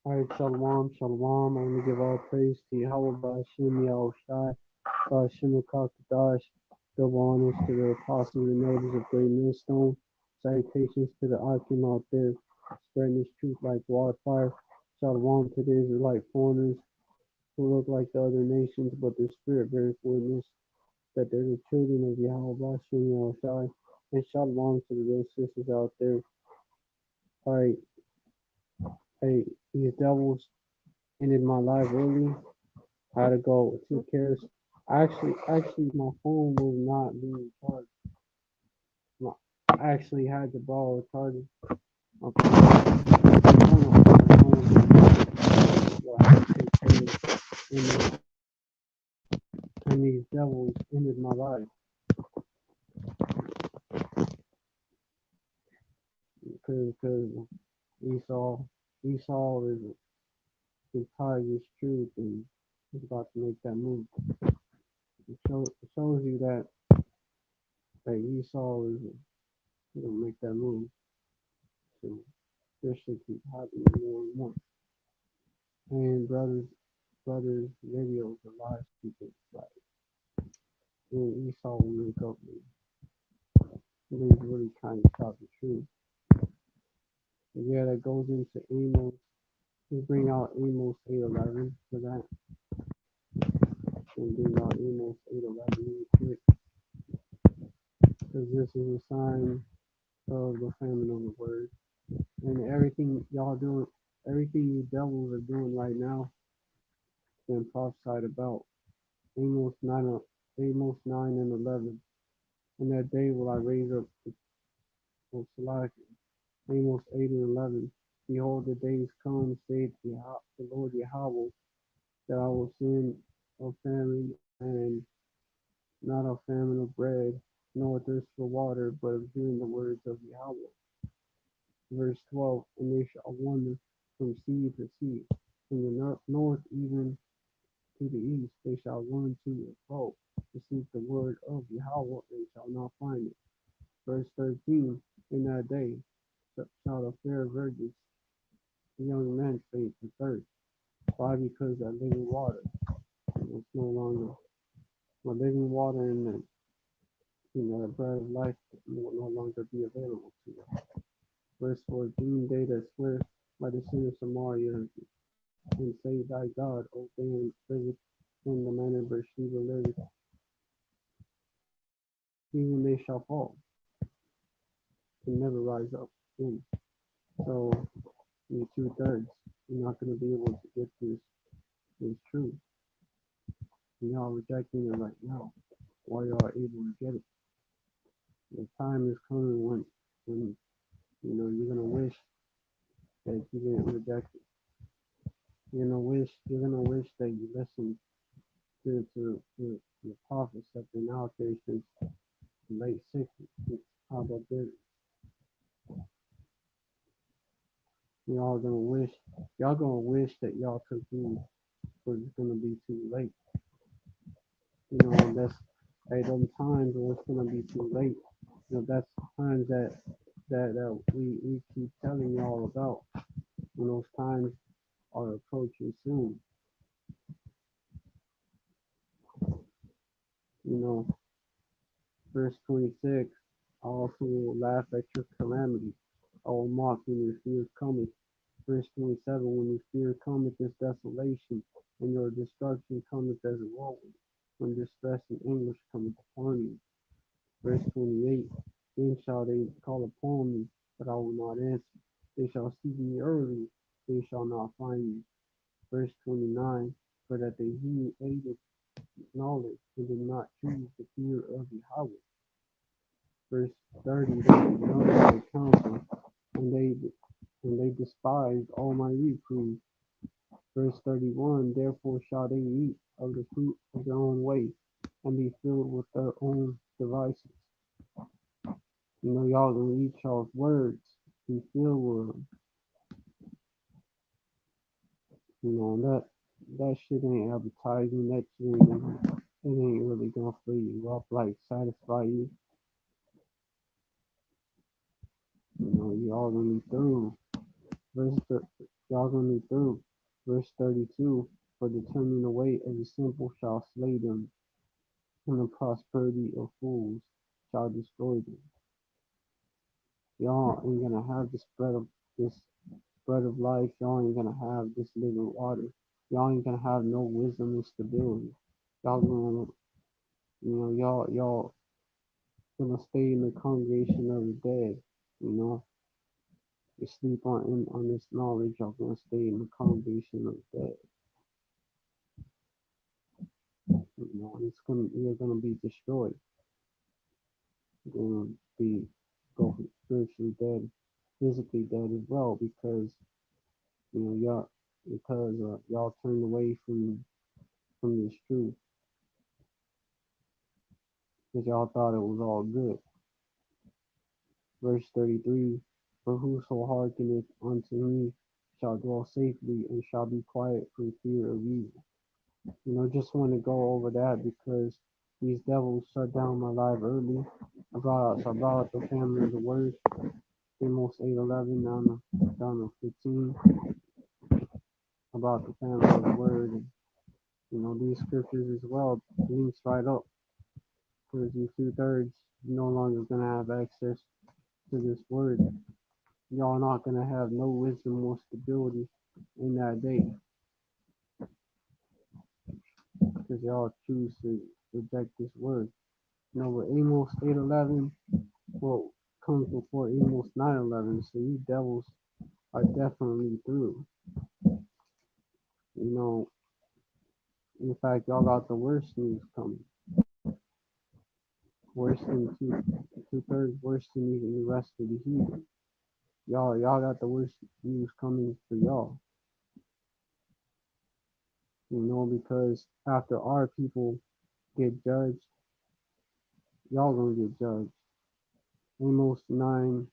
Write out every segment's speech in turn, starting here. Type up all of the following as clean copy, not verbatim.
Alright, Shalom, Shalom. I want to give all praise to Yahweh Ba'ashim Yahushai, Ba'ashim Kakadash. Double honors to the apostles and elders of Great Millstone. Salutations to the Akim out there, spreading this truth like wildfire. Shalom to the Israelite foreigners who look like the other nations, but their spirit bears witness that they're the children of Yahweh Ba'ashim Yahushai. And Shalom to the real sisters out there. Alright, hey, these devils ended my life early. I had to go take care of. Actually, my phone was not being charged. My, I actually had to borrow a charger. My so I had to take care of. And these devils ended my life because Esau Esau is tired of this truth and he's about to make that move. It shows you that Esau is gonna make that move. So this should keep happening more and more. And brothers videos of live speakers like Esau will make up and he's really trying to stop the truth. And yeah, that goes into Amos. We bring out Amos 8:11 for that. And bring out Amos 8:11 real quick. Because this is a sign of the famine of the word. And everything y'all doing, everything you devils are doing right now, been prophesied about. Amos 9, Amos 9:11. In that day will I raise up the Amos 8:11. Behold, the days come, saith the Lord Yahweh, that I will send a famine and not a famine of bread, nor thirst for water, but of hearing the words of Yahweh. Verse 12. And they shall wander from sea to sea, from the north even to the east. They shall run to and fro to seek the word of Yahweh, and shall not find it. Verse 13. In that day shall the fair virgins, the young men faint and thirst. Why? Because that living water is no longer the living water and the bread of life will no longer be available to us. Verse 14, they that swear by the sin of Samaria and say thy God, O Dan, liveth in the manner Beersheba liveth, even they shall fall and never rise up again. So in 2/3, you're not going to be able to get this truth. And y'all rejecting it right now. While y'all are able to get it. The time is coming when you're gonna wish that you didn't reject it. You're gonna wish that you listened to the prophets that been out there since the late 60s. How about this? Y'all gonna wish that y'all took heed, but it's gonna be too late. That's them times when it's gonna be too late. That's times that we keep telling y'all about. When those times are approaching soon. You know, verse 26, I also will laugh at your calamity. I will mock when your fear cometh. Verse 27, when your fear cometh as desolation, and your destruction cometh as a whirlwind, when distress and anguish cometh upon you. Verse 28, then shall they call upon me, but I will not answer. They shall seek me early, they shall not find me. Verse 29, for that they hated knowledge and did not choose the fear of Yahweh. Verse 30, they ignored my counsel, and they despised all my reproof. Verse 31, therefore shall they eat of the fruit of their own way, and be filled with their own devices. Y'all gonna eat y'all's words, be filled with them. That shit ain't advertising, that shit ain't really gonna fill you up, like satisfy you. Y'all gonna be through. Verse y'all gonna be through. Verse 32. For the turning away of the simple shall slay them, and the prosperity of fools shall destroy them. Y'all ain't gonna have this bread of life. Y'all ain't gonna have this living water. Y'all ain't gonna have no wisdom and stability. Y'all gonna, y'all gonna stay in the congregation of the dead. You know, you sleep on this knowledge. Y'all gonna stay in the congregation of the dead. You know, you're gonna be destroyed. You're gonna be go spiritually dead, physically dead as well, because y'all y'all turned away from this truth, because y'all thought it was all good. Verse 33. For whoso hearkeneth unto me shall dwell safely and shall be quiet from fear of evil. Just want to go over that because these devils shut down my life early. I brought out the family of the word, Amos 8:11 down to 15, about the family of the word. And, these scriptures as well links right up, because you 2/3 no longer gonna have access to this word. Y'all not gonna have no wisdom or stability in that day, because y'all choose to reject this word. But Amos 8:11, well, comes before Amos 9:11, so you devils are definitely through. In fact, y'all got the worst news coming. Worse than 2/3 worse than even the rest of the heathen. Y'all got the worst news coming for y'all. Because after our people get judged, y'all gonna get judged. Amos 9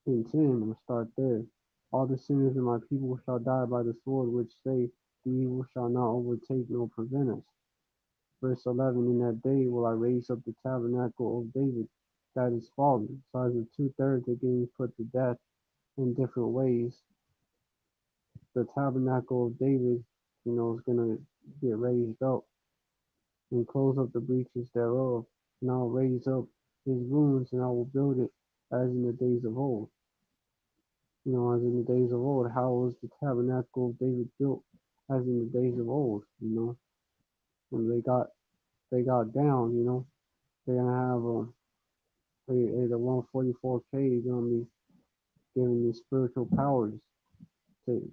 and 10, I'm gonna start there. All the sinners of my people shall die by the sword, which say, the evil shall not overtake nor prevent us. Verse 11, in that day will I raise up the tabernacle of David that is fallen. So as the 2/3 are getting put to death in different ways, the tabernacle of David, is gonna get raised up and close up the breaches thereof. And I'll raise up his ruins, and I will build it as in the days of old. As in the days of old. How was the tabernacle of David built as in the days of old? When they got down, they're gonna have the 144K gonna be giving you spiritual powers to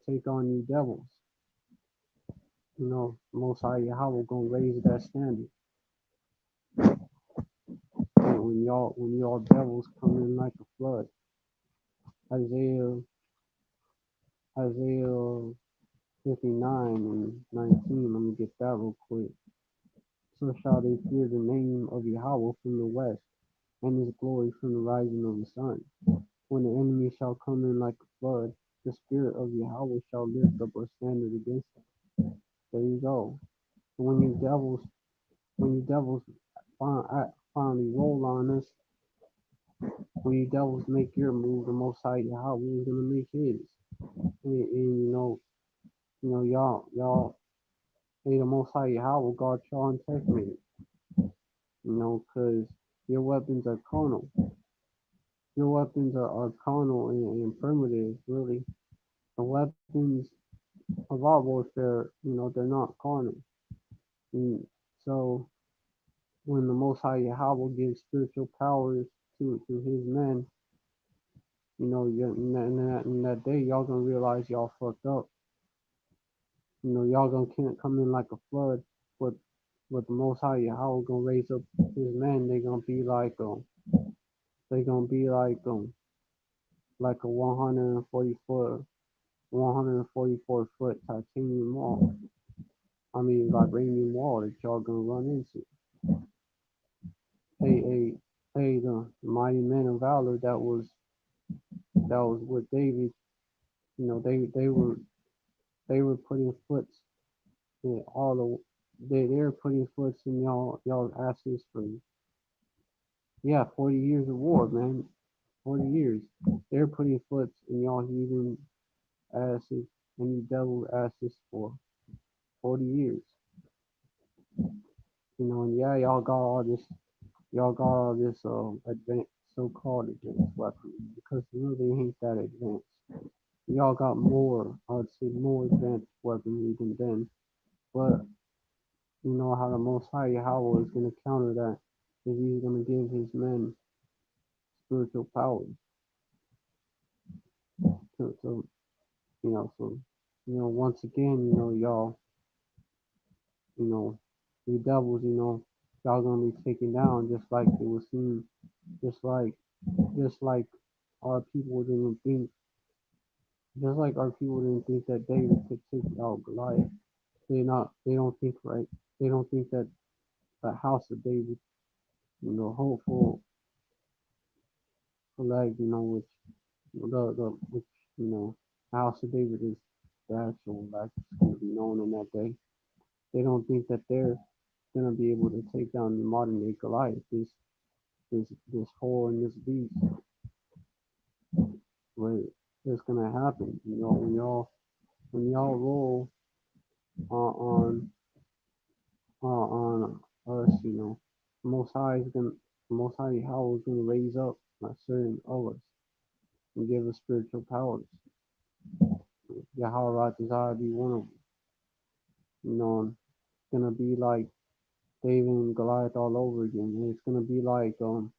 take on you devils. Most High Yahweh gonna raise that standard. And when y'all devils come in like a flood. Isaiah 59 and 19. Let me get that real quick. So shall they fear the name of Yahweh from the west, and his glory from the rising of the sun. When the enemy shall come in like a flood, the spirit of Yahweh shall lift up a standard against them. There you go. And when you devils finally roll on us, when you devils make your move, the Most High Yahweh is gonna make his. And y'all, hey, the Most High Yahweh God y'all integrity. Because your weapons are carnal. Your weapons are carnal and primitive, really. The weapons of our warfare, they're not carnal. And so when the Most High Yahweh gives spiritual powers to his men, in that day, y'all gonna realize y'all fucked up. Y'all can't come in like a flood, but the Most High Yahweh gonna raise up his men. They gonna be like a 144 foot titanium wall. I mean, vibranium wall that y'all gonna run into. The mighty men of valor that was with David. They were putting foot in they're putting foot in y'all's asses for 40 years of war, man. 40 years. They're putting foots in y'all heathen asses and you devil asses for 40 years. And yeah, y'all got all this advanced, so-called advanced weaponry because it really ain't that advanced. Y'all got more, I would say more advanced weaponry than them. But you know how the Most High Yahweh is going to counter that is he's going to give his men spiritual powers. So so once again, you know, you devils, y'all gonna be taken down just like it was seen, just like just like our people didn't think, just like our people didn't think that David could take out Goliath. They don't think right. They don't think that the house of David, hopeful flag, which which the house of David is the actual flag that's going to be known in that day. They don't think that they're going to be able to take down the modern day Goliath, this whore and this beast. But it's going to happen. When y'all roll on on us, the Most High is going the Most High Yahweh is going to raise up a certain of us and give us spiritual powers. Yahweh desire be one of them. It's gonna be like David and Goliath all over again. And it's gonna be like when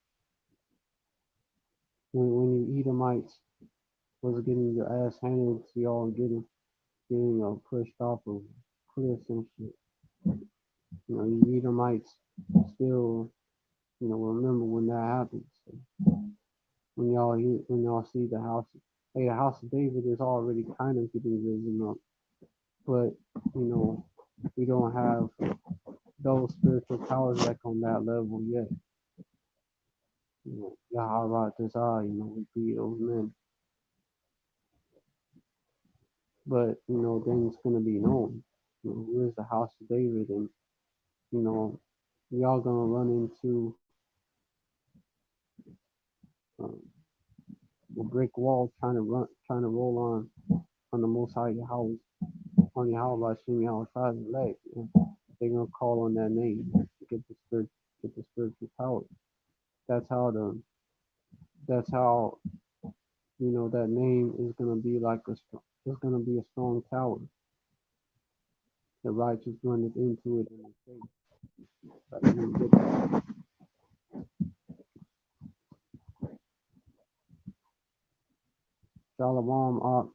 you Edomites was getting your ass handed to y'all and getting pushed off of cliffs and shit. You Edomites still remember when that happened. So when y'all see the house of David is already kind of getting risen up, but we don't have those spiritual powers back on that level yet. Yahweh Desire, we be those men. But, then it's going to be known, where's the house of David? And, you know, y'all going to run into um, a brick wall trying to roll on the Most High Yahweh, on Yahweh Hashem Yahweh's leg. They're going to call on that name to get the spiritual power. That's how that's how that name is gonna be like it's gonna be a strong tower. The righteous runneth into it and is safe. Like, Shalom Ak,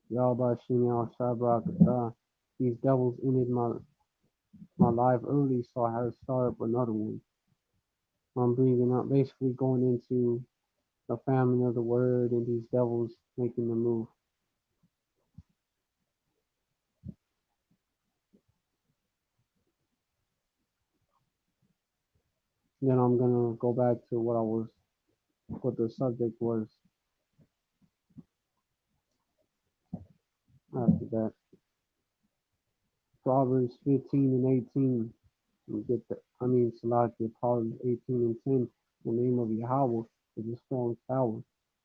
Yahweh Shem Shabrak. These devils ended my life early, so I had to start up another one. I'm bringing up basically going into the famine of the word and these devils making the move. Then I'm gonna go back to what the subject was after that. Proverbs 15 and 18. Salakia, Proverbs 18 and 10. The name of Yahweh is a strong tower,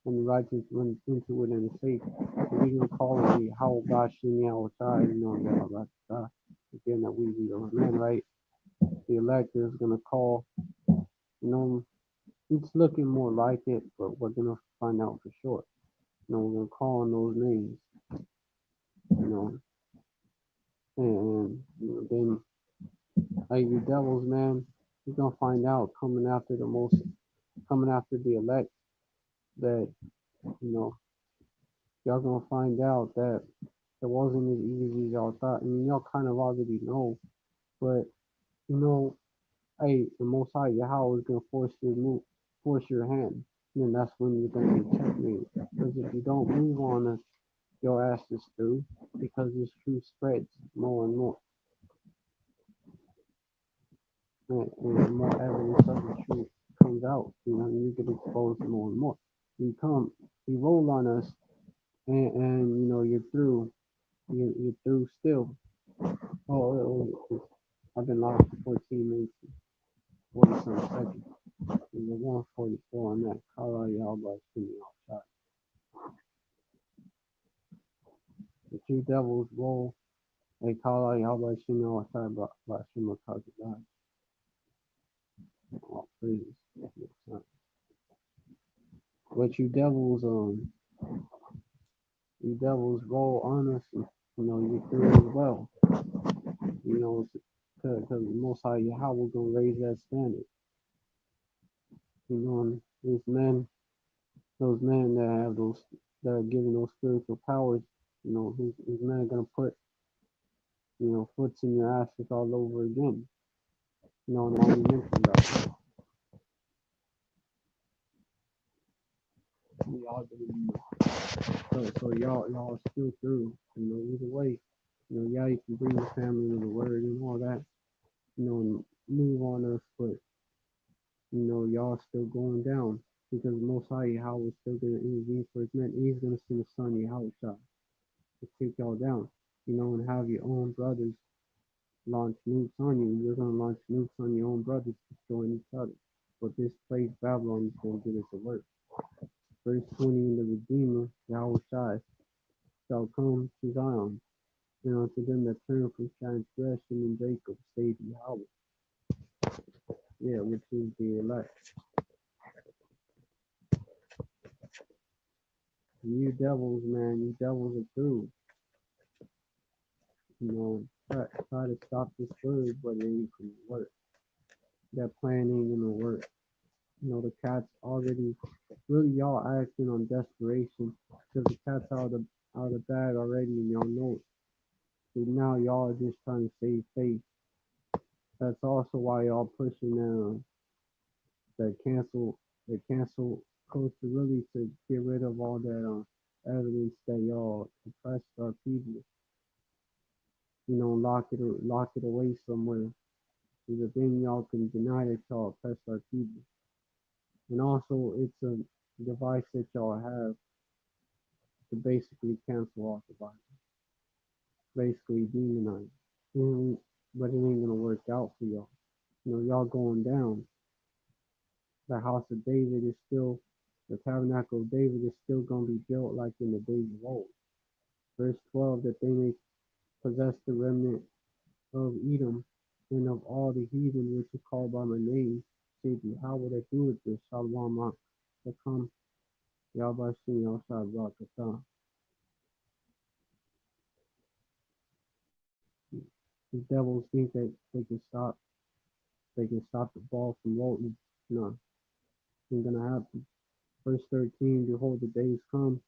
and the righteous runs into it and is safe. So we're going to call it Yahweh Bashem Yahweh, Yahweh. Again, that we are men, right? The elect is going to call, it's looking more like it, but we're going to find out for sure. We're going to call on those names, and then like the devils, man, you're gonna find out coming after the elect that y'all gonna find out that it wasn't as easy as y'all thought. I mean, y'all kind of already know, but hey, the Most High Yahweh is gonna force your hand, and then that's when you're gonna get checkmated. Because if you don't move on us, your ass is through. Because this truth spreads more and more. And more evidence of the truth comes out, and you get exposed more and more. You roll on us, and you're through. You're through still. I've been lost for 14 minutes, 40 some seconds. And the 144 on that Kala Yalba Shimmy outside. The two devils roll a Kala Yalba Shimmy outside by Shima Kazadai. All praises. But you devils roll on us, and you through as well. Because Most High Yahweh gonna raise that standard. And those men that have that are given those spiritual powers, his men are gonna put, foots in your asses all over again. And all you mentioned about y'all gonna be so y'all still through. Either way, yeah, you can bring the family to the word and all that, and move on us, but y'all still going down because Most High Yahweh is still gonna intervene for his men. He's gonna send his son Yahweh to take y'all down, and have your own brothers launch nukes on you. You're gonna launch nukes on your own brothers, destroying each other. But this place Babylon is gonna get us alert. Verse 20, the Redeemer, Yahweh shall come to Zion, and unto them that turn from transgression in Jacob, save Yahweh. Yeah, which is the elect. You devils, man, you devils are through. Try to stop this word, but it ain't gonna work. That plan ain't gonna work. The cat's already, really y'all acting on desperation because the cat's out of the bag already and y'all know it. So now y'all are just trying to save face. That's also why y'all pushing that cancel culture really to get rid of all that evidence that y'all oppressed our people. Lock it away somewhere. Is a thing y'all can deny that y'all oppress our people. And also it's a device that y'all have to basically cancel off the Bible. Basically demonize. But it ain't gonna work out for y'all. Y'all going down. The house of David is still, the tabernacle of David is still gonna be built like in the days of old. Verse 12, that they may possess the remnant of Edom and of all the heathen which is called by my name. Say, how would I do it this? Shalom, to come, Yahbashim, Yahshua, Barakatah. The devils think that they can stop the ball from rolling. No, ain't gonna happen. Verse 13, behold, the days come,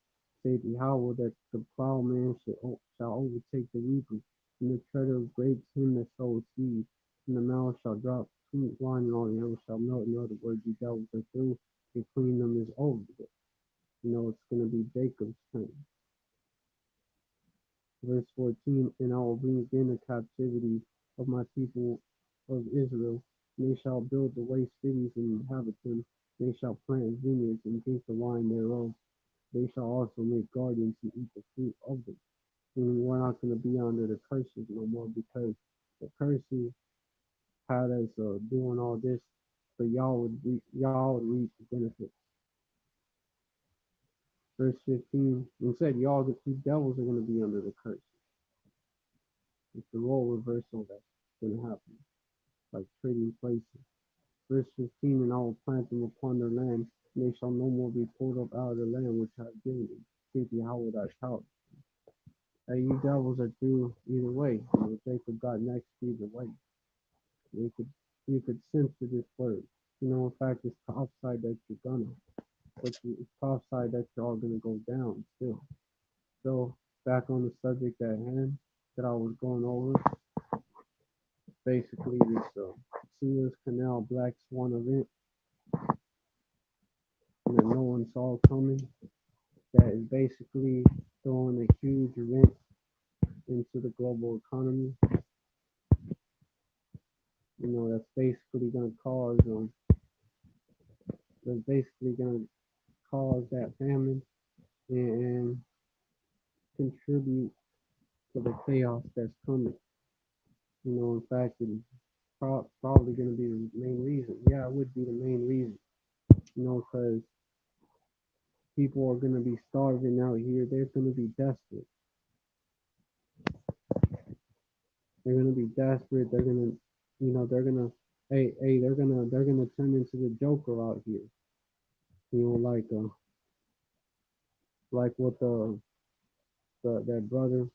saith Yahweh, that the plowman shall overtake the reaper, and the treader of grapes him that sows seed, and the mouth shall drop sweet wine, and all the animals shall melt. In other words, you devils are through, and clean them is over. It's gonna be Jacob's turn. Verse 14, and I will bring again the captivity of my people of Israel. And they shall build the waste cities and inhabit them. They shall plant vineyards and drink the wine thereof. They shall also make gardens and eat the fruit of them. And we're not going to be under the curses no more because the curses had us doing all this, so y'all would reap the benefits. Verse 15, and said, y'all, the two devils are going to be under the curse. It's the role reversal that's going to happen, like trading places. Verse 15, and I will plant them upon their land, and they shall no more be pulled up out of the land which I have given them. Speak Yahweh thy power. Hey, you devils are through either way. Jacob got next either way. You could censor this word. In fact, it's prophesied that you're gonna, but it's prophesied that you're all gonna go down still. So back on the subject at hand that I was going over, basically this Suez Canal Black Swan event that no one saw coming. That is basically throwing a huge wrench into the global economy. That's basically going to cause that famine and contribute to the chaos that's coming. In fact, probably going to be the main reason. Yeah, it would be the main reason. Because people are going to be starving out here. They're going to be desperate. They're going to be desperate. They're going to, they're going to, hey, they're going to turn into the Joker out here. Like what that brother,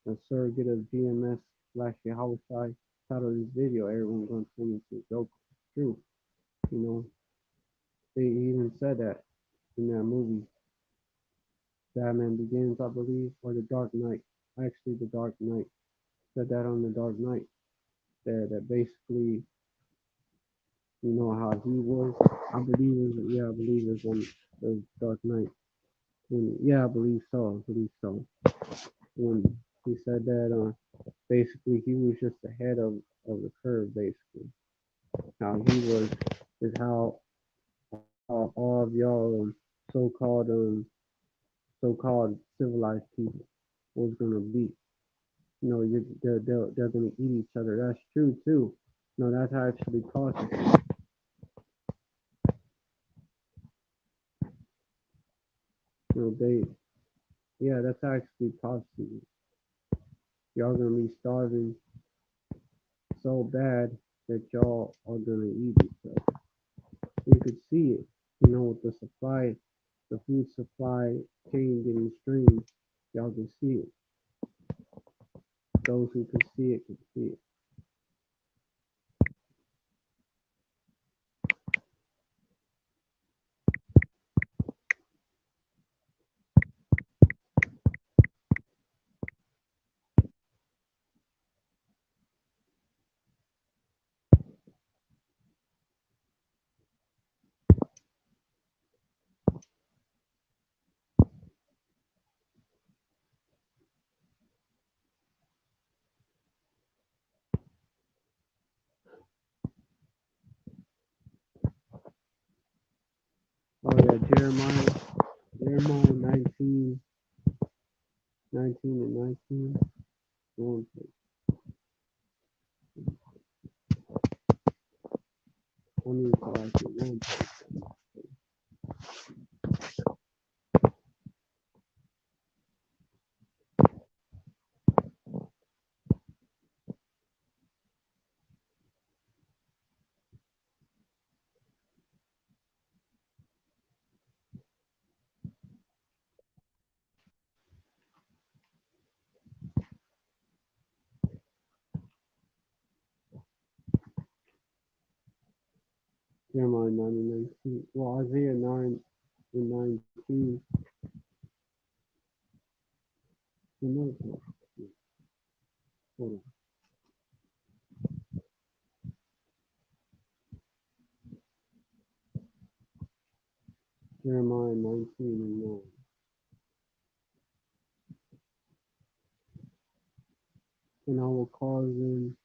the surrogate of GMS slash Yahushai titled this video. Everyone's going to turn into a Joker. True. You know, he even said that in that movie, Batman Begins, I believe, or The Dark Knight. Actually, The Dark Knight. Said that on The Dark Knight. That basically, how he was. I believe it was on The Dark Knight. Yeah, I believe so. I believe so. When he said that, basically he was just ahead of the curve. Basically, how he was is how all of y'all so-called so-called civilized people was gonna be. They're gonna eat each other. That's true too. No, that's actually cautious. They, yeah, that's actually cautious. Y'all gonna be starving so bad that y'all are gonna eat each other. You could see it, with the supply, the food supply chain getting strained. Y'all can see it. Those who can see it can see it. Oh yeah, Jeremiah 19 and 19. One place. I need to like it. One place. Jeremiah 9 and 19. Well, Isaiah 9 and 19. Another place. Hold on. Jeremiah 19 and 9. And I will cause them.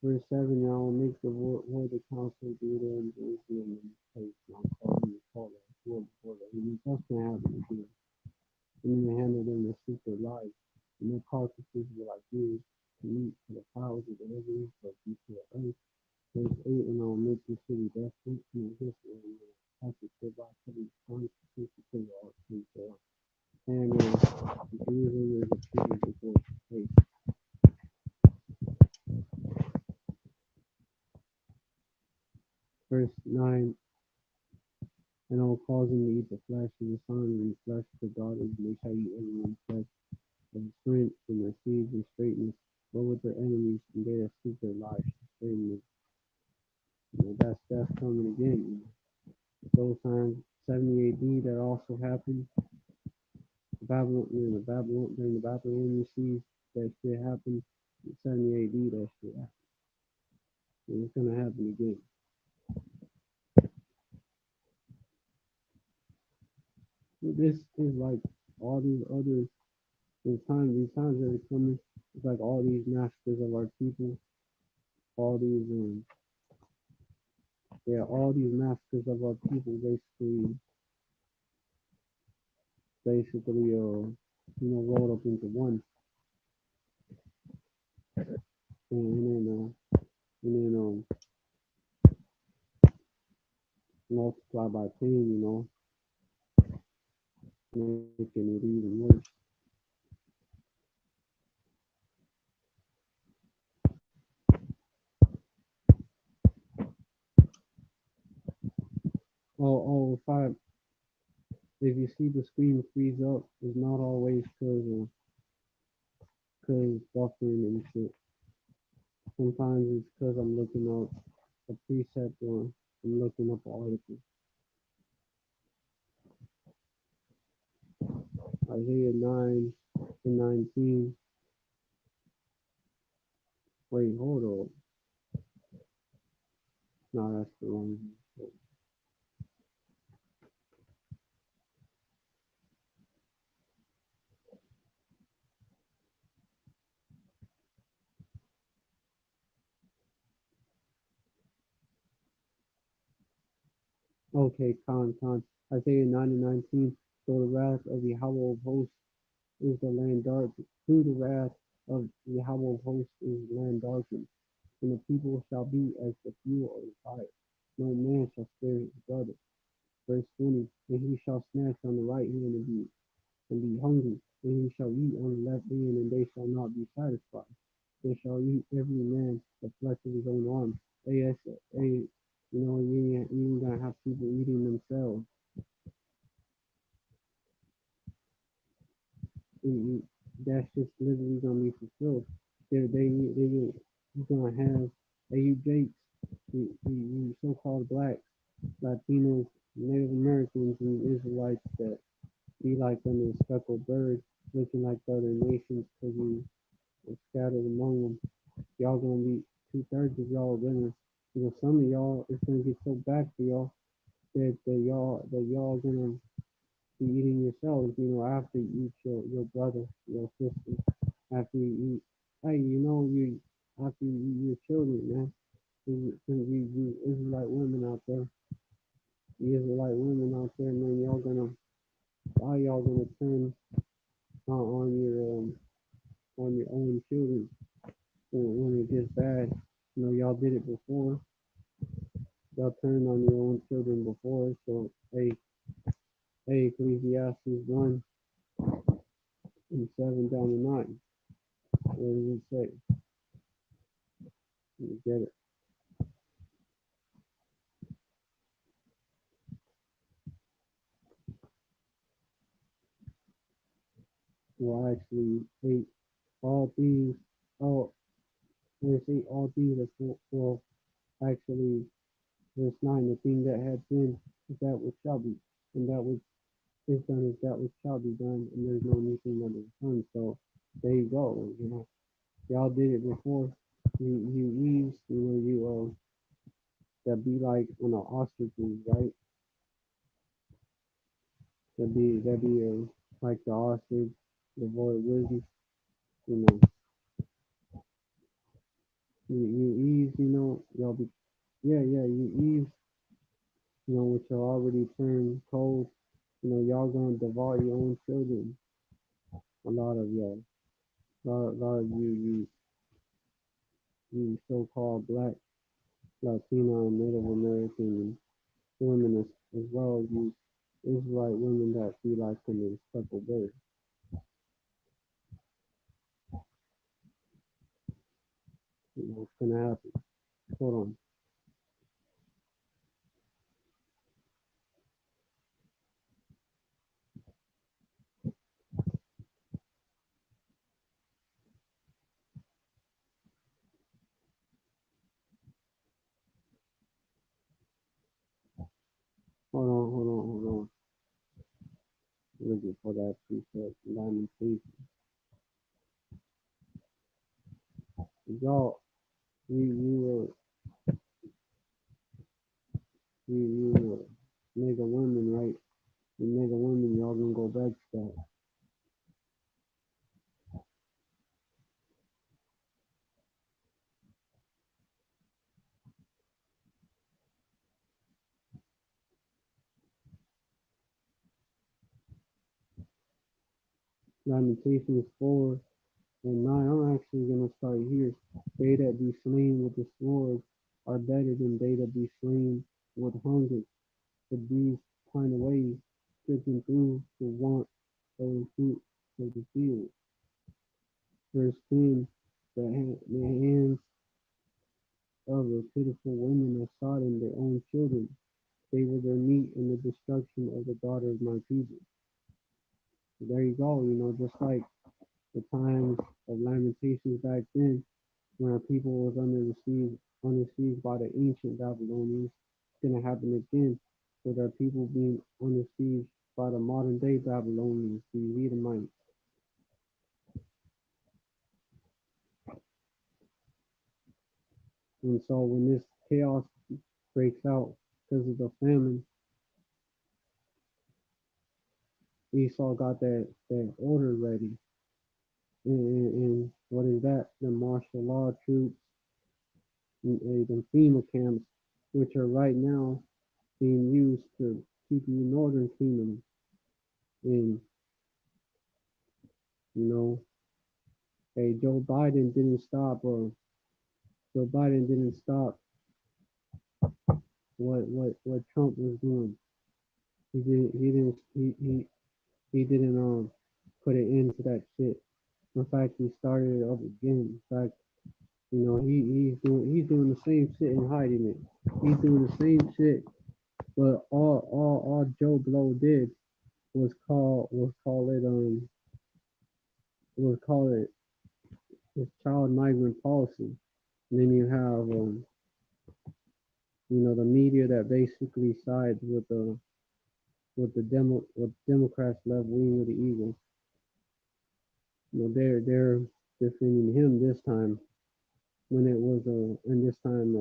Verse 7, I will make the word of counsel of Judah and Jerusalem in place. And I'll cause them to call that word before them. And that's going to happen again. And in the hand of them will seek their life. And their carcasses will I give to eat to the fowls of the heavens, but be to the earth. Verse 8, and I will make the city desolate, and this and pass it to by 7 times to take the city all things thereof. And Jerusalem is a city before its face. Verse 9, and I will cause them to eat the flesh of the son and the flesh of the daughters, and they shall eat everyone's flesh of strength and their seeds and straightness, but with their enemies, and they that seek their lives to straightness. That's coming again. Those times, 70 AD, that also happened. During the Babylonian siege, that shit happened. In 70 AD, that shit happened. And it's gonna happen again. This is like all these other these times that are coming. It's like all these massacres of our people, all these all these massacres of our people basically rolled up into one. and then multiply by 10, making it even worse. If you see the screen freeze up, it's not always cause buffering and shit. Sometimes it's cause I'm looking up a precept or I'm looking up an article. Isaiah 9 and 19. Wait, hold on. No, that's the wrong one. Okay, con. Isaiah 9 and 19. So the wrath of Yahweh of hosts is the land dark. Through the wrath of Yahweh of hosts is the land darkened. And the people shall be as the fuel of the fire. No man shall spare his brother. Verse 20. And he shall snatch on the right hand and be hungry, and he shall eat on the left hand, and they shall not be satisfied. They shall eat every man the flesh of his own arm. You ain't gonna have people eating themselves. That's just literally gonna be fulfilled. You're gonna have you Jakes, you so-called blacks, Latinos, Native Americans, and Israelites that be like them in speckled birds, looking like the other nations because you are scattered among them. Y'all gonna be 2/3 of y'all gonna, some of y'all it's gonna get so bad for y'all that y'all gonna be eating yourselves, after you eat your brother, your sister, after you eat, hey, after you eat your children, man. You Israelite women out there, man, why y'all gonna turn on your own children when it gets bad? Y'all did it before. Y'all turned on your own children before. So hey, Ecclesiastes 1 and 7 down to 9. What does it say? You get it. Well, actually, 8, all these, oh, verse 8, all these are well, actually, verse 9, the thing that had been is that which shall be, and that which is done is that which shall be done, and there's no new thing under the sun. So there you go. Y'all did it before. You Eves, that be like on an ostrich, right? That be like the ostrich, the void wisdom, you know. You Eves, y'all be, yeah, you Eves, which are already turned cold, y'all gonna devour your own children. A lot of y'all, a lot of you so-called black, Latino, and Native American women, as well as you Israelite women that be like them in speckled birds. It's gonna happen. Hold on, hold on. Looking for that precept, Lamentation. Y'all, you you you nigga women, right? You nigga women, y'all gonna go back to that. Lamentations 4 And 9, I'm actually going to start here. They that be slain with the sword are better than they that be slain with hunger. For these pine away, stricken through the want of the fruit of the field. Verse 10, the hands of the pitiful women are sought in their own children. They were their meat in the destruction of the daughter of my people. So there you go, just like the times of Lamentations back then, when our people was under siege by the ancient Babylonians. It's gonna happen again with our people being under siege by the modern day Babylonians, the Edomites. And so when this chaos breaks out because of the famine, Esau got that order ready. And what is that? The martial law troops and the FEMA camps, which are right now being used to keep the northern kingdom in, you know, hey, Joe Biden didn't stop what Trump was doing. He didn't put an end to that shit. In fact, he started it up again. In fact, he's doing the same shit and hiding it. He's doing the same shit, but all Joe Blow did was call it his child migrant policy. And then you have the media that basically sides with Democrats left wing of the Eagles. They're defending him this time when it was and this time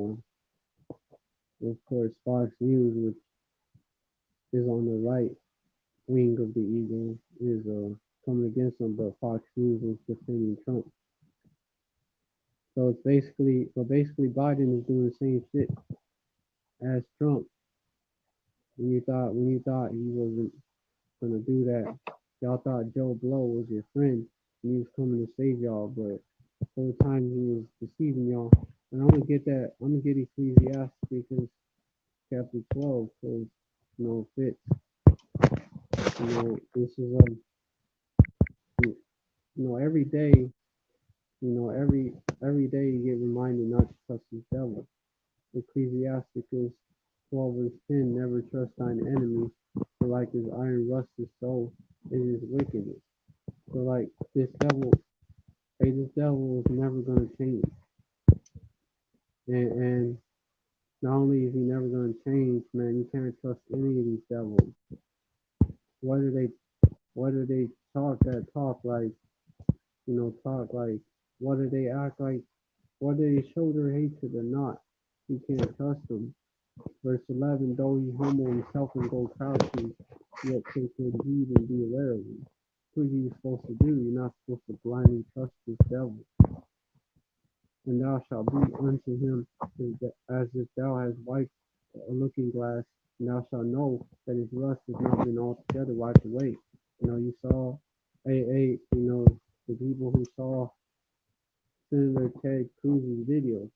of course Fox News, which is on the right wing of the Eagles, is coming against them, but Fox News was defending Trump. So basically Biden is doing the same shit as Trump. When you thought he wasn't gonna do that, y'all thought Joe Blow was your friend and he was coming to save y'all, but the whole time he was deceiving y'all. And I'm gonna get Ecclesiastes chapter 12, because it fits. This is every day, every day you get reminded not to trust the devil. Ecclesiasticus 12 verse 10, never trust thine enemy, for like his iron rusteth, so is his wickedness. So like this devil is never gonna change. And not only is he never gonna change, man, you can't trust any of these devils. Whether they whether they talk like, whether they act like, whether they show their hatred or not, you can't trust them. Verse 11, though he humble himself and go crouching, yet take good heed and be aware of him. What are you supposed to do? You're not supposed to blindly trust this devil. And thou shalt be unto him as if thou hast wiped a looking glass, and thou shalt know that his rust has not been altogether wiped away. You saw, the people who saw Senator Ted Cruz's video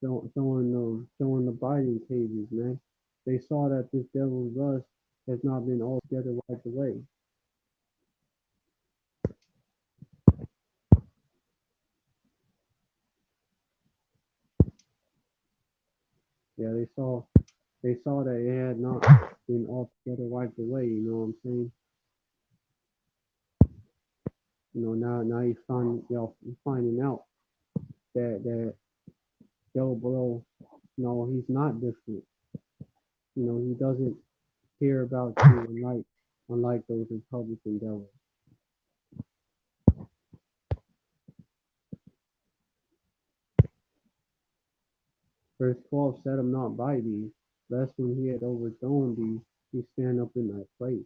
showing the Biden cages, man. They saw that this devil's rust has not been altogether wiped away. Yeah, they saw that it had not been altogether wiped away. You know what I'm saying? Now y'all finding out that Joe Blow, no, he's not different. He doesn't care about you, unlike those Republican devils. Verse 12, set him not by thee, lest when he had overthrown thee, he stand up in thy place.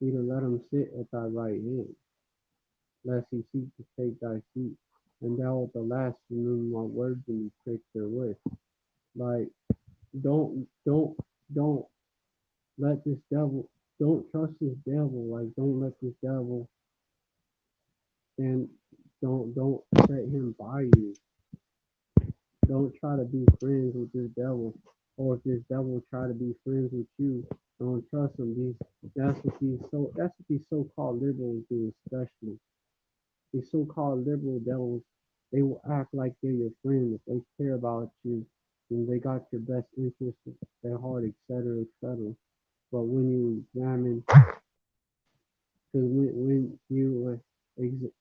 Neither let him sit at thy right hand, lest he seek to take thy seat. And thou at the last remember my words and be pricked therewith. Like, don't don't let this devil, don't trust this devil. Like, don't let this devil stand Don't let him buy you. Don't try to be friends with this devil. Or if this devil try to be friends with you, don't trust him. That's what these so-called liberals do, especially. These so-called liberal devils, they will act like they're your friend if they care about you and they got your best interest at their heart, etc., etc. But when you examine, because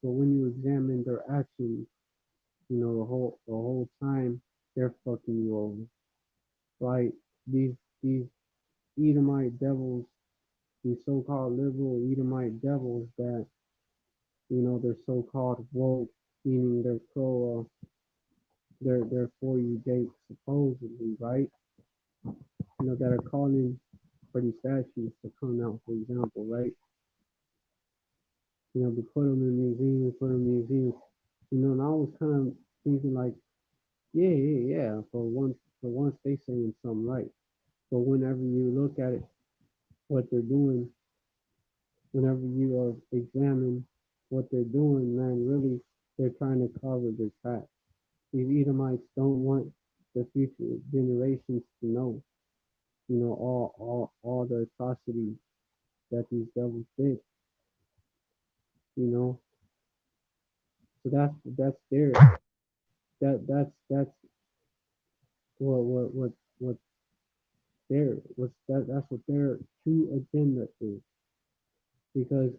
when you examine their actions, the whole time they're fucking you over. Like these these Edomite devils, these so-called liberal Edomite devils that they're so-called woke, meaning they're for you Jake supposedly, right? That are calling for these statues to come out, for example, right? To put them in museums, put them in museums. And I was kind of thinking like, yeah, yeah, yeah. For once they saying something right. But whenever you look at it, what they're doing, whenever you examine what they're doing, man, really, they're trying to cover their tracks. These Edomites don't want the future generations to know, all the atrocities that these devils did, you know. So that's their that's what that's what their true agenda is. Because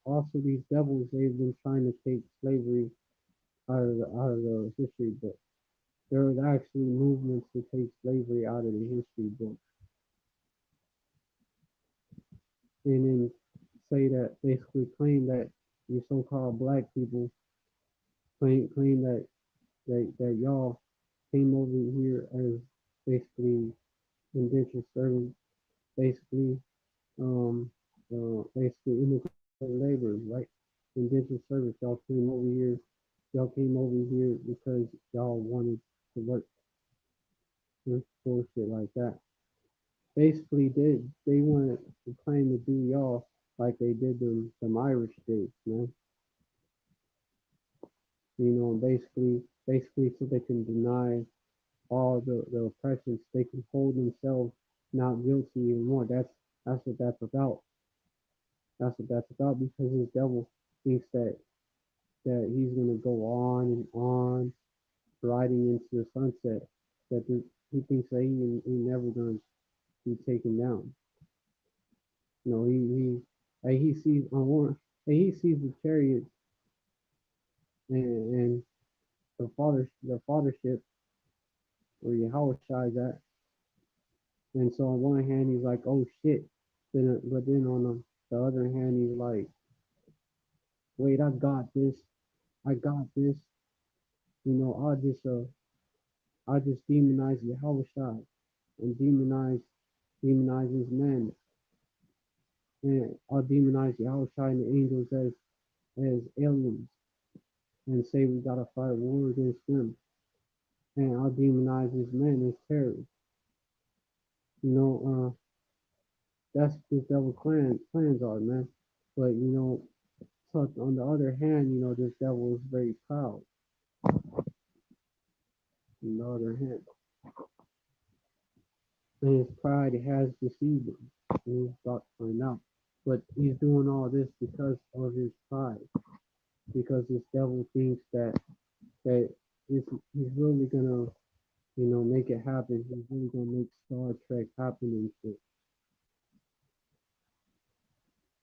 also these devils they've been trying to take slavery out of the history book. There was actually movements to take slavery out of the history book, and then say that basically claim that you so-called black people claim that y'all came over here as basically indentured servants, basically basically immigrant laborers, right? Indentured servants. Y'all came over here because y'all wanted to work. Bullshit like that. Basically, they wanted to claim to do y'all like they did them Irish states, man. Basically, so they can deny all the oppressions. They can hold themselves not guilty anymore. That's what that's about. That's what that's about because this devil thinks that he's gonna go on and on, riding into the sunset. He thinks that he never gonna be taken down. He sees on one, he sees the chariots and the fathership where Yahweh at. And so on one hand he's like, oh shit, but then on the other hand he's like, wait, I got this. I just demonize Yahweh and demonize his men, and I'll demonize Yahweh and the angels as aliens, and say we gotta fight a war against them, and I'll demonize his men as terrorists. You know, that's what devil plans are, man. But so on the other hand, this devil is very proud. On the other hand, and his pride has deceived him. And he's about to find out. But he's doing all this because of his pride. Because this devil thinks that he's really gonna, make it happen. He's really gonna make Star Trek happen and shit.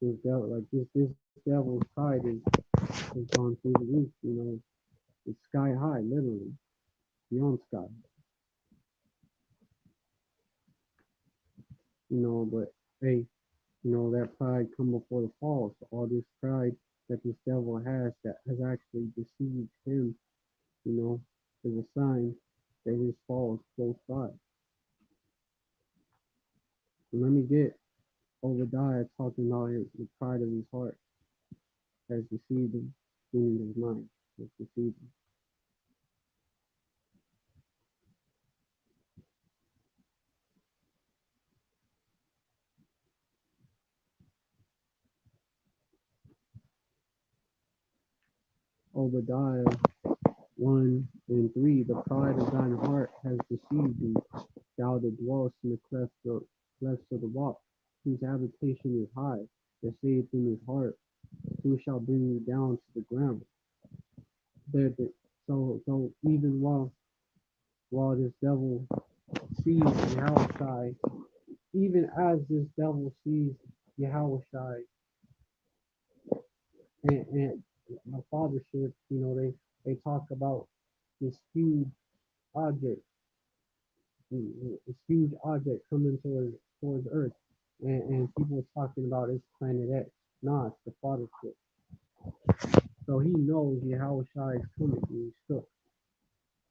This devil's pride is gone through the roof. It's sky high, literally beyond sky. But hey, that pride come before the fall. So all this pride that this devil has that has actually deceived him, you know, is a sign that his fall is close by. And let me get Obadiah talking about the pride of his heart has deceived him, meaning his mind has deceived him. Obadiah 1 and 3. The pride of thine heart has deceived thee, thou that dwellest in the clefts of the rock, whose habitation is high, that saith in his heart, who shall bring you down to the ground? So even while this devil sees Yahushai, even as this devil sees Yahushai and the fathership, they talk about this huge object, this huge object coming towards Earth, and people are talking about it's Planet X. Nah, it's the fathership. So he knows Yahushai is coming, and he's shook.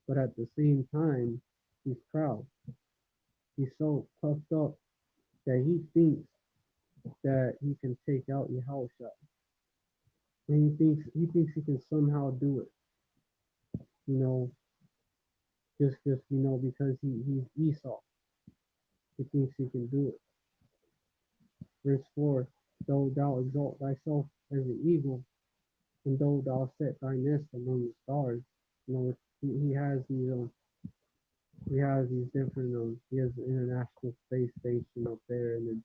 But at the same time, he's proud. He's so puffed up that he thinks that he can take out Yahushua. And he thinks he can somehow do it, you know, just because he's Esau. He thinks he can do it. Verse 4, though thou exalt thyself as an eagle, and though thou set thy nest among the stars, he has these different he has the International Space Station up there, and then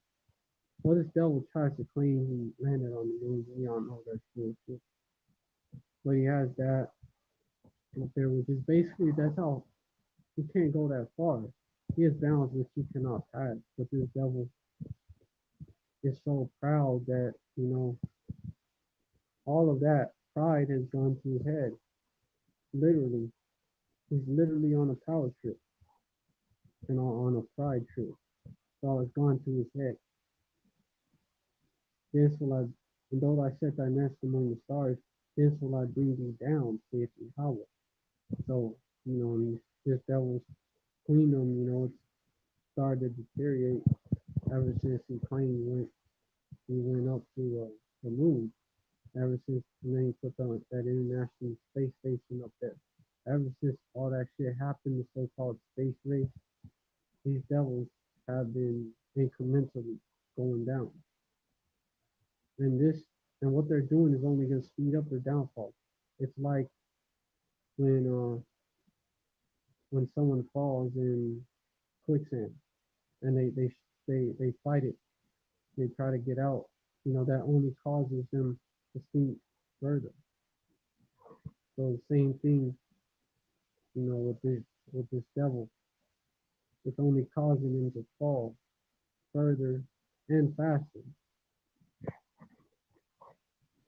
well, this devil tries to claim he landed on the moon. We all know that's bullshit. But he has that up there, which is basically that's how he can't go that far. He has bounds which he cannot pass. But this devil is so proud that, all of that pride has gone to his head. Literally. He's literally on a power trip and on a pride trip. So it's gone to his head. This will I, and though I set thy nest among the stars, this will I bring thee down, saith Yahweh. So, this devil's kingdom, it's started to deteriorate ever since he claimed he went up to the moon. Ever since and then he put that international space station up there. Ever since all that shit happened, the so-called space race, these devils have been incrementally going down. And what they're doing is only going to speed up their downfall. It's like when someone falls in quicksand and they fight it, they try to get out. That only causes them to sink further. So the same thing, with this devil, it's only causing him to fall further and faster.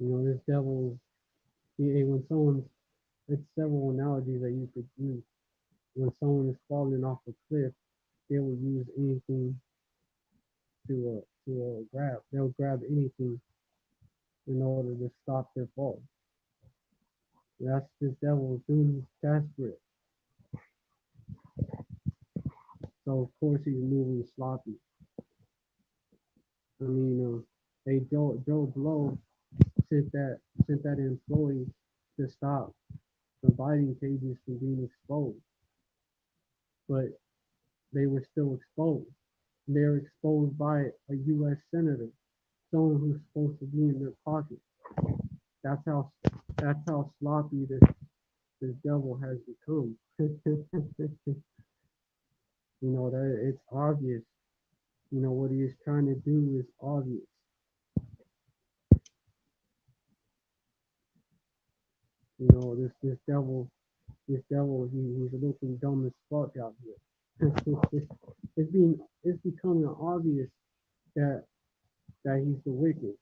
This devil, when someone's, it's several analogies that you could use. When someone is falling off a cliff, they will use anything to grab. They'll grab anything in order to stop their fall. That's this devil is doing. He's desperate. So of course he's moving sloppy. I mean, hey Joe Blow sent that employee to stop the biting cages from being exposed, but they were still exposed. They were exposed by a U.S. senator, someone who's supposed to be in their pocket. That's how sloppy this devil has become. That it's obvious. What he is trying to do is obvious. This devil, he's looking dumb as fuck out here. It's becoming obvious that he's the wicked.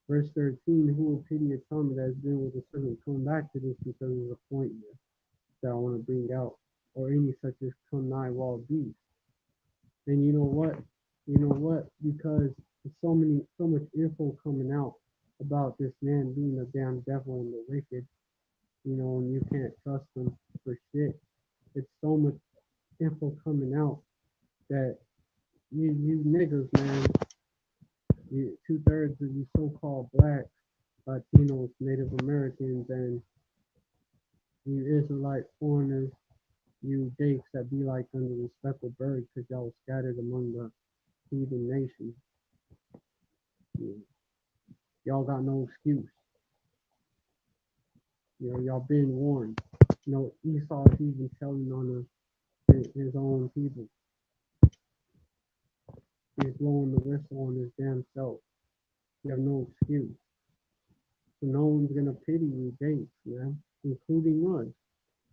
Verse 13, who will pity a tongue that has been with the servant? Come back to this because there's a point here that I want to bring out, or any such as come nigh wild beasts. And you know what? Because there's so much info coming out about this man being a damn devil and the wicked, and you can't trust them for shit. It's so much info coming out that you niggas, man, 2/3 of you so-called blacks, Latinos, Native Americans, and you Israelite foreigners, you jakes that be like under the speckled bird because y'all scattered among the heathen nations. Y'all got no excuse. Y'all been warned. Esau's even telling on his own people. He's blowing the whistle on his damn self. You have no excuse. So no one's gonna pity you, thanks, man, including us,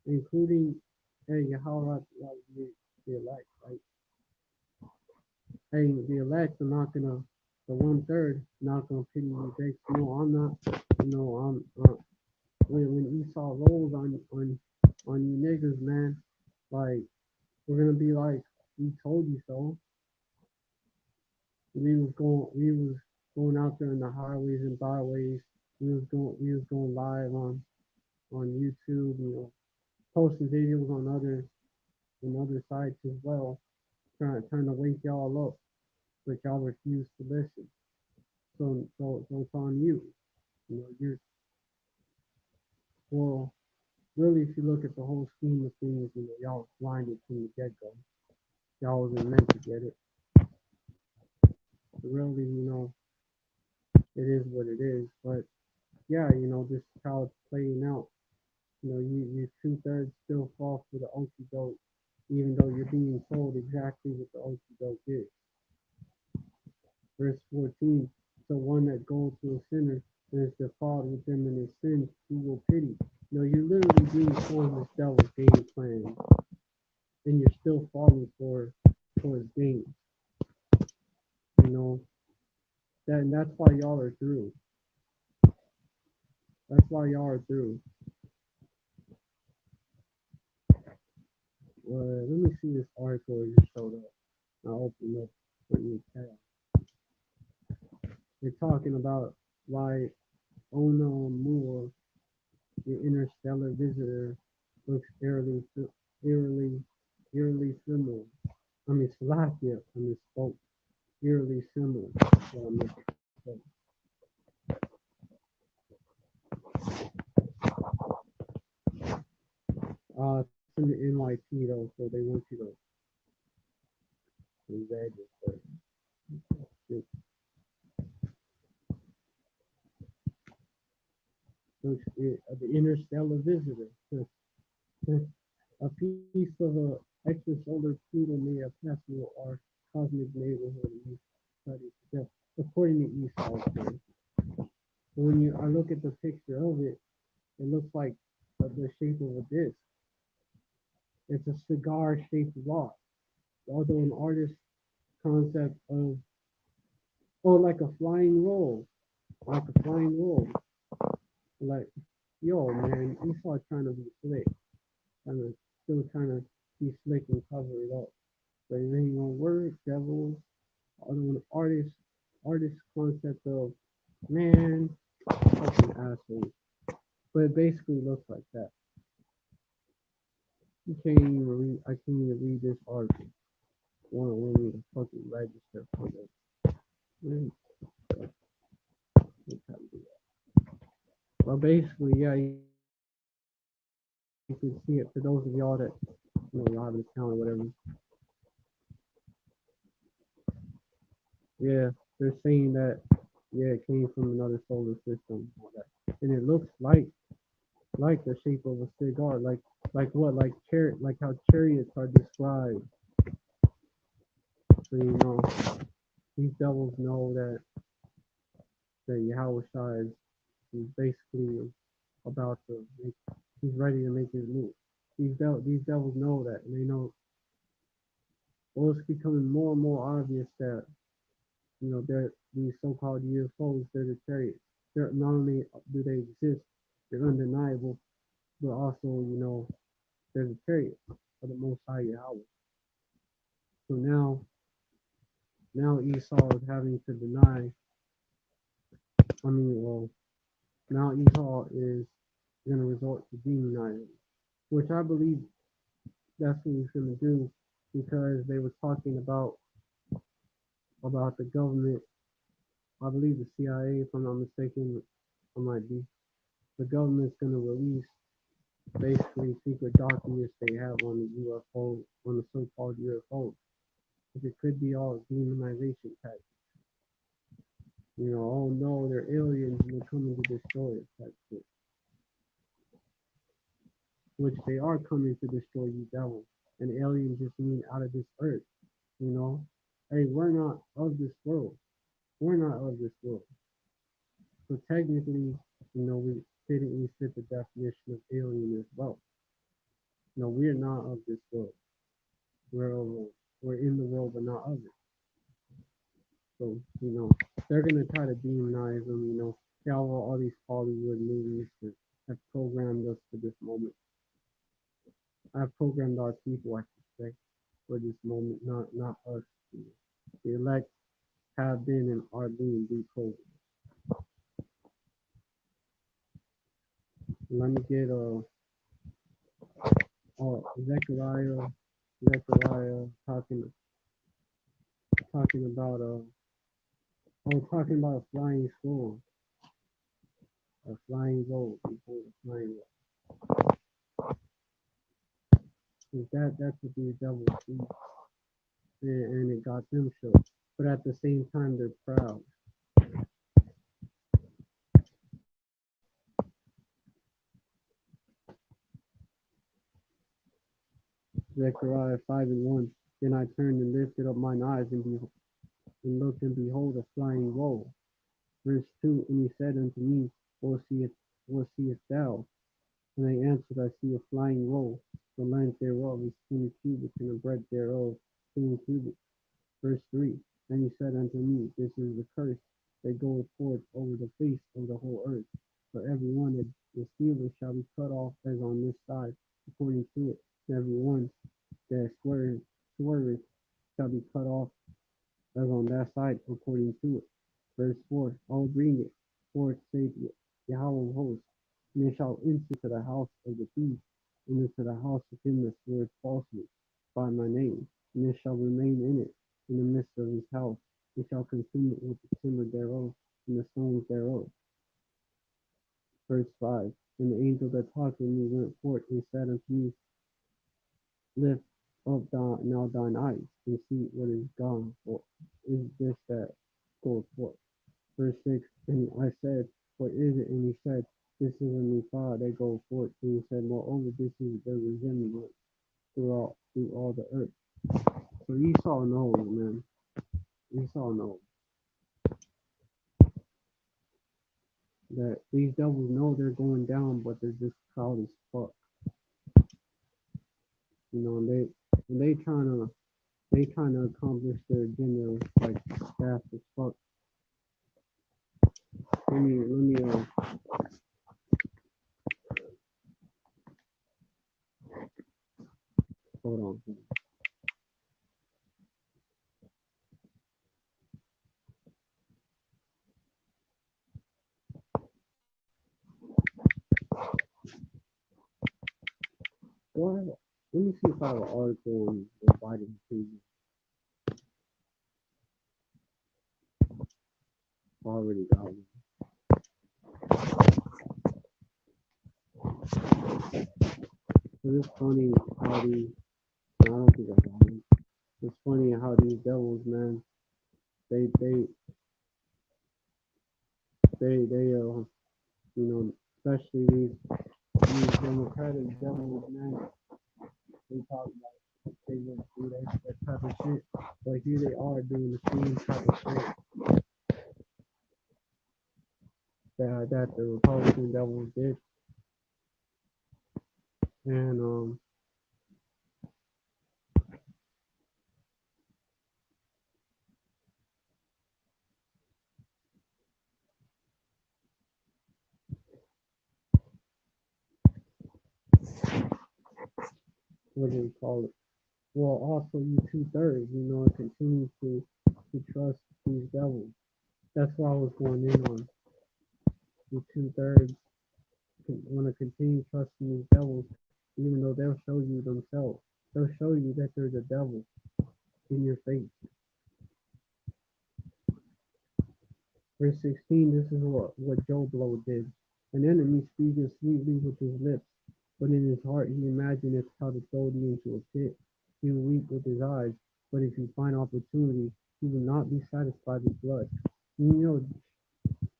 including hey, how the elect, right? Hey, the elect are not gonna, the 1/3 not gonna pity you, thanks. No, I'm not. No, I'm. When Esau rolls on you niggas, man, like we're gonna be like, we told you so. We was going out there in the highways and byways. We was going live on YouTube, posting videos on other sites as well, trying to wake y'all up, but y'all refuse to listen. So it's on you. You're well, really, if you look at the whole scheme of things, y'all was blinded from the get go. Y'all wasn't meant to get it. But really, it is what it is. But yeah, this is how it's playing out. You 2/3 still fall for the okie doke, even though you're being told exactly what the okie doke is. Verse 14, so one that goes to a sinner and is defiled with them in his sins, who will pity? You're literally being shown this devil's game plan, and you're still falling for his game. You know, and that's why y'all are through. That's why y'all are through. Let me see this article you showed up. I'll open up for you tab. They're talking about why Oumuamua, the interstellar visitor, looks eerily, eerily similar. I mean, Slovakia, I misspoke. Eerily similar. So I misspoke. It's in the NYT though, so they want you to register. The interstellar visitor. A piece of a extrasolar Pluto may have passed through our cosmic neighborhood in studies, according to Esau's theory. When I look at the picture of it, it looks like the shape of a disc. It's a cigar-shaped rock, although an artist's concept of like a flying roll, like a flying roll, like yo man, Esau trying to be slick, trying to be slick and cover it up, but it ain't gonna work, devils. Although an artist concept of man, fucking asshole. But it basically looks like that. You can't even read. I can't even read this article. Want me to fucking register for this? Man, well, basically, yeah, you can see it for those of y'all that y'all have an account or whatever. Yeah, they're saying that yeah, it came from another solar system, all that, and it looks like the shape of a cigar, like what, like how chariots are described. So these devils know that Yahweh Shai is basically about to make, he's ready to make his move. These devils know that, and they know. Well, it's becoming more and more obvious that they're these so-called UFOs. They're the chariots. They're not only do they exist, they're undeniable, but also they're the chariots of the Most High Yahweh. So now Esau is having to deny. I mean, well, now Esau is going to resort to demonizing, which I believe that's what he's going to do, because they were talking about the government. I believe the CIA, if I'm not mistaken, I might be. The government's going to release basically secret documents they have on the UFO, on the so-called UFOs. It could be all demonization tactics. Oh no, they're aliens and they're coming to destroy us. Type shit. which they are coming to destroy you devils. And aliens just mean out of this earth, you know. Hey, we're not of this world. We're not of this world. So technically, we didn't fit the definition of alien as well. No, we're not of this world. We're we're in the world, but not of it. So, they're gonna try to demonize them. Yeah, well, all these Hollywood movies that have programmed us for this moment. I've programmed our people, I should say, for this moment, not us. The elect have been and are being deprogrammed. Let me get Zechariah talking about talking about a flying sword, a flying gold, before the flying gold. That's what these devils do, and it got them shook. But at the same time, they're proud. Zechariah 5:1. Then I turned and lifted up mine eyes and looked, and behold, a flying roll. Verse 2. And he said unto me, What seest thou? And I answered, I see a flying roll. The length thereof is 20 cubits, and the breadth thereof 10 cubits. Verse 3. And he said unto me, This is the curse that goeth forth over the face of the whole earth. For every one that deceiveth shall be cut off as on this side, according to it. And every one that sweareth shall be cut off as on that side, according to it. Verse 4. I will bring it forth, saith Yahweh of hosts, and it shall enter to the house of the thief, and into the house of him that sweareth falsely by my name, and it shall remain in it, in the midst of his house. It shall consume it with the timber thereof, and the stones thereof. Verse 5. And the angel that talked with me went forth and said unto me, Lift up now thine eyes, and see what is gone, or is this that goeth forth. Verse 6. And I said, What is it? And he said, This is a new fire that goeth forth. And he said, Moreover, this is the resemblance through all the earth. So Esau knows, man. Esau knows that these devils know they're going down, but they're just proud as fuck. And they trying to accomplish their agenda like fast as fuck. Let me hold on. Well, let me see if I have an article on the Biden page. Already got one. But it's funny how these. I don't think I got one. It's funny how these devils, man. They especially these democratic devils, man. They talk about they would do that type of shit, but here they are doing the same type of shit that the Republican devils did, and what do we call it? Well, also you 2/3, it continues to trust these devils. That's why I was going in on the 2/3 want to continue trusting these devils, even though they'll show you themselves. They'll show you that there's a devil in your face. Verse 16, this is what Job Blow did. An enemy speaketh sweetly with his lips, but in his heart he imagineth how to throw thee into a pit. He will weep with his eyes, but if he find opportunity, he will not be satisfied with blood.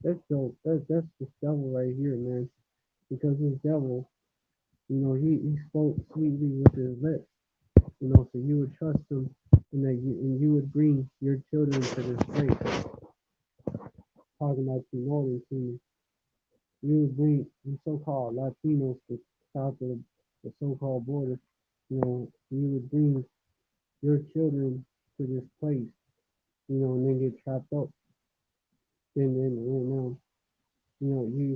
That's dope. That's this devil right here, man. Because this devil He spoke sweetly with his lips. So you would trust him, and you would bring your children to this place. Talking about the northern kingdom, you would bring the so-called Latinos to south of the so-called border. You would bring your children to this place. And then get trapped up. You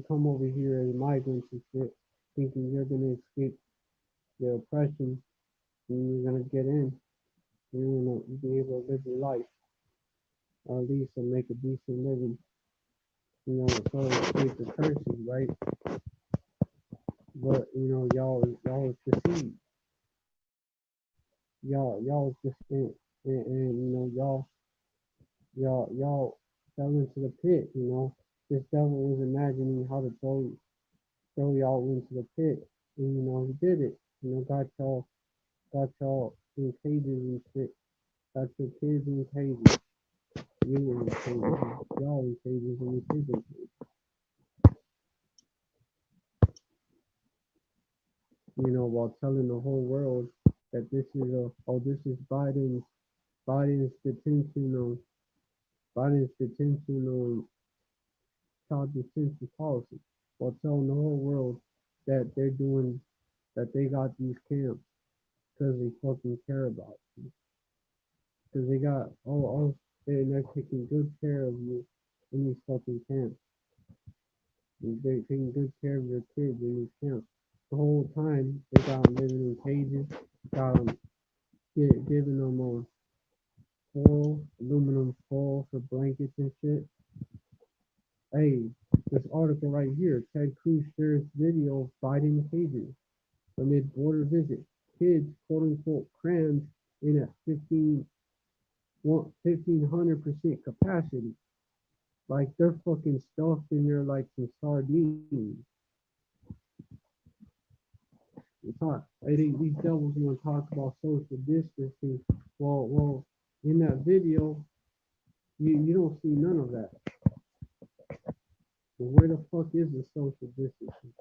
come over here as migrants and shit, thinking you're gonna escape the oppression, and you're gonna get in. You're gonna be able to live your life, or at least make a decent living. So escape the curses, right? But y'all was deceived. Y'all was deceived, and y'all fell into the pit. This devil was imagining how to throw y'all into the pit, and he did it. Got y'all in cages and shit. Got your kids in cages. You were in cages. Y'all in cages and your kids in cages. While telling the whole world that this is Biden's detention on Biden's detention on child detention policy. While telling the whole world that they got these camps because they fucking care about you. Because they got they're taking good care of you in these fucking camps. They're taking good care of your kids in these camps. The whole time they got them living in cages, got them giving them aluminum foil for blankets and shit. Hey, this article right here, Ted Cruz shares video of Biden cages amid border visit. Kids, quote unquote, crammed in at 1,500% capacity. Like they're fucking stuffed in there like some sardines. It's hot. These devils want to talk about social distancing. Well, in that video, you don't see none of that. But where the fuck is the social distancing?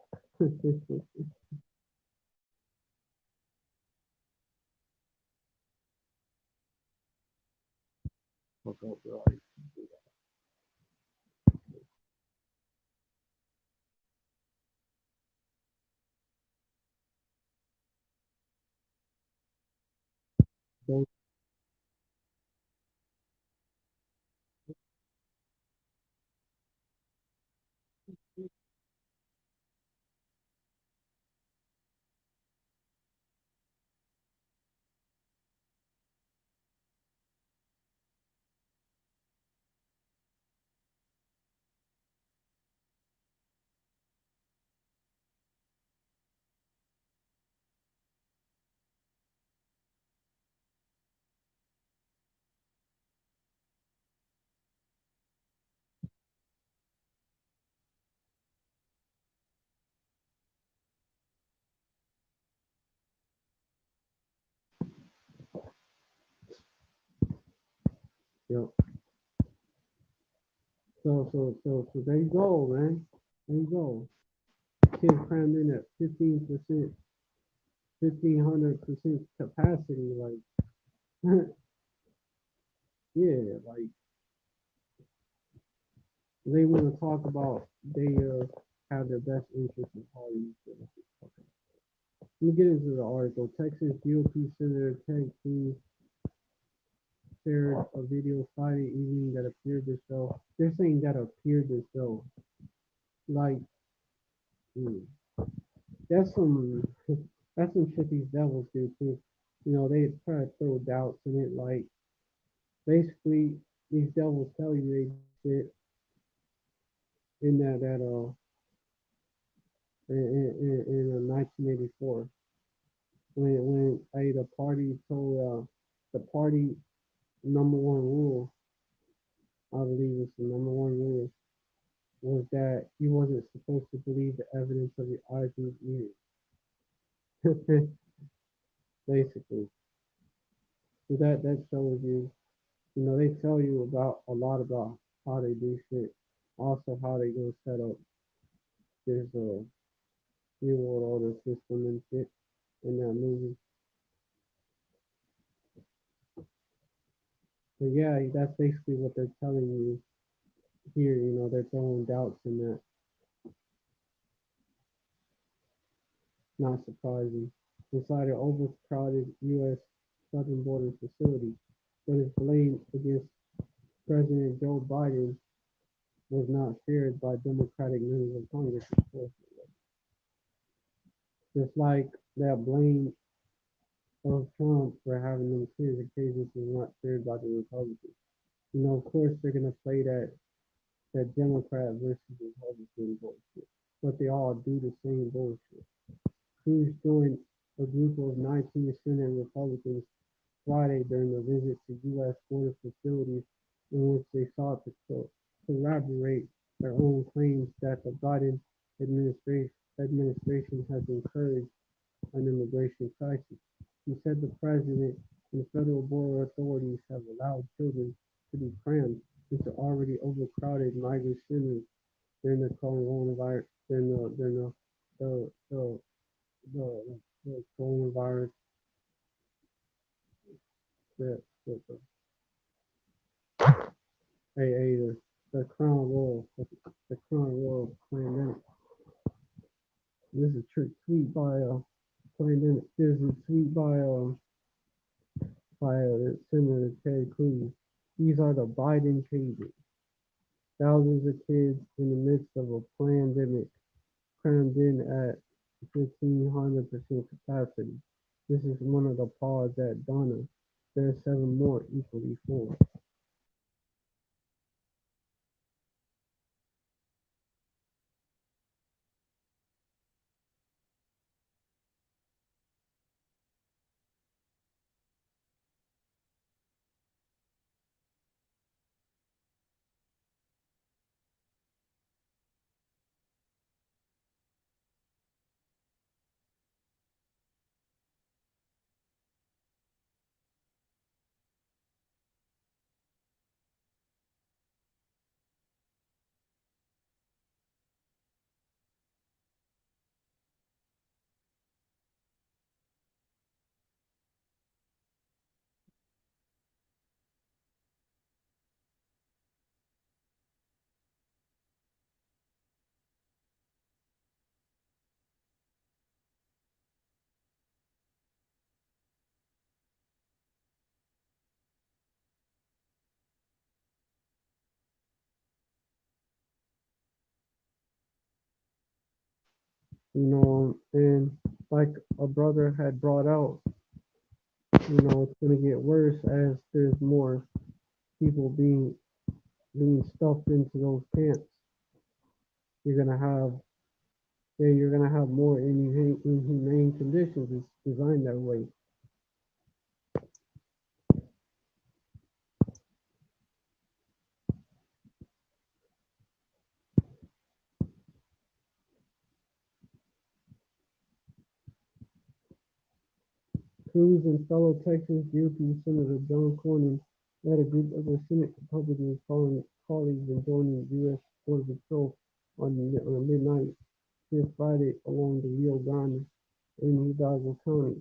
Fuck up, bro. Don't, yo. So there you go, man. There you go. Kids crammed in at 15%, 1,500% capacity. Like, yeah, like they want to talk about they have their best interest in parties. Okay. Let me get into the article. Texas GOP Senator Ted Cruz shared a video Friday evening that appeared to show. They're saying that appeared to show. Like, mm, that's some that's some shit these devils do too. They try to throw doubts in it. Like, basically, these devils tell you they did in in 1984 when the party told the party number one rule, I believe it's the number one rule, was that he wasn't supposed to believe the evidence of your eyes and ears. Basically. So that shows you, they tell you about a lot about how they do shit. Also how they gonna set up this New World Order system and shit in that movie. But yeah, that's basically what they're telling you here. They're throwing doubts in that. Not surprising. Inside an overcrowded U.S. southern border facility, but his blame against President Joe Biden was not shared by Democratic members of Congress, of course. Just like that blame of Trump for having them kids occasions was not shared by the Republicans. Of course they're gonna play that Democrat versus Republican bullshit. But they all do the same bullshit. Cruz joined a group of 19 Senate Republicans Friday during a visit to U.S. border facilities in which they sought to corroborate their own claims that the Biden administration has encouraged an immigration crisis. He said the president and federal border authorities have allowed children to be crammed into already overcrowded migrant centers during the coronavirus the, the, the coronavirus the the Crown Royal pandemic. This is a tweet by pandemic. This is a tweet by Senator Ted Cruz. These are the Biden cases. Thousands of kids in the midst of a pandemic crammed in at 1,500% capacity. This is one of the pods at Donna. There are seven more equally full. And like a brother had brought out, it's gonna get worse as there's more people being stuffed into those camps. You're gonna have you're gonna have more inhumane conditions. It's designed that way. Cruz and fellow Texas GOP Senator John Cornyn led a group of the Senate Republicans colleagues in joining U.S. Border Patrol on midnight this Friday along the Rio Grande in Hidalgo County.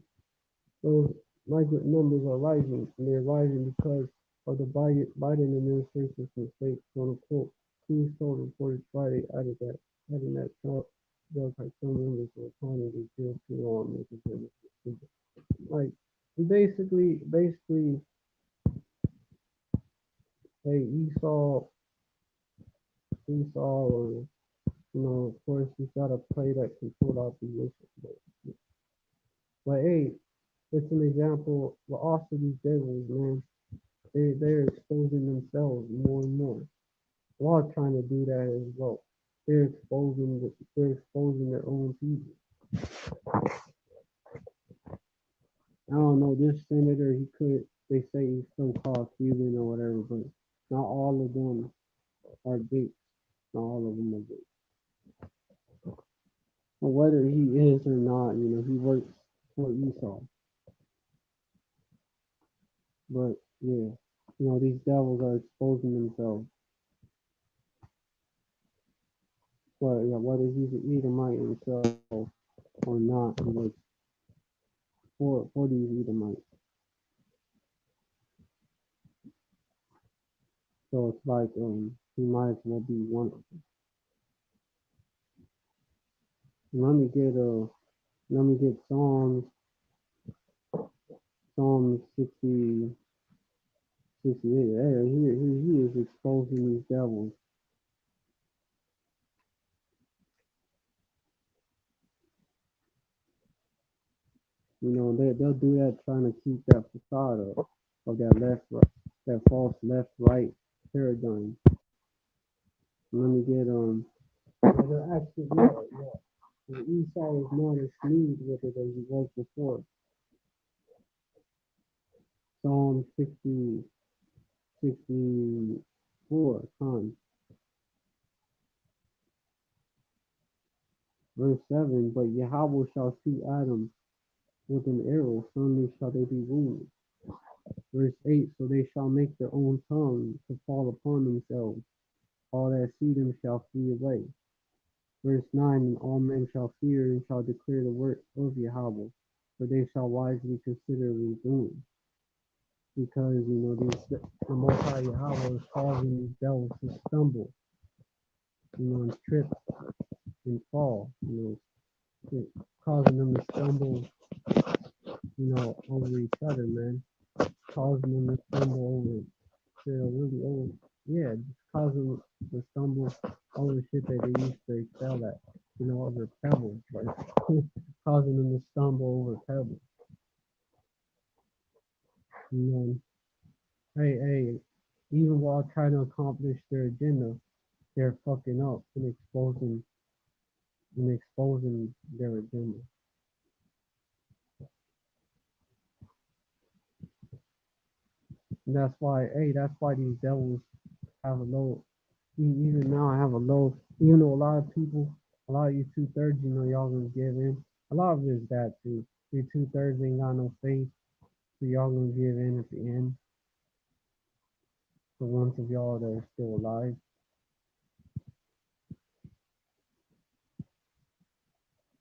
Those migrant numbers are rising, and they're rising because of the Biden administration's mistakes, quote unquote. Cruz told reporters Friday, adding that drug cartel members were planning to jail too long, making him like basically, hey, Esau, of course, he's got to play that controlled opposition. But hey, it's an example. But also these devils, man, they're exposing themselves more and more. We're all trying to do that as well. They're exposing their own people. I don't know, this senator, they say he's so-called Cuban or whatever, but not all of them are big. Not all of them are big. But whether he is or not, he works for Esau. But yeah, these devils are exposing themselves. But yeah, whether he's an Edomite himself, or not. Like for these Edomites. So it's like he might as well be one of them. Let me get Psalms 68. Hey, he is exposing these devils. You know, they'll do that trying to keep that facade up of that that false left right paradigm. Let me get they're actually and Esau is not as smooth with it as he was before. Psalm 64 times. Verse 7, but Yahweh shall shoot Adam with an arrow, suddenly shall they be wounded. Verse 8, so they shall make their own tongue to fall upon themselves. All that see them shall flee away. Verse 9, and all men shall fear and shall declare the work of Yahweh, for they shall wisely consider his doing. Because, the Most High Yahweh is causing these devils to stumble, and trip and fall, causing them to stumble, over each other, man. Causing them to stumble over, really over, yeah, just causing them to stumble over shit that they used to excel at, over pebbles, like causing them to stumble over pebbles. And then, hey, even while trying to accomplish their agenda, they're fucking up and exposing their agenda. And that's why these devils have a low, even now I have a low, a lot of people, a lot of you 2/3, y'all gonna give in. A lot of it is that too. You 2/3 ain't got no faith, so y'all gonna give in at the end. The ones of y'all that are still alive.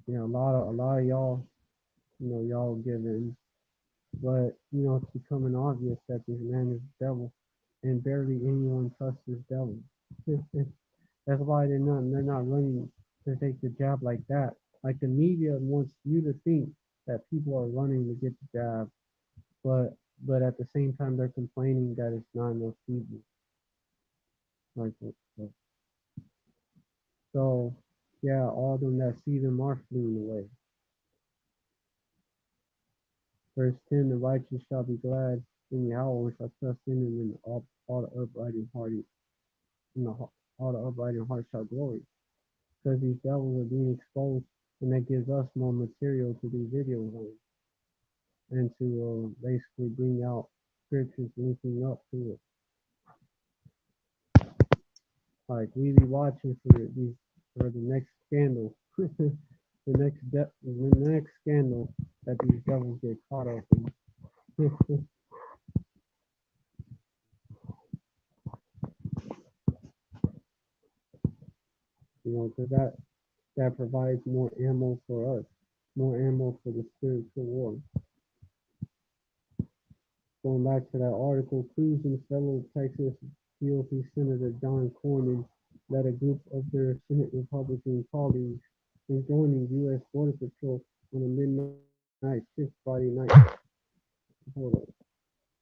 A lot of y'all, y'all give in. But, it's becoming obvious that this man is the devil, and barely anyone trusts this devil. That's why they're not running to take the jab like that. Like the media wants you to think that people are running to get the jab, but at the same time they're complaining that it's not enough people. Like so, yeah, all of them that see them are fleeing away. Verse 10: the righteous shall be glad in Yahweh and shall trust in him, and all the upright in heart, all the upright in heart shall glory. Because these devils are being exposed, and that gives us more material to do videos on and to basically bring out scriptures linking up to it. Like we be watching for the next scandal, the next scandal that these devils get caught up in. Because that provides more ammo for us, more ammo for the spiritual war. Going back to that article, Cruz and fellow Texas GOP Senator John Cornyn led a group of their Senate Republican colleagues in joining U.S. Border Patrol on a midnight shift Friday night. Hold up.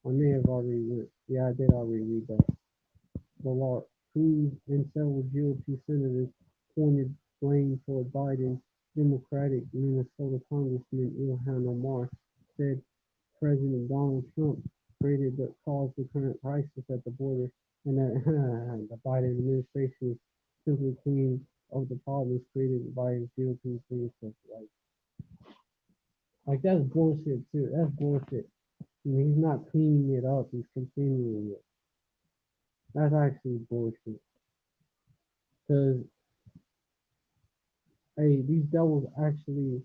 I may have already went. Yeah, I did already read that. The law. Cruz and several GOP senators pointed blame for Biden. Democratic Minnesota Congressman Ilhan Omar said President Donald Trump created the caused the current crisis at the border, and that the Biden administration is simply cleaning up the problems created by his GOP stuff. Like that's bullshit too. That's bullshit. He's not cleaning it up. He's continuing it. That's actually bullshit. Cause hey, these devils actually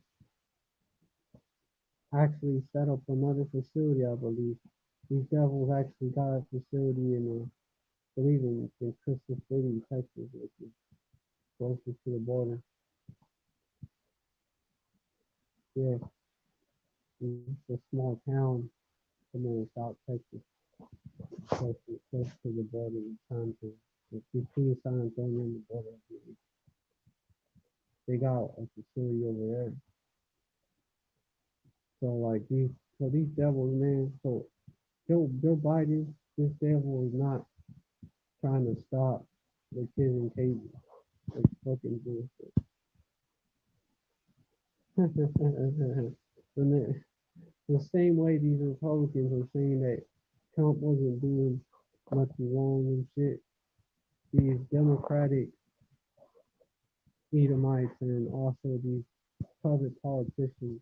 set up another facility. I believe these devils actually got a facility in I believe in Crystal City, Texas, which is closer to the border. Yeah, it's a small town somewhere in South Texas, close to the border with San Antonio. It's between San Antonio and the border. They got a facility over there. So like these devils, man. So Joe Biden, this devil is not trying to stop the kids in cages. It's fucking bullshit. And the same way these Republicans are saying that Trump wasn't doing nothing wrong and shit, these Democratic Edomites and also these public politicians,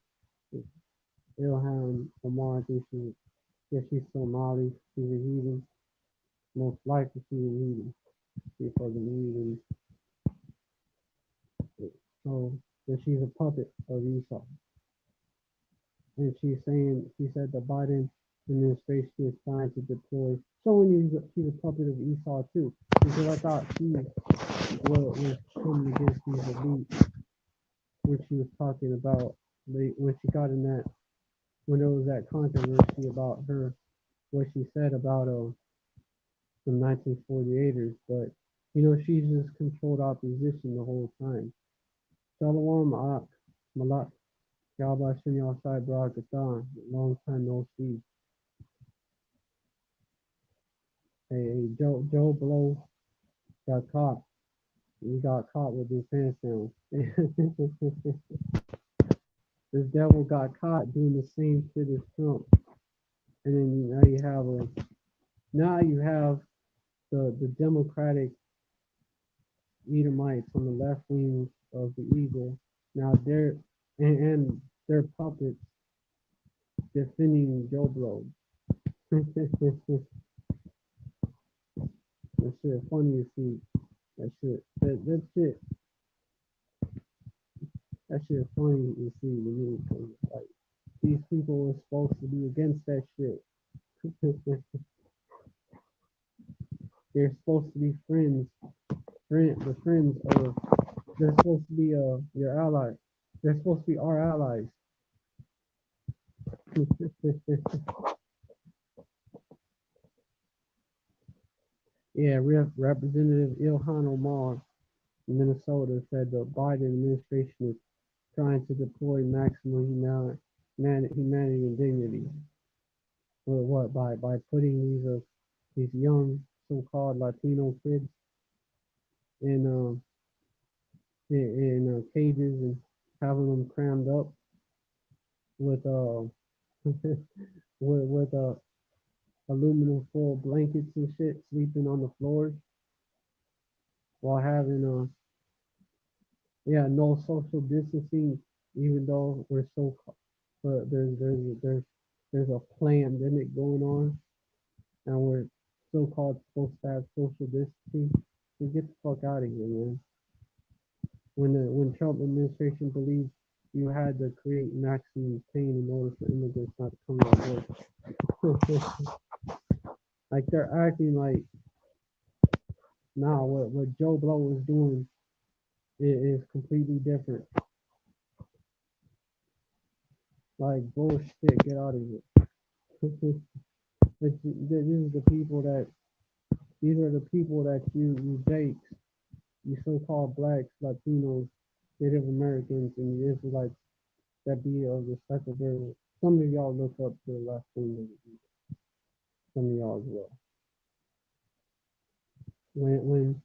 Ilhan Omar, I think she's Somali, she's a heathen, most likely she's a heathen, she's fucking heathen, so that she's a puppet of Esau. And she said the Biden administration is trying to deploy, showing you she's a puppet of Esau too. Because I thought she was coming against these elites when she was talking about when she got in that when there was that controversy about her what she said about the 1948ers, but she's just controlled opposition the whole time. Shalom Malak Yabba Shini outside Barakatan, long time no see. Hey, Joe Blow got caught. He got caught with his pants down. This devil got caught doing the same shit as Trump. And then now you have the Democratic Edomites on the left wing of the Eagle. Now and their puppets defending Joe Blow. That shit funny to see. That shit funny to see to me. 'Cause, like these people are supposed to be against that shit. They're supposed to be the friends of. They're supposed to be your ally. They're supposed to be our allies. Yeah, Representative Ilhan Omar in Minnesota said the Biden administration is trying to deploy maximum humanity and dignity. What by putting these young so-called Latino kids in cages and having them crammed up with with aluminum foil blankets and shit, sleeping on the floors while having no social distancing, even though but there's a pandemic going on, and we're so-called supposed to have social distancing. So get the fuck out of here, man. When Trump administration believes you had to create maximum pain in order for immigrants not to come to our border. Like they're acting like nah, what Joe Blow is doing is completely different. Like bullshit, get out of here. These are the people that you date, you so-called blacks, Latinos, Native Americans, and the Israelites that be of the type of variant. Some of y'all look up to the left wing, some of y'all as well. When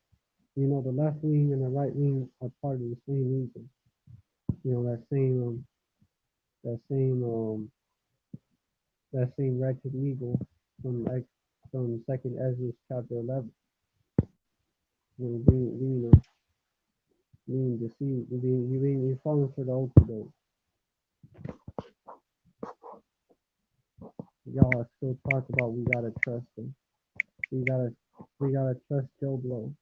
the left wing and the right wing are part of the same region, that same wretched eagle from Second Ezra chapter 11. Being deceived, being falling for the okie. Y'all still talk about we gotta trust him. We gotta trust Joe Blow.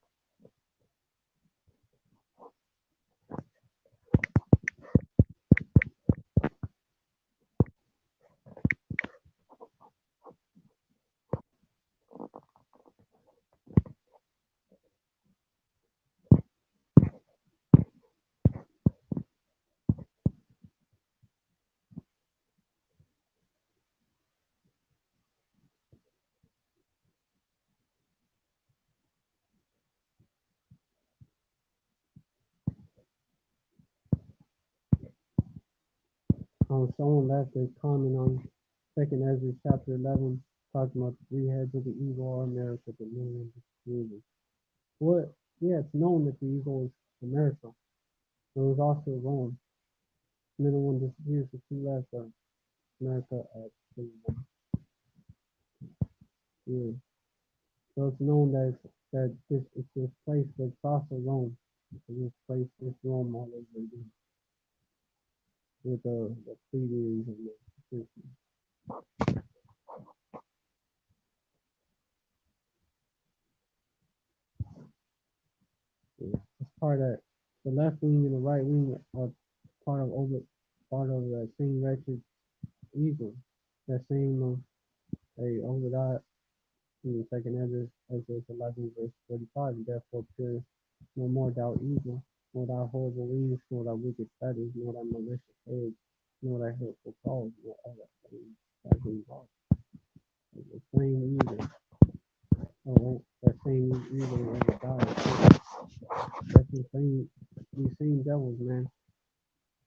Someone left a comment on Second Ezra chapter 11, talking about the three heads of the eagle are America, the moon, and the Jerusalem. What? Yeah, it's known that the eagle is America. It was also Rome. Middle one disappears, the two left are America at the yeah. So it's known that it's this place, but it's also Rome. It's this place, this Rome all over again with the Plebians and the Christians. Yeah. It's part of the left wing and the right wing are part of that same wretched evil. That same hey over that in the second Ezra 11 verse 45, and therefore pure no more thou evil, nor thy horrible wings, nor thy wicked feathers, nor thy malicious head, nor thy hurtful calls, nor all that same that involved. The same evil. Oh, that same evil ever died. That's the same these same devils, man.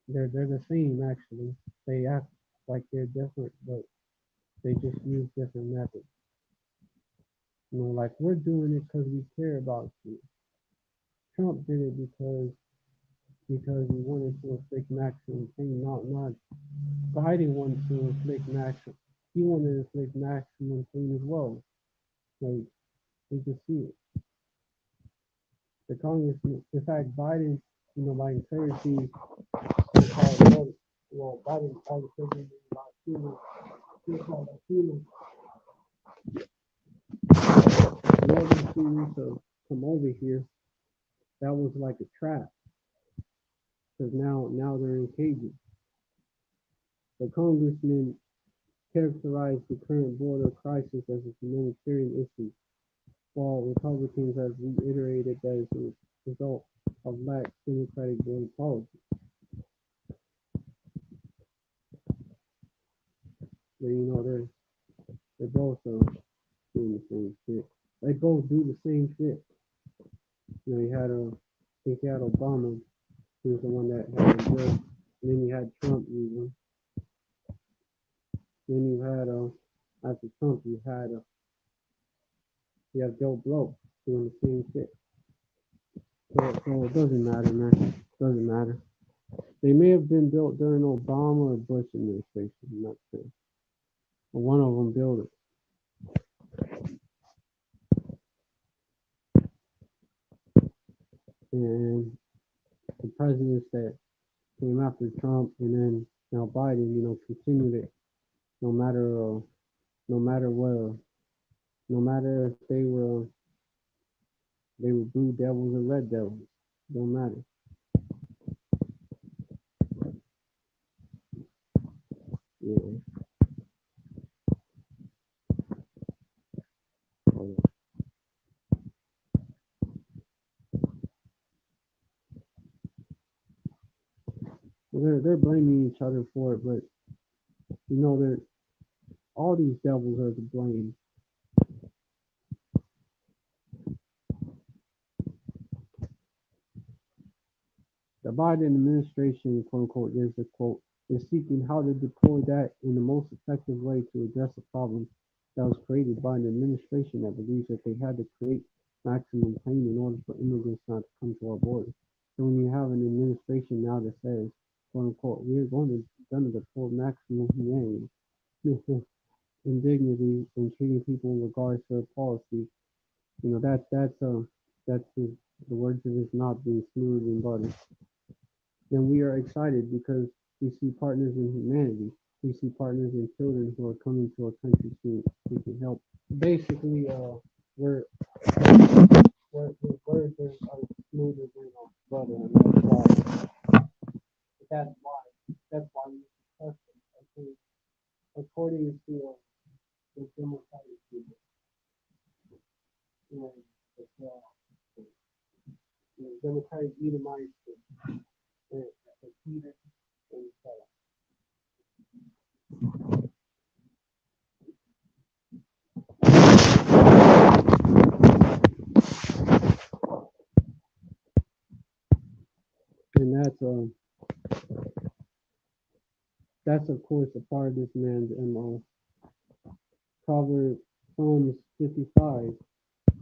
They're the same actually. They act like they're different, but they just use different methods. Like we're doing it because we care about you. Trump did it because he wanted to inflict maximum pain. Not Biden wanted to inflict maximum. He wanted to inflict maximum pain as well. Like you can see it. The Congress, in fact, Biden, by encouraging Biden encouraging Latino, Latino, Northern Syrians to come over here. That was like a trap because now they're in cages. The congressman characterized the current border crisis as a humanitarian issue, while Republicans have reiterated that it's a result of lax democratic border policy. But they're both doing the same shit. They both do the same shit. I think you had Obama, he was the one that had the drug, and then you had Trump using. Then you had after Trump, you have Joe Blow doing the same shit. So it doesn't matter, man. It doesn't matter. They may have been built during Obama or Bush administration. I'm not sure. But one of them built it. And the presidents that came after Trump and then now Biden, continued it. No matter, no matter what, no matter if they were blue devils or red devils, don't matter. Yeah. They're blaming each other for it, but they're all these devils are to blame. The Biden administration, quote unquote, is a quote, is seeking how to deploy that in the most effective way to address a problem that was created by an administration that believes that they had to create maximum pain in order for immigrants not to come to our border. So when you have an administration now that says, quote unquote, we're going to deploy maximum humanity, indignity, and treating people in regards to their policy, that's the words of his not being smooth and butter. Then we are excited because we see partners in humanity. We see partners in children who are coming to our country soon who can help. Basically, we're words are smoother than butter, and that's why we trust them. According to the Democratic people, and the Democratic Edomites, and Peter and and That's of course a part of this man's MO. Proverbs Psalms 55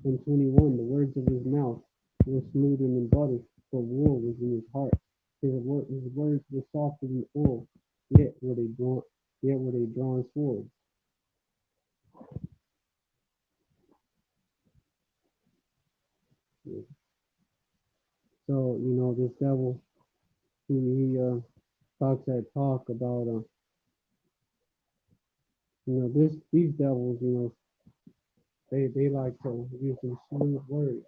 and 21, the words of his mouth were smoother than butter, but war was in his heart. His words were softer than oil, yet were they drawn, yet were they drawn swords. So this devil, he talks that talk about these devils, they like to use some smooth words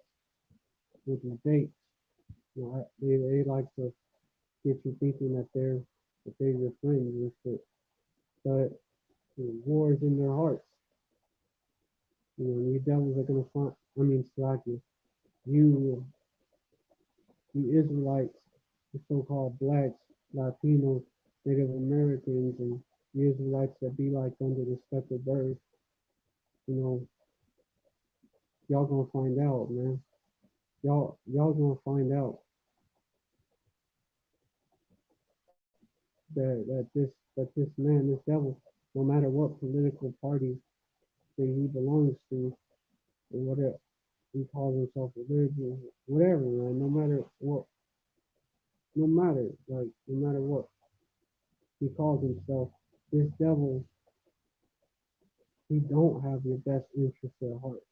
with the bait. They like to get you thinking that they're your friends and shit. But war is in their hearts. You devils are gonna find. I mean, Slacky, you you Israelites, the so-called blacks, Latinos, Native Americans, and the Israelites that be like under the speckled bird. You know, y'all gonna find out, man. Y'all gonna find out that this man, this devil, no matter what political party that he belongs to, or whatever he calls himself religious, whatever, man. No matter what, no matter what he calls himself, this devil, he don't have your best interest at heart.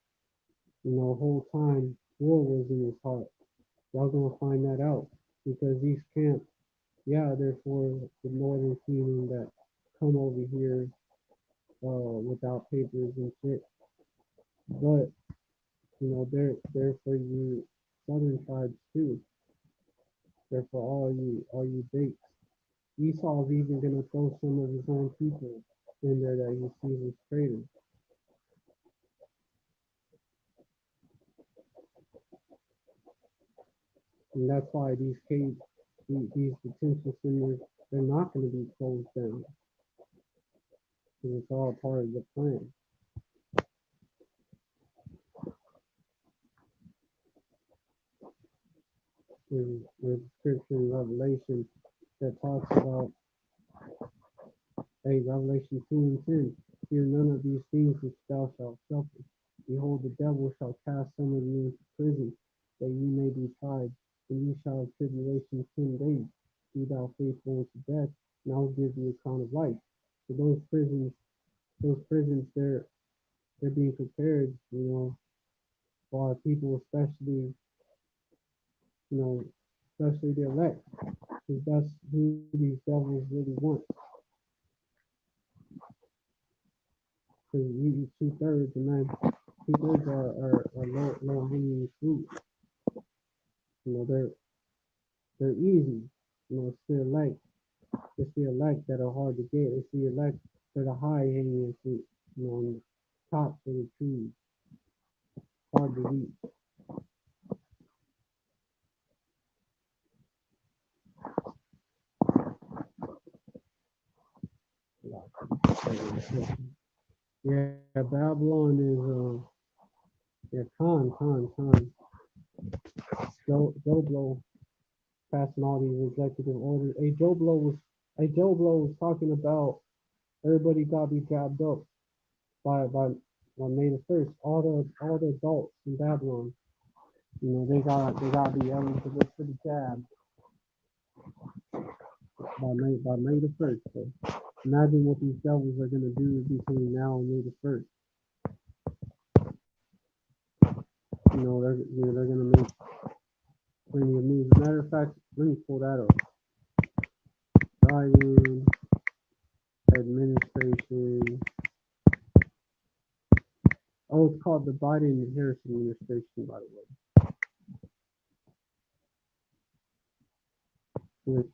The whole time war was in his heart. Y'all gonna find that out because these camps, yeah, they're for the northern kingdom that come over here without papers and shit. But they're for you southern tribes too. They're for all you dates. Esau's even gonna throw some of his own people in there that he sees as traitors. And that's why these detention centers, they're not gonna be closed down. Because it's all part of the plan. There's a scripture in Revelation that talks about, hey, Revelation 2 and 10, fear none of these things which thou shalt suffer. Behold, the devil shall cast some of you into prison, that ye may be tried, and ye shall have tribulation 10 days. Be thou faithful unto death, and I'll give thee a crown of life. So those prisons, they're being prepared, for people, you know, especially the elect, because that's who these devils really want. Because you 2/3, and then 2/3 are low hanging fruit. They're easy. It's the elect. It's the elect that are hard to get. It's the elect that are high hanging fruit. On the tops of the trees, hard to reach. Yeah, Babylon is yeah, Khan. Joe Blow passing all these executive orders. Joe Blow was talking about everybody got to be jabbed up by May the 1st. All the adults in Babylon, they got to be eligible for the jab by May the 1st. So imagine what these devils are gonna do between now and May the 1st. They're gonna make plenty of news. Matter of fact, let me pull that up. Biden administration. Oh, it's called the Biden Harris administration, by the way. Which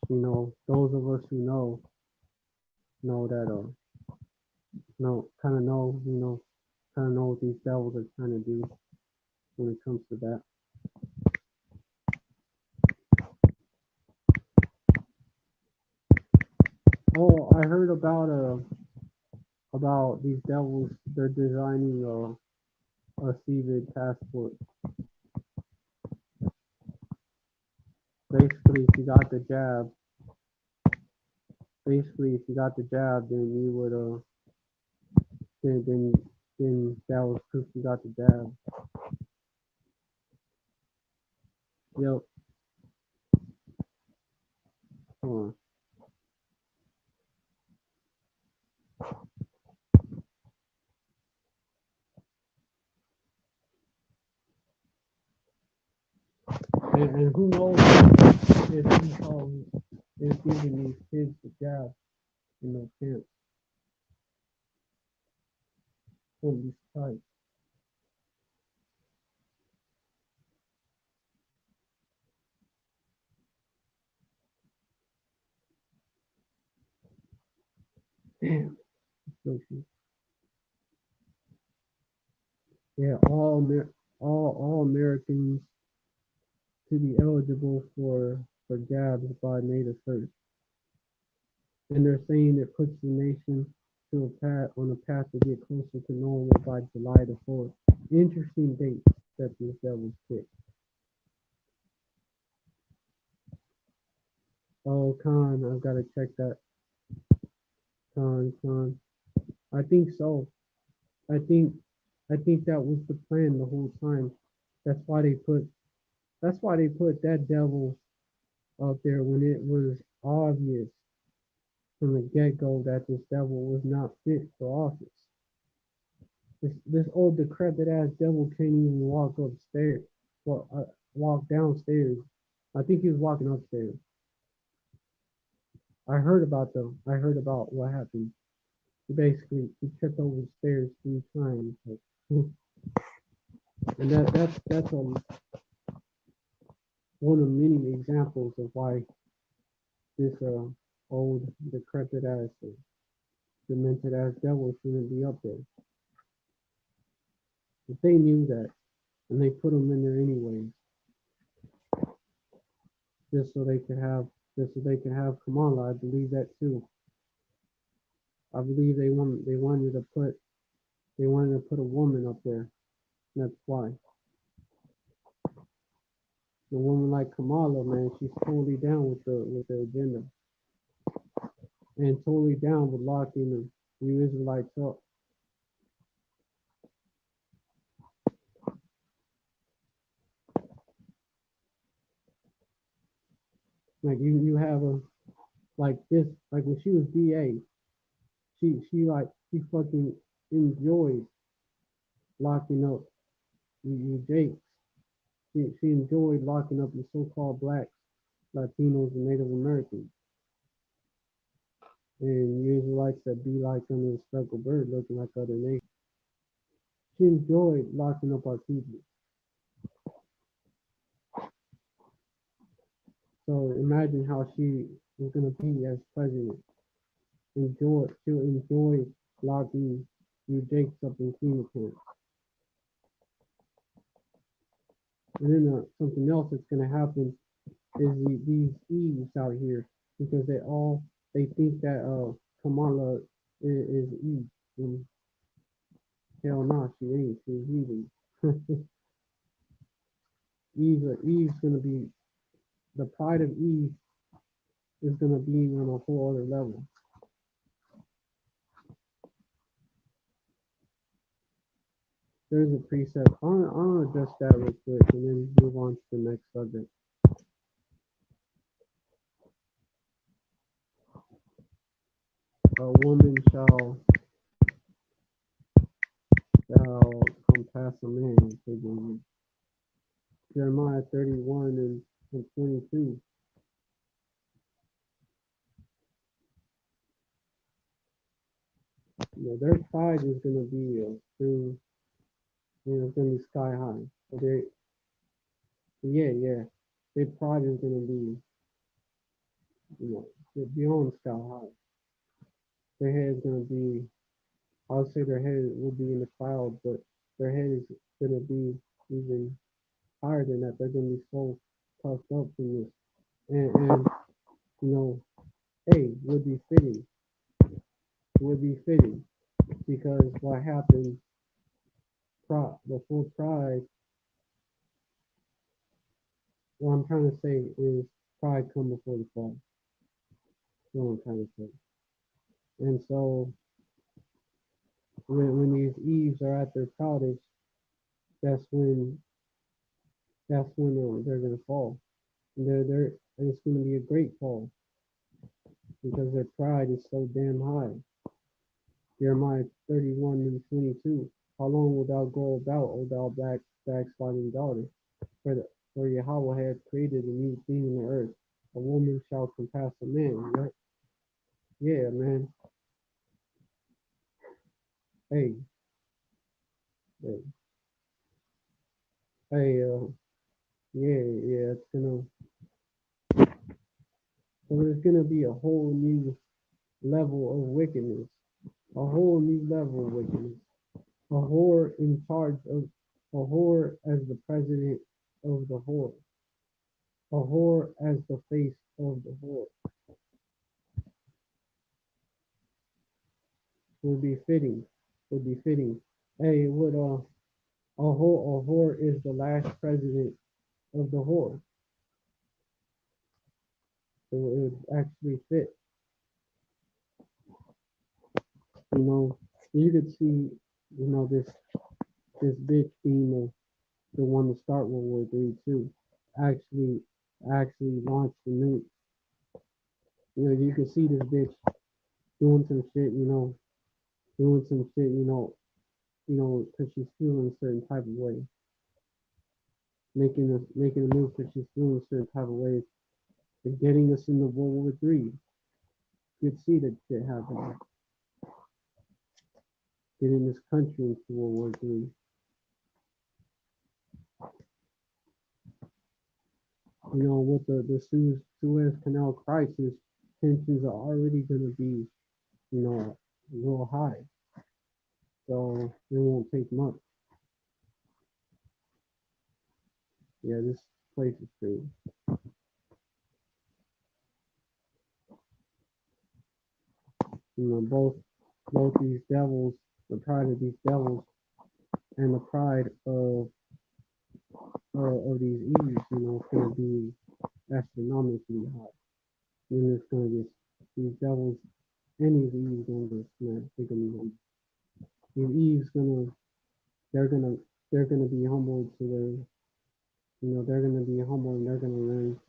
those of us who know that kind of know what these devils are trying to do when it comes to that. Oh, I heard about these devils. They're designing a CVID passport. Basically, if you got the jab, Basically, if you got the jab, then you would then then then that was proof you got the jab. Yep. Hold and who knows if is giving these kids the jab in those camps. Wouldn't be surprised. Damn. So yeah, all Americans to be eligible for jabs by May the 1st. And they're saying it puts the nation to a path on a path to get closer to normal by July the 4th. Interesting date that this devil's picked. Oh, Khan, I've got to check that. Khan. I think so. I think I think that was the plan the whole time. That's why they put that's why they put that devil out there when it was obvious from the get go that this devil was not fit for office. This old decrepit ass devil can't even walk upstairs. Well, walk downstairs. I think he was walking upstairs. I heard about what happened. He basically he tripped over the stairs 3 times. Like, and that's one of many examples of why this old decrepit ass demented ass devil shouldn't be up there. But they knew that, and they put him in there anyways, just so they could have just so they could have Kamala. I believe that too. I believe they wanted to put a woman up there. That's why. A woman like Kamala, man, she's totally down with the agenda, and totally down with locking the Israelites up. Like you have a like this like when she was DA, she fucking enjoyed locking up you Jakes. She enjoyed locking up the so-called blacks, Latinos, and Native Americans. And you Israelites that be like under the speckled bird looking like other nations. She enjoyed locking up our people. So imagine how she is gonna be as president. She'll enjoy locking you Jakes up in FEMA camps. And then something else that's gonna happen is these Eves out here because they think that Kamala is Eve. And hell no, she ain't. She's heathen. Eve's gonna be the pride of Eve is gonna be on a whole other level. There's a precept. I'll address that real quick and then move on to the next subject. A woman shall compass a man. Jeremiah 31 and 22. You know, their pride is gonna be through it's gonna be sky high. So yeah, their pride is gonna be, beyond sky high. Their head is gonna be, I would say their head will be in the cloud, but their head is gonna be even higher than that. They're gonna be so puffed up from this, and you know, hey, would be fitting because what happened, before pride. What I'm trying to say is pride come before the fall. what I'm trying to say. And so when these Eves are at their proudest, that's when they're gonna fall. And it's gonna be a great fall because their pride is so damn high. Jeremiah 31 and 22. How long wilt thou go about, O thou backsliding daughter? For the, for Yahweh hath created a new thing in the earth. A woman shall compass a man. Right? Yeah, man. Hey, hey, hey, yeah. So there's gonna be a whole new level of wickedness. A whole new level of wickedness. A whore in charge of a whore as the president of the whore. A whore as the face of the whore. Would be fitting. Would be fitting. Hey, it would a whore is the last president of the whore. So it would actually fit. You know, you could see, this bitch being the one to start World War III too. Actually actually launched the nuke. You can see this bitch doing some shit, doing some shit, because she's feeling a certain type of way, making a move because she's feeling a certain type of way, and getting us into World War III. You could see that shit happening, getting this country into World War III. With the Suez Canal crisis, tensions are already going to be, real high. So it won't take much. Yeah, this place is crazy. Both these devils, the pride of these devils, and the pride of these Eves, it's gonna be astronomically high. And it's gonna get these devils and these Eves gonna get smashed. They're gonna be humble. These Eves they're gonna they're gonna be humbled to they're gonna be humble and they're gonna learn.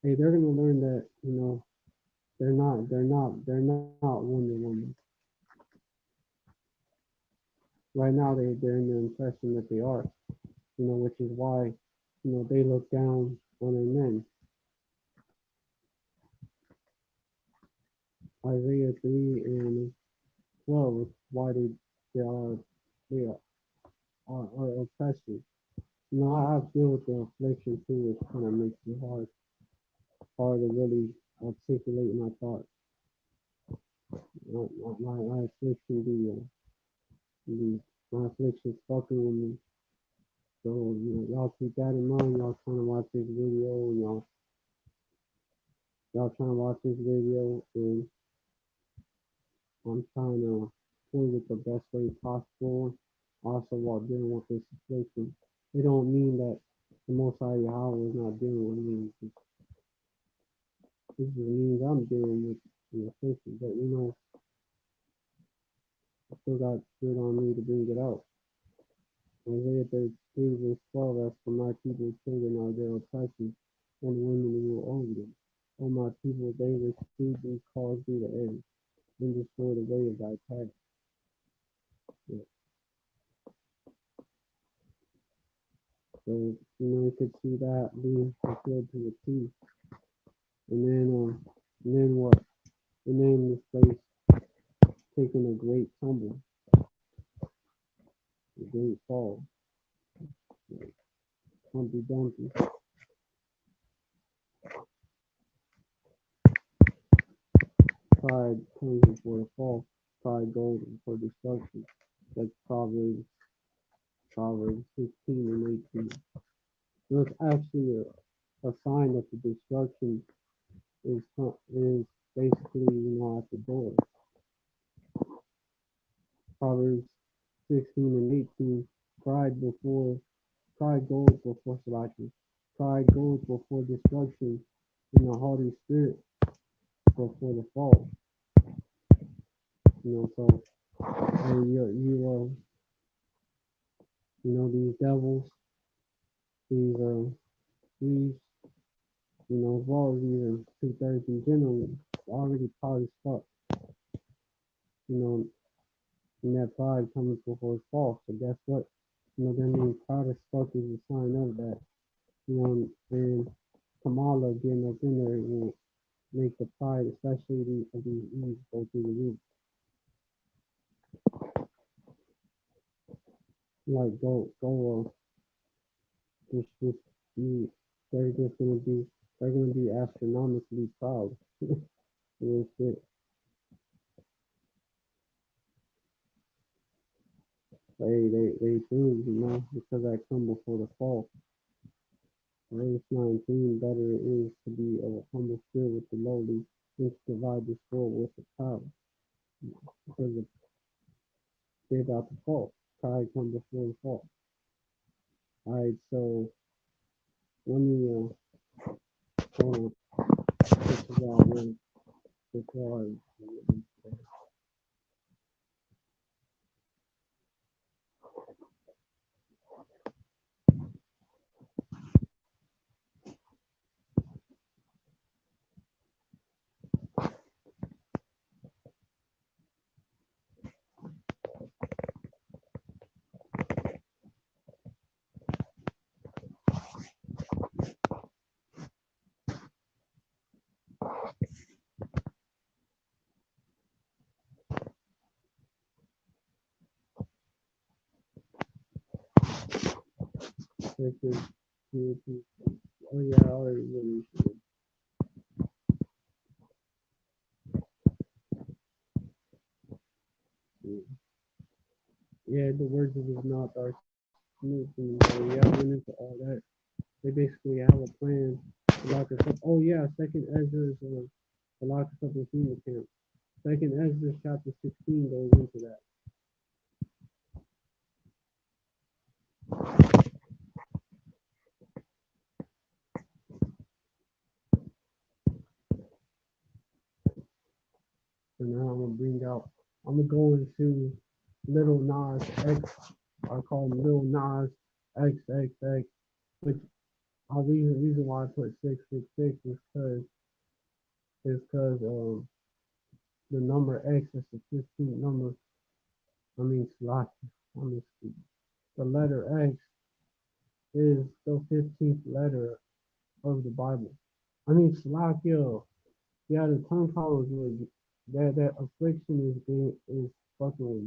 Hey, they're gonna learn that they're not Wonder Woman. Right now they're in the impression that they are, which is why, they look down on their men. Isaiah 3 and 12 is why they are oppressive. I feel with the affliction too, it kind of makes it hard to really articulate my thoughts. My affliction my affliction fucking with me. So, y'all keep that in mind. Y'all trying to watch this video, and y'all trying to watch this video, and I'm trying to do it the best way possible. Also, while dealing with this situation, it don't mean that the Most High Yahweh is not dealing with me. This just means I'm dealing with the affliction, but I still got shit on me to bring it out. Isaiah 33 verse 12, as for my people's children are their oppressors, and women will own them. O my people, they which feed thee cause thee to err, and destroy the way of thy path. Yeah. So, you could see that being fulfilled to a T. And then what? And then this place taking a great tumble, a great fall, like Humpty Dumpty. Pride comes before the fall. Pride goes before destruction. That's Proverbs 16 and 18. So it's actually a sign that the destruction is basically at the door. Proverbs 16 and 18. Pride goes before Salaki. Pride goes before destruction, and a haughty spirit before the fall. So these devils, these as well as these two-thirds in general, already proud as fuck. You know, and that pride comes before it's false. So guess what? That means proud as fuck is a sign of that. And Kamala getting up in there will make the pride, especially of these Eves, go through the roof. Like just be, they're just they're gonna be astronomically proud. Real shit. They do, because that come before the fall. Verse 19, better it is to be of a humble spirit with the lowly than to divide this world with the proud. Because they're about to fall. Pride comes before the fall. Alright, so let me hold on. This is all really before oh yeah, I already really should. Yeah, the words of his mouth are smooth. And yeah, I went into all that. They basically have a plan to lock us up. Oh yeah, second Ezra's to lock us up in FEMA camp. Second Ezra chapter 16 goes into that. So now I'm gonna go into Little Nas X. I call him Little Nas XXX, which the reason why I put 666 is because the number X is the 15th number. I mean Slack. The letter X is the 15th letter of the Bible. I mean Slakia. Yeah, the tongue power is really that affliction is fucking with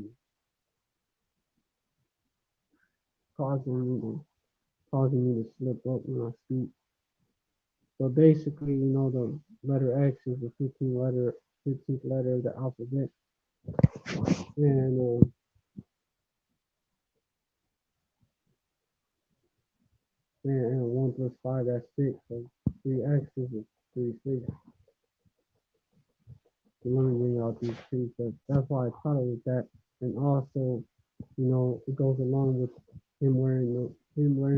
me, causing me to slip up when I speak. But basically, the letter X is the 15th letter of the alphabet, and one plus five, that's six. So three X is 3 6. So let me bring out these precepts. That's why I titled it that, and also, it goes along with him wearing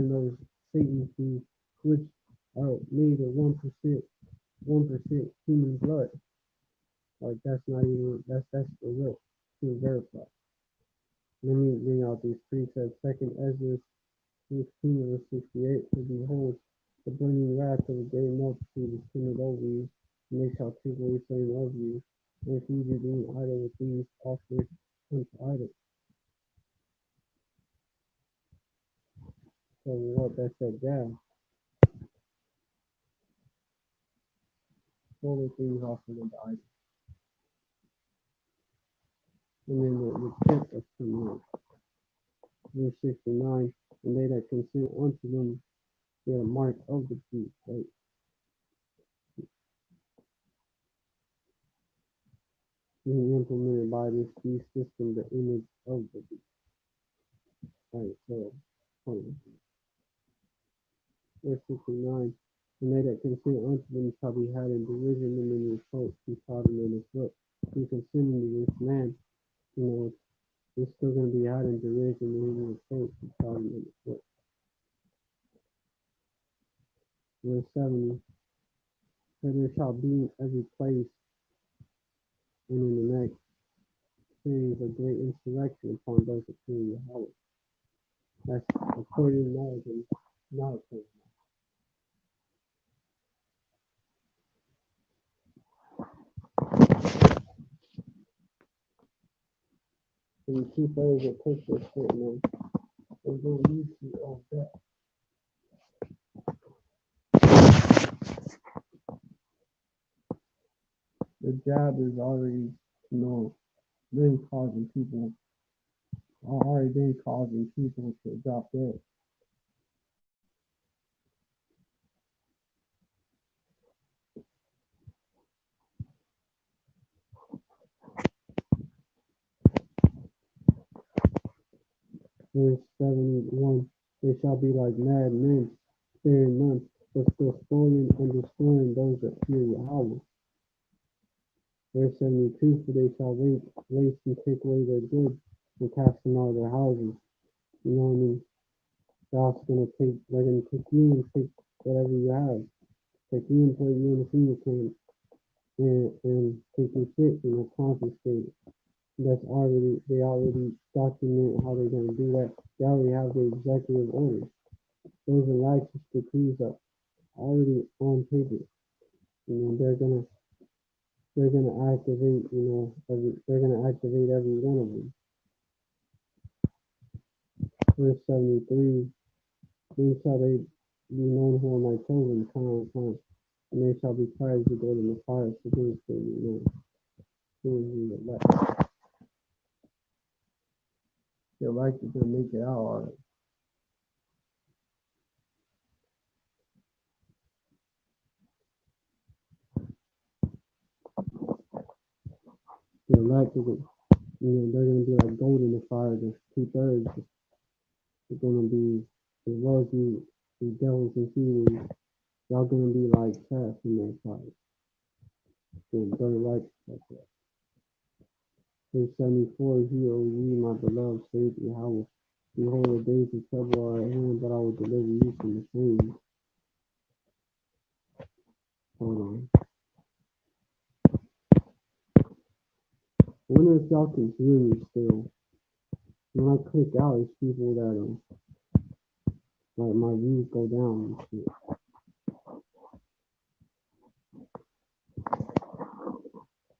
those Satan shoes, which are made of 1% human blood. Like that's not even that's the real to verify. Let me bring out these precepts. Second Ezra 16 verse 68. For behold, the burning wrath of a great multitude is kindled over you, and they shall take away some of you. And if you be being idle with these, offer unto idols. So what that said down, holy things offered unto idols. And then the tenth is coming out. Verse 69. And they that consent unto them get a mark of the beast, right? Being implemented by this beast system, the image of the beast. Right, so hold on. Verse 69. And they that consent unto them shall be had in derision and in reproach, be trodden on his foot. Who consenting to this man, is still going to be had in derision and in reproach, be trodden on his foot. Verse 70. For there shall be in every place and in the next series a great insurrection upon those that fear Yahweh. That's according to knowledge and not according. And you keep those that push their foot, man. They don't need to all that. The jab is already, been causing people, already been causing people to drop dead. Verse 71, they shall be like mad men, sparing none, but still spoiling and destroying those that fear Yahweh. Verse 72, for they shall waste and take away their goods and cast them out of their houses. You know what I mean? They're gonna take you and take whatever you have. Take you and put you in a single camp and take your shit, confiscate it. They already document how they're gonna do that. They already have the executive orders. Those are righteous decrees are already on paper. They're gonna activate, they're gonna activate every one of them. Verse 73, then shall they be known who are my chosen, and they shall be tried to go to the fire for things to who the elect. The elect is gonna make it out all right. The elect is they're gonna be like gold in the fire, the 2/3. It's gonna be as well as you devils and humans, y'all gonna be like chaff in that fire. Very righteous like that. Verse 74, hear, O ye, my beloved, save Yahweh. Behold, the days of trouble are at hand, but I will deliver you from the same. Hold on. I wonder if y'all can hear me still. When I click out, it's people that like my views go down and shit.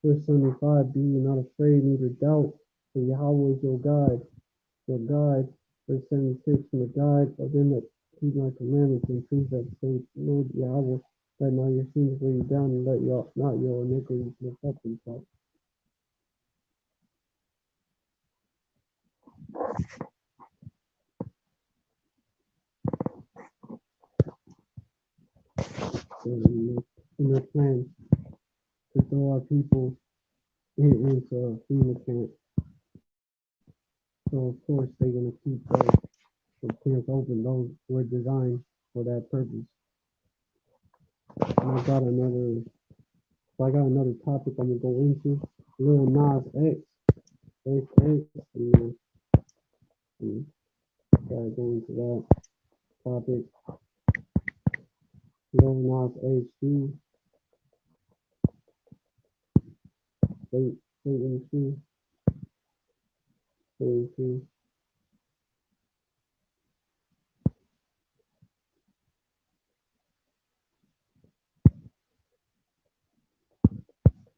Verse 75, be ye not afraid, neither doubt, for Yahweh is your God. Your God. Verse 76, from the God of them that keep my commandments and precepts, say, Lord Yahweh, let not your sins weigh you down, and let not your iniquities lift up themselves. In their plans to throw our people into a FEMA camp. So of course they're gonna keep those camps open. Those were designed for that purpose. And I got another topic I'm gonna go into. Lil Nas X, and gotta go into that topic. Lil Nas H2, Satan 2, Satan 2.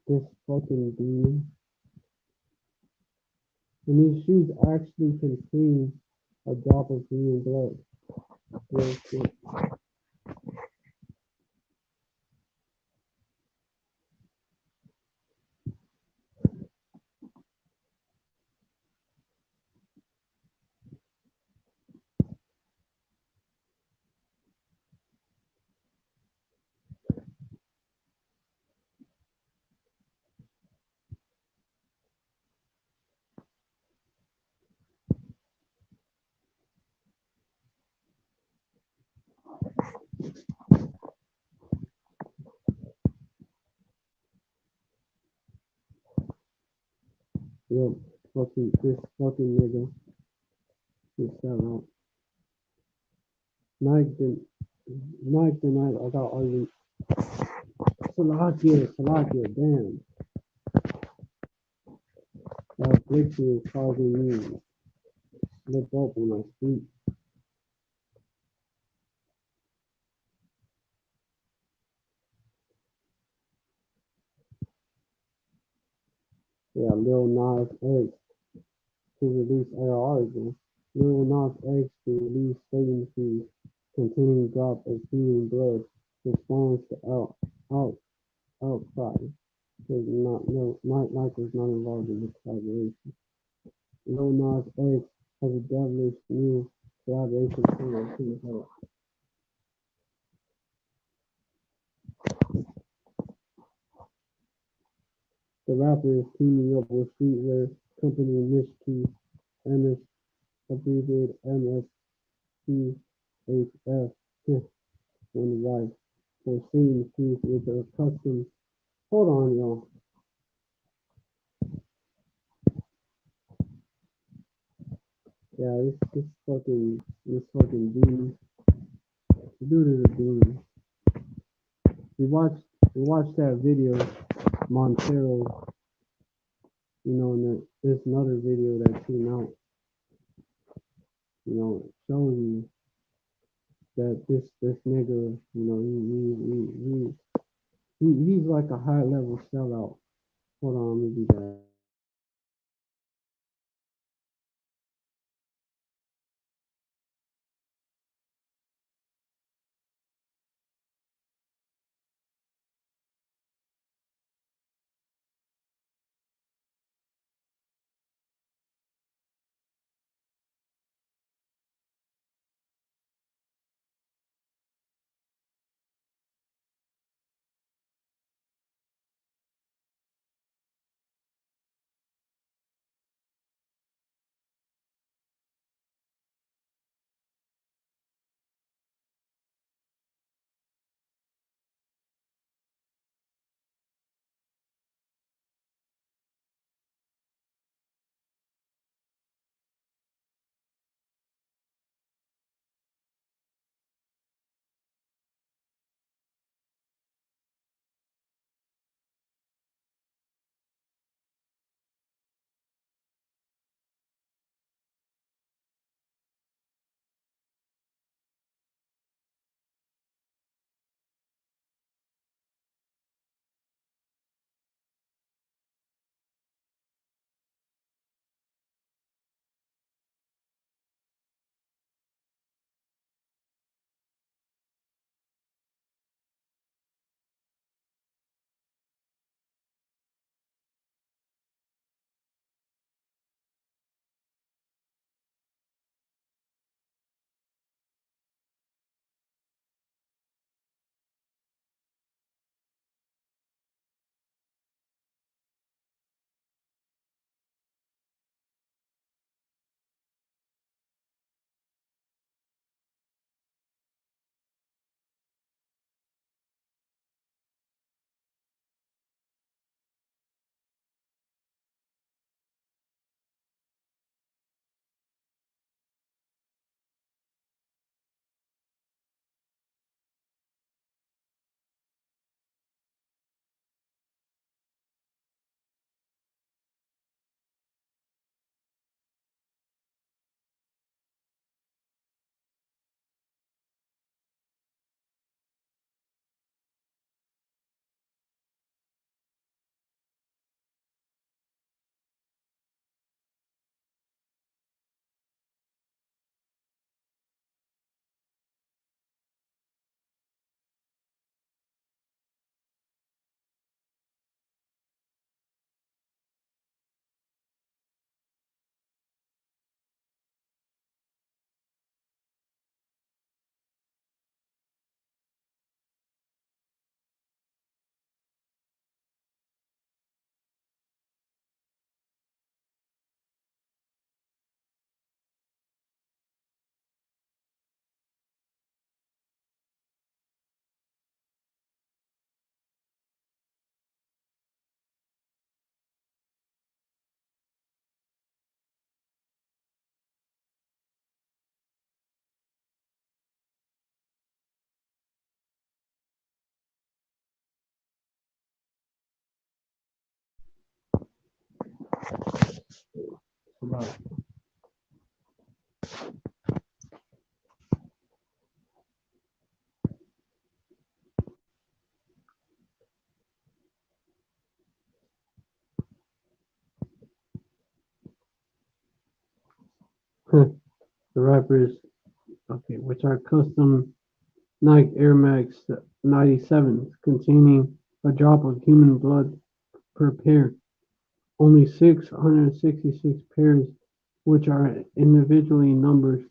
This fucking demon. And these shoes actually contain a drop of human blood. Real shit. Yep, this fucking nigga, this out. Nike tonight, I got arguing. Salakia, damn. That affliction is causing me to slip up when I sleep. Yeah, Lil Nas X to release article. Lil Nas X to release statement to containing drop of human blood responds to outcry. Because not Nike was not involved in the collaboration. Lil Nas X has a devilish new collaboration singer to help. The rapper is teaming up with streetwear company Mishki MS abbreviated MSCHF on the right for singing piece with a custom. Hold on, y'all. Yeah, this fucking bean. The dude is a bean. We watched we watched that video, Montero. And there's another video that came out. Showing you that this nigga, he's like a high level sellout. Hold on, let me do that. About the rappers, okay, which are custom Nike Air Max 97s containing a drop of human blood per pair. Only 666 pairs, which are individually numbered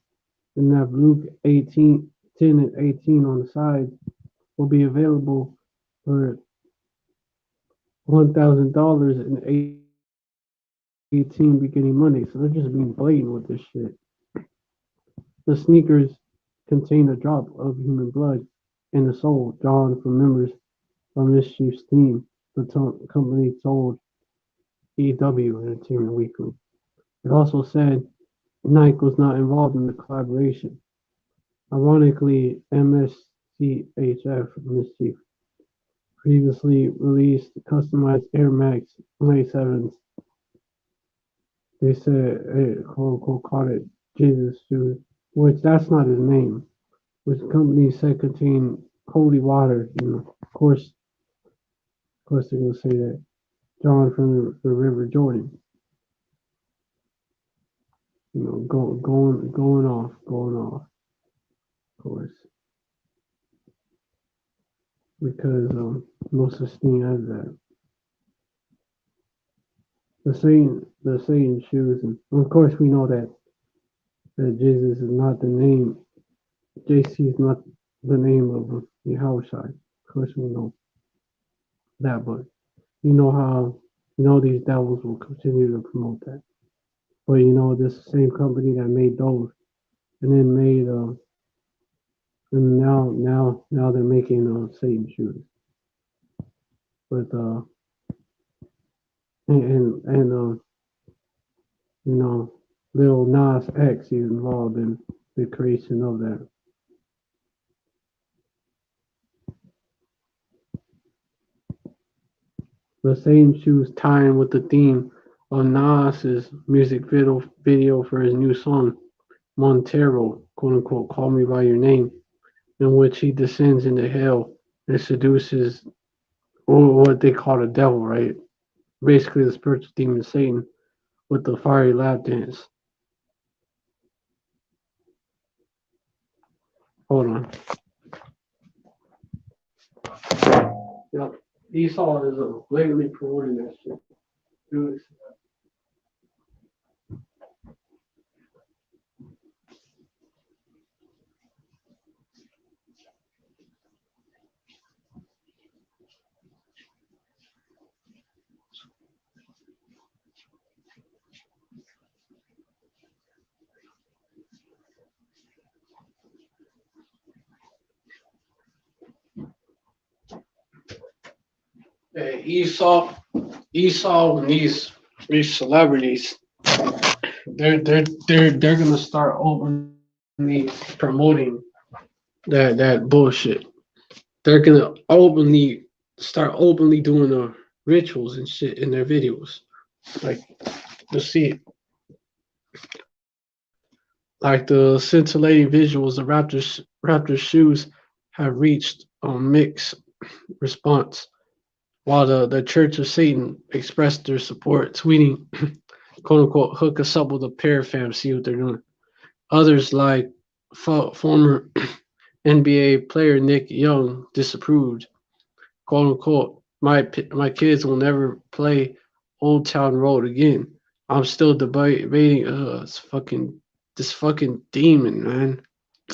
and have Luke 18, 10 and 18 on the side, will be available for $1,000 and 18 beginning Monday. So they're just being blatant with this shit. The sneakers contain a drop of human blood in the sole drawn from members of Mischief's team, the company told EW Entertainment Weekly. It also said Nike was not involved in the collaboration. Ironically, MSCHF Mischief previously released customized Air Max 97s. They said, quote unquote, called it Jesus shoes, which that's not his name, which company said contain holy water. Of course, they're gonna say that drawn from the River Jordan. Going off, of course, because no such thing as that. The same shoes, and of course we know that Jesus is not the name. JC is not the name of Yahushua. Of course we know that, but you know how these devils will continue to promote that. But this same company that made those, and then made and now they're making Satan shoes with and you know Lil Nas X is involved in the creation of that. The same shoes tying with the theme of Nas's music video for his new song Montero, quote unquote, Call Me by Your Name, in which he descends into hell and seduces what they call the devil, right? Basically the spiritual demon Satan with the fiery lap dance. Hold on. Yep. Esau is blatantly promoting that shit. Dude, hey, Esau and these celebrities, they're gonna start openly promoting that bullshit. They're gonna openly doing the rituals and shit in their videos. Like you see, like the scintillating visuals of Raptors shoes have reached a mixed response, while the Church of Satan expressed their support, tweeting, "quote unquote, hook us up with a pair, fam. See what they're doing." Others, like former NBA player Nick Young, disapproved, "quote unquote, my kids will never play Old Town Road again. I'm still debating this fucking demon, man."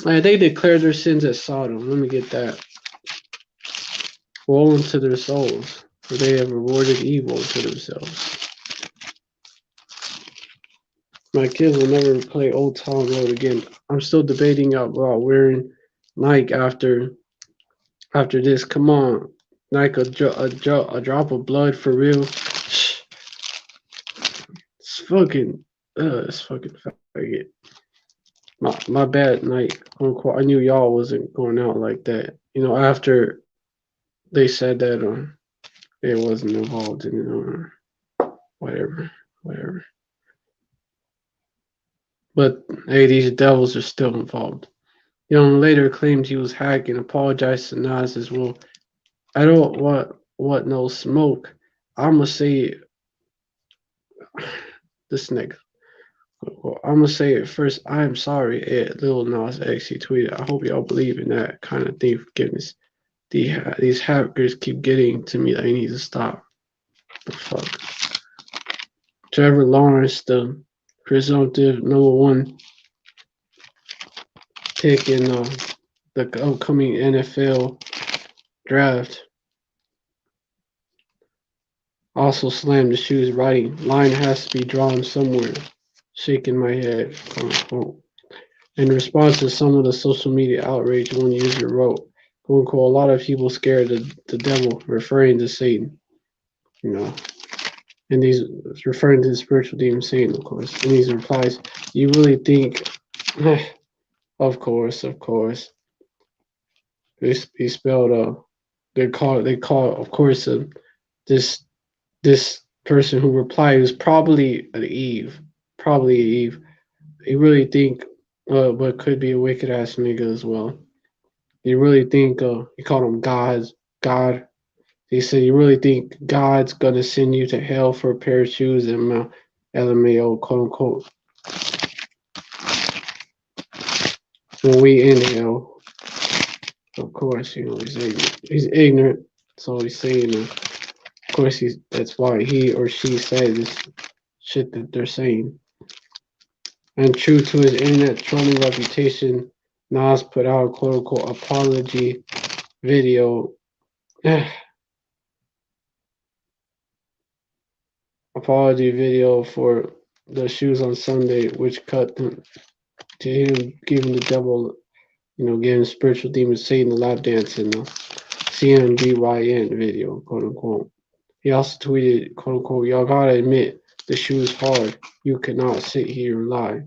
Like, they declared their sins as Sodom. Let me get that. Woe unto their souls, for they have rewarded evil to themselves. My kids will never play Old Town Road again. I'm still debating about wearing Nike after this. Come on, Nike, a drop of blood for real. It's fucking faggot. My bad, Nike. I knew y'all wasn't going out like that. After they said that it wasn't involved in whatever. But hey, these devils are still involved. Young later claimed he was hacked and apologized to Nas as well. I don't want no smoke. I'ma say this nigga. Well, I'ma say it first. I am sorry, Lil Nas X. He tweeted. I hope y'all believe in that kind of thing. Forgiveness. These hackers keep getting to me. I need to stop. The fuck. Trevor Lawrence, the presumptive number one pick in the upcoming NFL draft, also slammed the shoes, writing, "Line has to be drawn somewhere." Shaking my head, quote unquote. In response to some of the social media outrage, one user wrote, quote unquote, "A lot of people scared of the devil," referring to Satan, you know, and these referring to the spiritual demon Satan, of course. In these replies, you really think, of course, of course. He spelled they call of course this this person who replied was probably an Eve, probably Eve. You really think, but could be a wicked ass nigga as well. You really think, he called him God. He said, you really think God's gonna send you to hell for a pair of shoes and LMAO, quote unquote, when we in hell. Of course, he's ignorant. He's ignorant, so he's saying, of course, that's why he or she said this shit that they're saying. And true to his internet trolling reputation, Nas put out a quote unquote apology video. Apology video for the shoes on Sunday, which cut to him giving the devil, giving spiritual demons Satan the lap dance in the CMBYN video, quote unquote. He also tweeted, quote unquote, y'all gotta admit the shoe's hard. You cannot sit here and lie.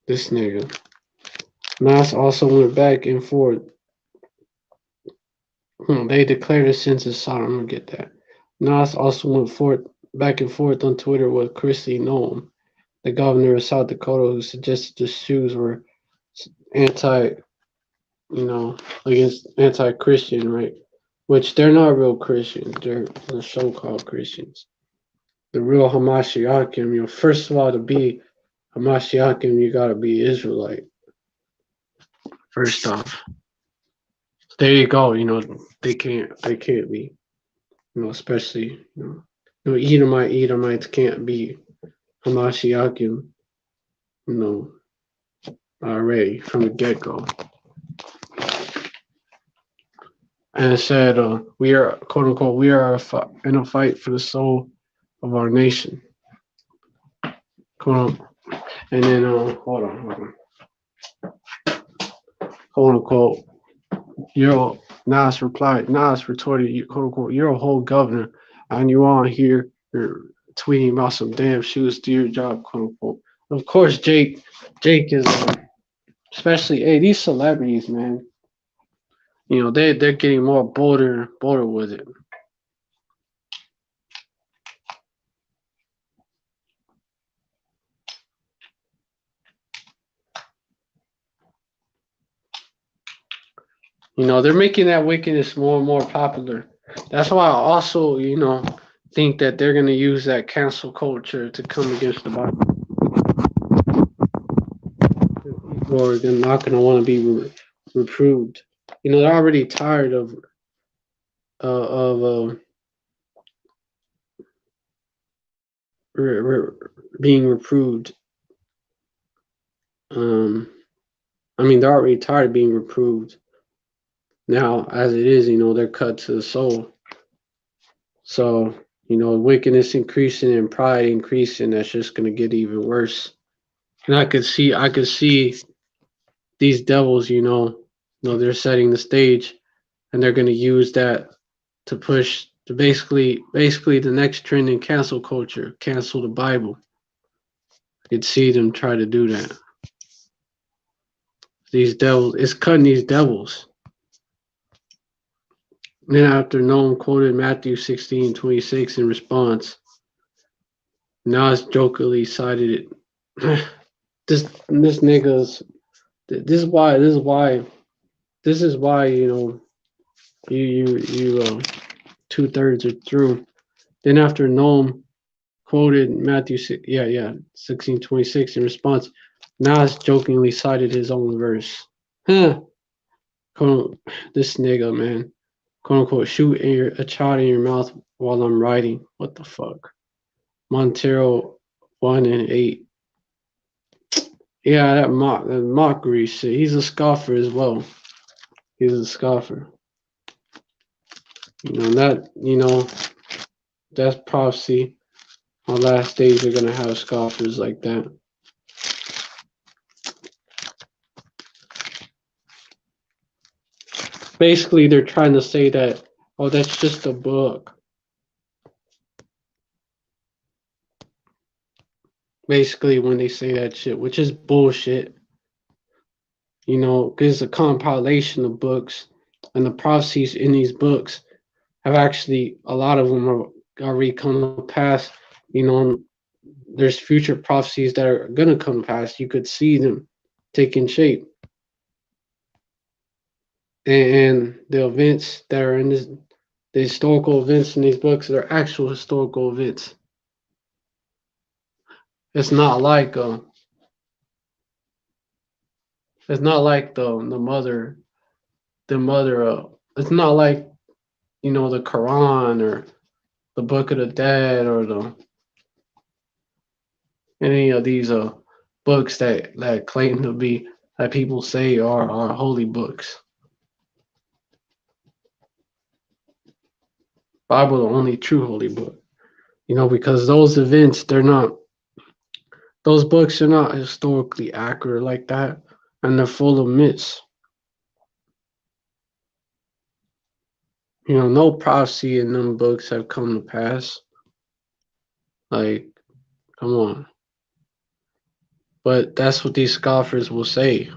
This nigga. Nas also went back and forth. They declared a census Sodom. I'm gonna get that. Nas also went back and forth on Twitter with Christy Noem, the governor of South Dakota, who suggested the shoes were anti, against anti-Christian, right? Which they're not real Christians. They're so-called Christians. The real Hamashiachim, first of all, to be Hamashiachim, you gotta be Israelite. First off, there you go. They can't be. Especially Edomites can't be Hamashiachim. Already from the get-go. And it said, we are, quote unquote, we are in a fight for the soul of our nation. Quote unquote. And then, hold on. Quote unquote, Nas retorted, quote unquote, you're a whole governor and you on here, you're tweeting about some damn shoes, do your job, quote unquote. Of course, Jake is, especially, hey, these celebrities, man, they're getting more bolder with it. They're making that wickedness more and more popular. That's why I also, think that they're going to use that cancel culture to come against the Bible. People are not going to want to be reproved. They're already tired of being reproved. They're already tired of being reproved. Now, as it is, they're cut to the soul. So, wickedness increasing and pride increasing, that's just going to get even worse. And I could see these devils, they're setting the stage and they're going to use that to push to basically the next trend in cancel culture, cancel the Bible. I could see them try to do that. These devils, it's cutting these devils. Then after Noam quoted Matthew 16:26 in response, Nas jokingly cited it. This nigga's this is why you 2/3 are through. Then after Noam quoted Matthew 16:26 in response, Nas jokingly cited his own verse. Huh. Quote, this nigga, man. Quote unquote, shoot a child in your mouth while I'm writing. What the fuck? Montero 1 and 8. Yeah, that mockery shit. He's a scoffer as well. He's a scoffer. That's prophecy. On last days are gonna have scoffers like that. Basically, they're trying to say that, oh, that's just a book. Basically, when they say that shit, which is bullshit, because it's a compilation of books, and the prophecies in these books have actually, a lot of them are already come to pass. There's future prophecies that are gonna come to pass. You could see them taking shape, and the events that are in this, the historical events in these books, are actual historical events. It's not like it's not like the mother it's not like the Quran or the Book of the Dead or the any of these books that claim to be, that people say are holy books. Bible the only true holy book. Because those events, those books are not historically accurate like that, and they're full of myths. No prophecy in them books have come to pass. Like, come on. But that's what these scoffers will say.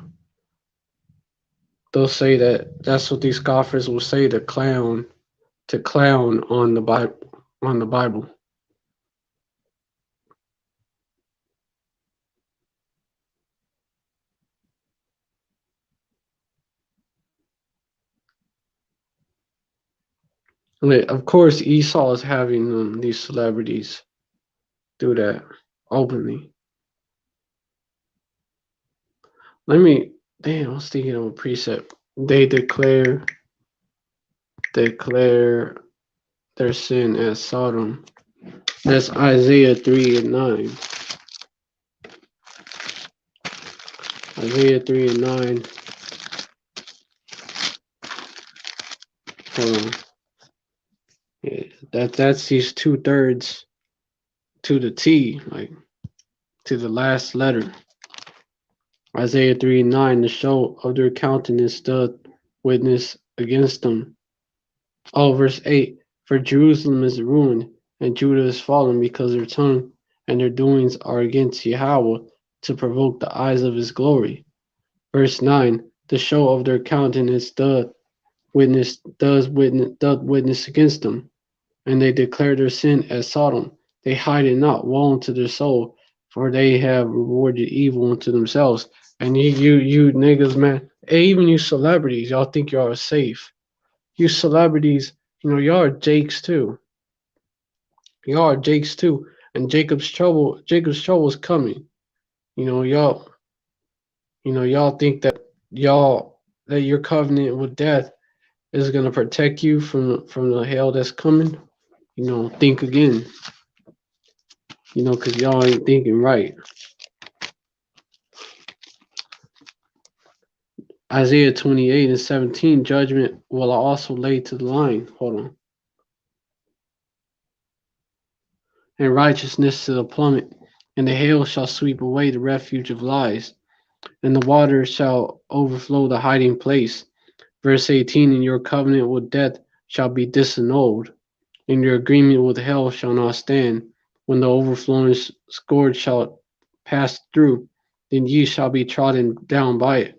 They'll say that's what these scoffers will say to clown on the Bible. Of course, Esau is having these celebrities do that openly. Damn, I was thinking of a precept. They declare their sin as Sodom. That's Isaiah 3 and 9. Isaiah 3 and 9. Hold on. Yeah, that's these 2/3 to the T, like to the last letter. Isaiah 3 and 9, the show of their countenance doth witness against them. Oh, verse 8, for Jerusalem is ruined, and Judah is fallen, because their tongue and their doings are against Yahweh, to provoke the eyes of his glory. Verse 9, the show of their countenance doth witness against them, and they declare their sin as Sodom. They hide it not, woe unto their soul, for they have rewarded evil unto themselves. And you niggas, man, hey, even you celebrities, y'all think y'all are safe. You celebrities, y'all are Jakes too. Y'all are Jakes too. And Jacob's trouble is coming. Y'all think that your covenant with death is gonna protect you from the hell that's coming. Think again. Because y'all ain't thinking right. Isaiah 28 and 17, judgment will also lay to the line. Hold on. And righteousness to the plummet, and the hail shall sweep away the refuge of lies, and the waters shall overflow the hiding place. Verse 18, and your covenant with death shall be disannulled, and your agreement with hell shall not stand. When the overflowing scourge shall pass through, then ye shall be trodden down by it.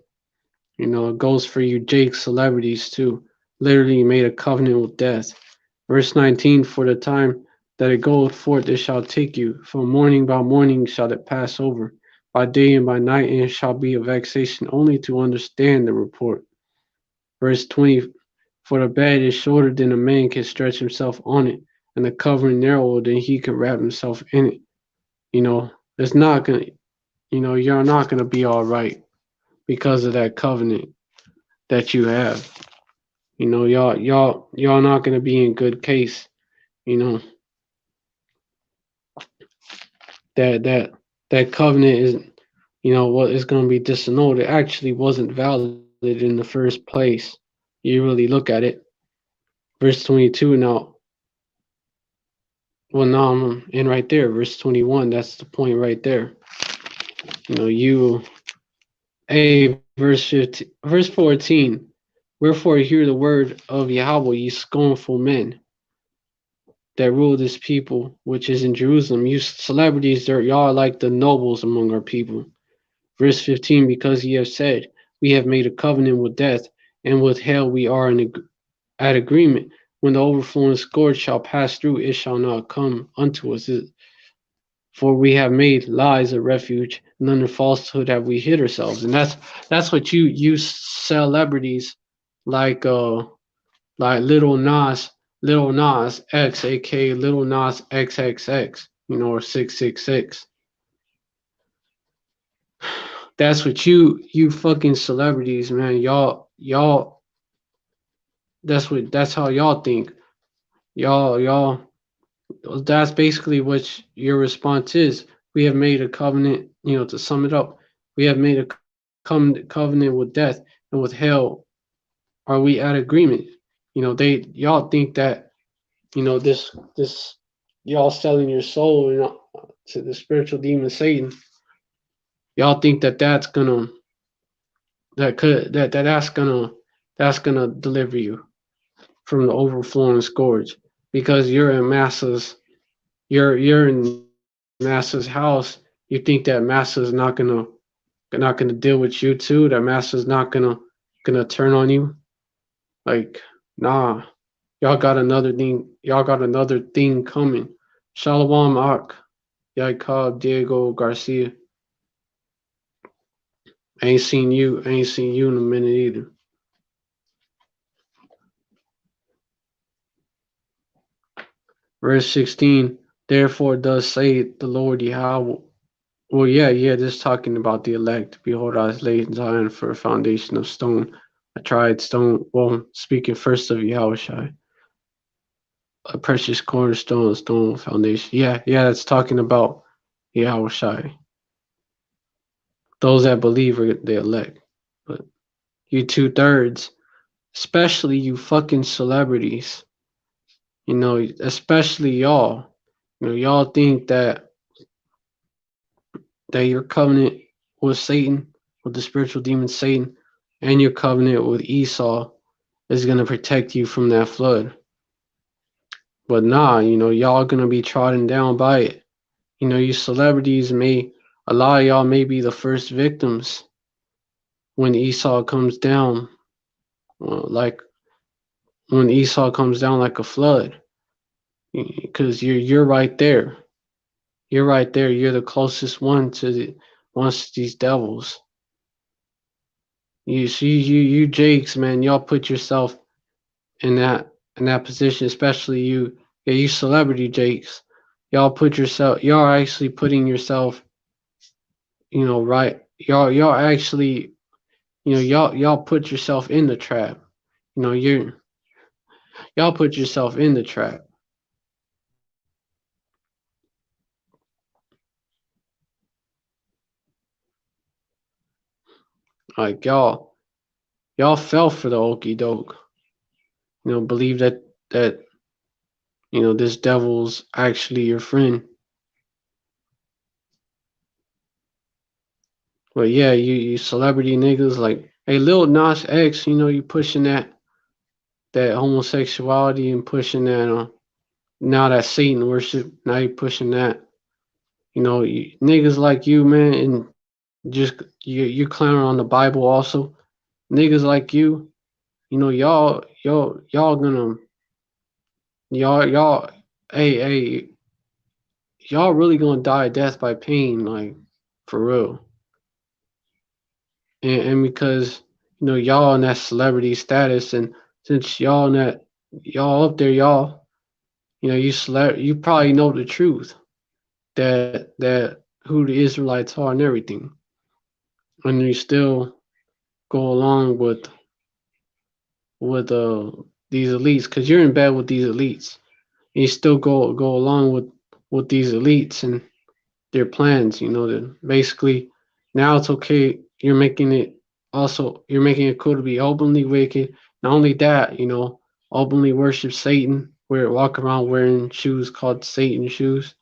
It goes for you Jake celebrities too. Literally made a covenant with death. Verse 19, for the time that it goeth forth, it shall take you. From morning by morning shall it pass over. By day and by night, and it shall be a vexation only to understand the report. Verse 20. For the bed is shorter than a man can stretch himself on it, and the covering narrower than he can wrap himself in it. You know, it's not gonna, you're not gonna be all right because of that covenant that you have. Y'all not gonna be in good case. You know, that that covenant is, what is gonna be disannulled. It actually wasn't valid in the first place. You really look at it. Verse 22 now. Well, now I'm in right there. Verse 21. That's the point right there. You. Verse 15, verse 14. Wherefore hear the word of Yahweh, ye scornful men that rule this people, which is in Jerusalem. You celebrities, y'all are like the nobles among our people. Verse 15, because ye have said, we have made a covenant with death, and with hell we are at agreement. When the overflowing scourge shall pass through, it shall not come unto us. For we have made lies a refuge, and under falsehood have we hid ourselves. And that's what you celebrities like Little Nas X, aka Little Nas XXX, or 666. That's what you fucking celebrities, man. Y'all that's how y'all think. Y'all that's basically what your response is. We have made a covenant, to sum it up, we have made a covenant with death, and with hell are we at agreement. Y'all think that, this y'all selling your soul, to the spiritual demon Satan. Y'all think that that's gonna deliver you from the overflowing scourge, because you're in Massa's house. You think that Massa's not gonna deal with you too, that Massa's not gonna turn on you. Like, nah, y'all got another thing coming. Shalom Ak, Yaakov Diego Garcia. I ain't seen you in a minute either. Verse 16, therefore does say the Lord Yahweh. Well, yeah, this is talking about the elect. Behold, I lay in Zion for a foundation of stone, a tried stone. Well, speaking first of Yahushai, a precious cornerstone, a stone foundation. Yeah, it's talking about Yahushai. Those that believe are the elect. But you 2/3, especially you fucking celebrities, especially y'all, y'all think that your covenant with Satan, with the spiritual demon Satan, and your covenant with Esau is going to protect you from that flood. But nah, y'all going to be trodden down by it. You celebrities a lot of y'all may be the first victims when Esau comes down, like when Esau comes down like a flood, because you're right there. You're right there. You're the closest one to these devils. You see, you Jakes, man, y'all put yourself in that position, especially you, yeah, you celebrity Jakes. Y'all actually putting yourself, right. Y'all actually, y'all put yourself in the trap. Y'all put yourself in the trap. Like y'all fell for the okey doke. Believe that this devil's actually your friend. But yeah, you celebrity niggas like, hey, Lil Nas X, you pushing that homosexuality and pushing that now that Satan worship, now you pushing that. Niggas like you, man, and just you clowning on the Bible also. Niggas like y'all gonna y'all hey, y'all really gonna die a death by pain, like for real. And because y'all in that celebrity status, and since y'all in that y'all up there, y'all you probably know the truth that who the Israelites are and everything, and you still go along with these elites because you're in bed with these elites. And you still go along with these elites and their plans. That basically now it's okay. You're making it cool to be openly wicked. Not only that, openly worship Satan, walk around wearing shoes called Satan shoes,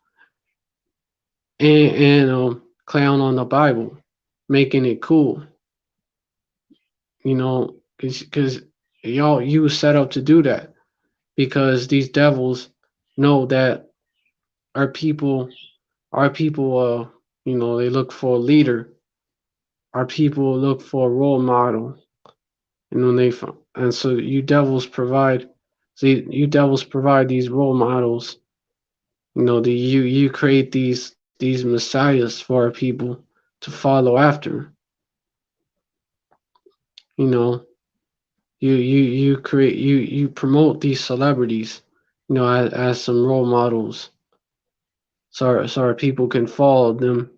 and clown on the Bible, making it cool. Because you was set up to do that because these devils know that our people they look for a leader. Our people look for a role model, and so you devils provide these role models. You create these messiahs for our people to follow after. You know, you create you promote these celebrities, as some role models, so our people can follow them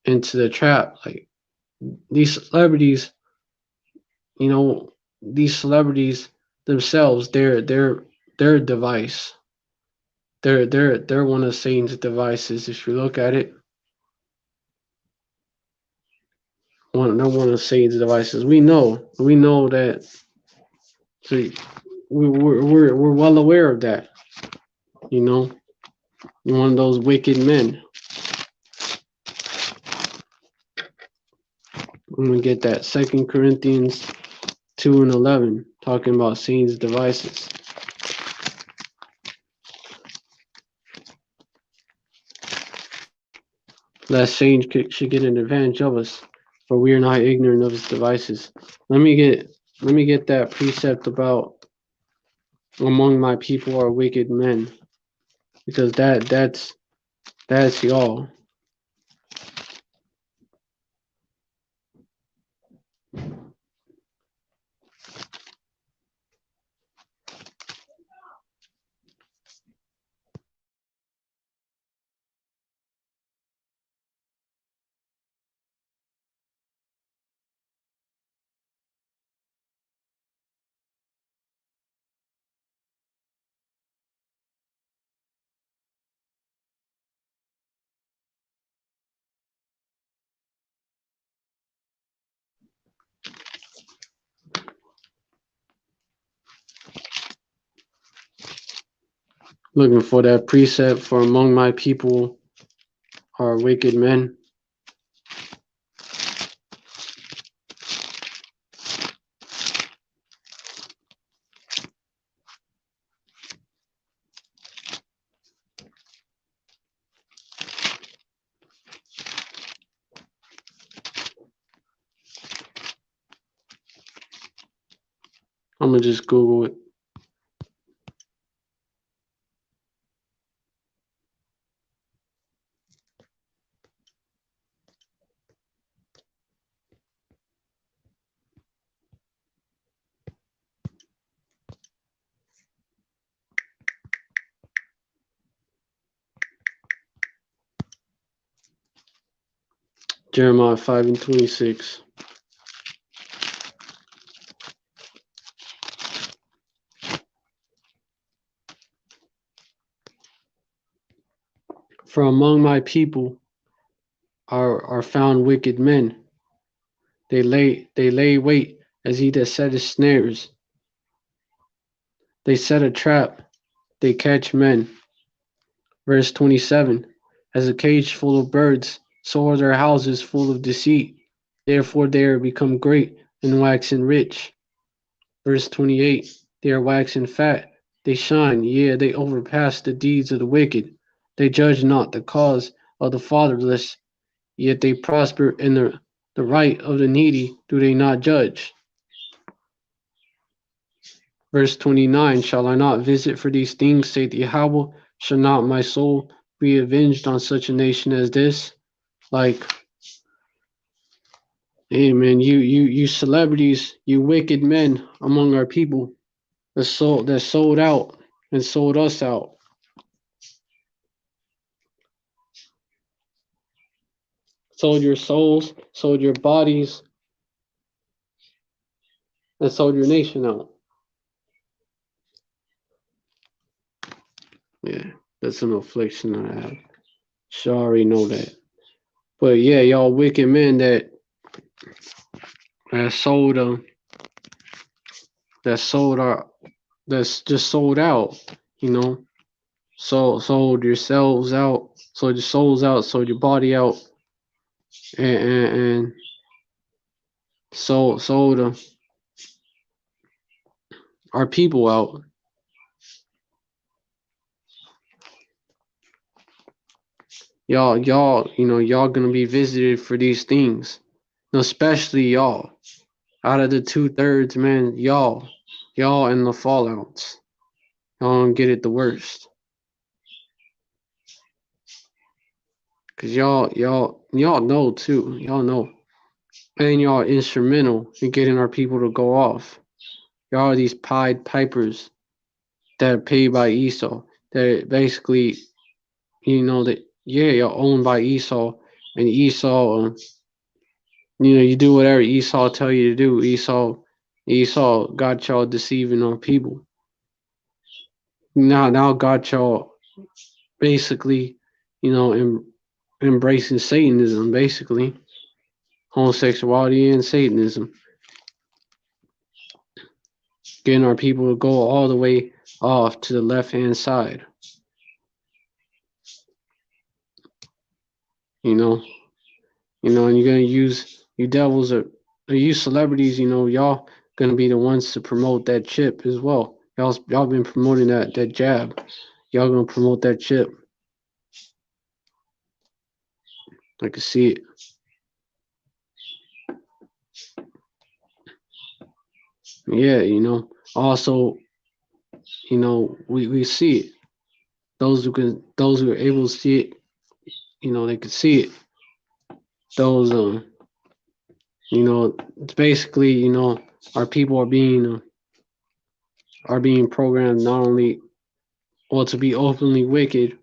into the trap. Like these celebrities, you know, these celebrities themselves, they're a device. They're one of Satan's devices. If you look at it, they're one of Satan's devices. We know that. So we're well aware of that. You know, you're one of those wicked men. I'm gonna get that. 2 Corinthians 2:11, talking about Satan's devices. Lest Satan should get an advantage of us, for we are not ignorant of his devices. Let me get that precept about among my people are wicked men, because that's y'all. Looking for that precept for among my people are wicked men. I'm gonna just Google it. Jeremiah 5:26. For among my people are found wicked men. They lay wait as he that setteth snares. They set a trap, they catch men. Verse 27. As a cage full of birds, so are their houses full of deceit. Therefore they are become great and waxen rich. Verse 28. They are waxen fat, they shine, yea, they overpass the deeds of the wicked. They judge not the cause of the fatherless, yet they prosper in the right of the needy, do they not judge? Verse 29, shall I not visit for these things, saith Yahweh? Should not my soul be avenged on such a nation as this? Like, hey man, you celebrities, you wicked men among our people that sold out and sold us out, sold your souls, sold your bodies, and sold your nation out. Yeah, that's an affliction I have. So I already know that. But yeah, y'all wicked men that sold that sold our that's just sold out, you know. Sold yourselves out, sold your souls out, sold your body out, and sold our people out. Y'all gonna be visited for these things. Especially y'all. Out of the 2/3, man, y'all in the fallouts. Y'all don't get it the worst. Cause y'all know too. Y'all know. And y'all instrumental in getting our people to go off. Y'all are these Pied Pipers that are paid by Esau. That basically, that yeah, you're owned by Esau, and Esau, you do whatever Esau tell you to do. Esau got y'all deceiving on people. Now got y'all basically, embracing Satanism, basically homosexuality and Satanism, getting our people to go all the way off to the left hand side. You know, and you're gonna use you devils or you celebrities. Y'all gonna be the ones to promote that chip as well. Y'all been promoting that jab. Y'all gonna promote that chip. I can see it. Yeah, Also, we see it. Those who are able to see it, they can see it. Those it's basically, our people are being programmed not only to be openly wicked,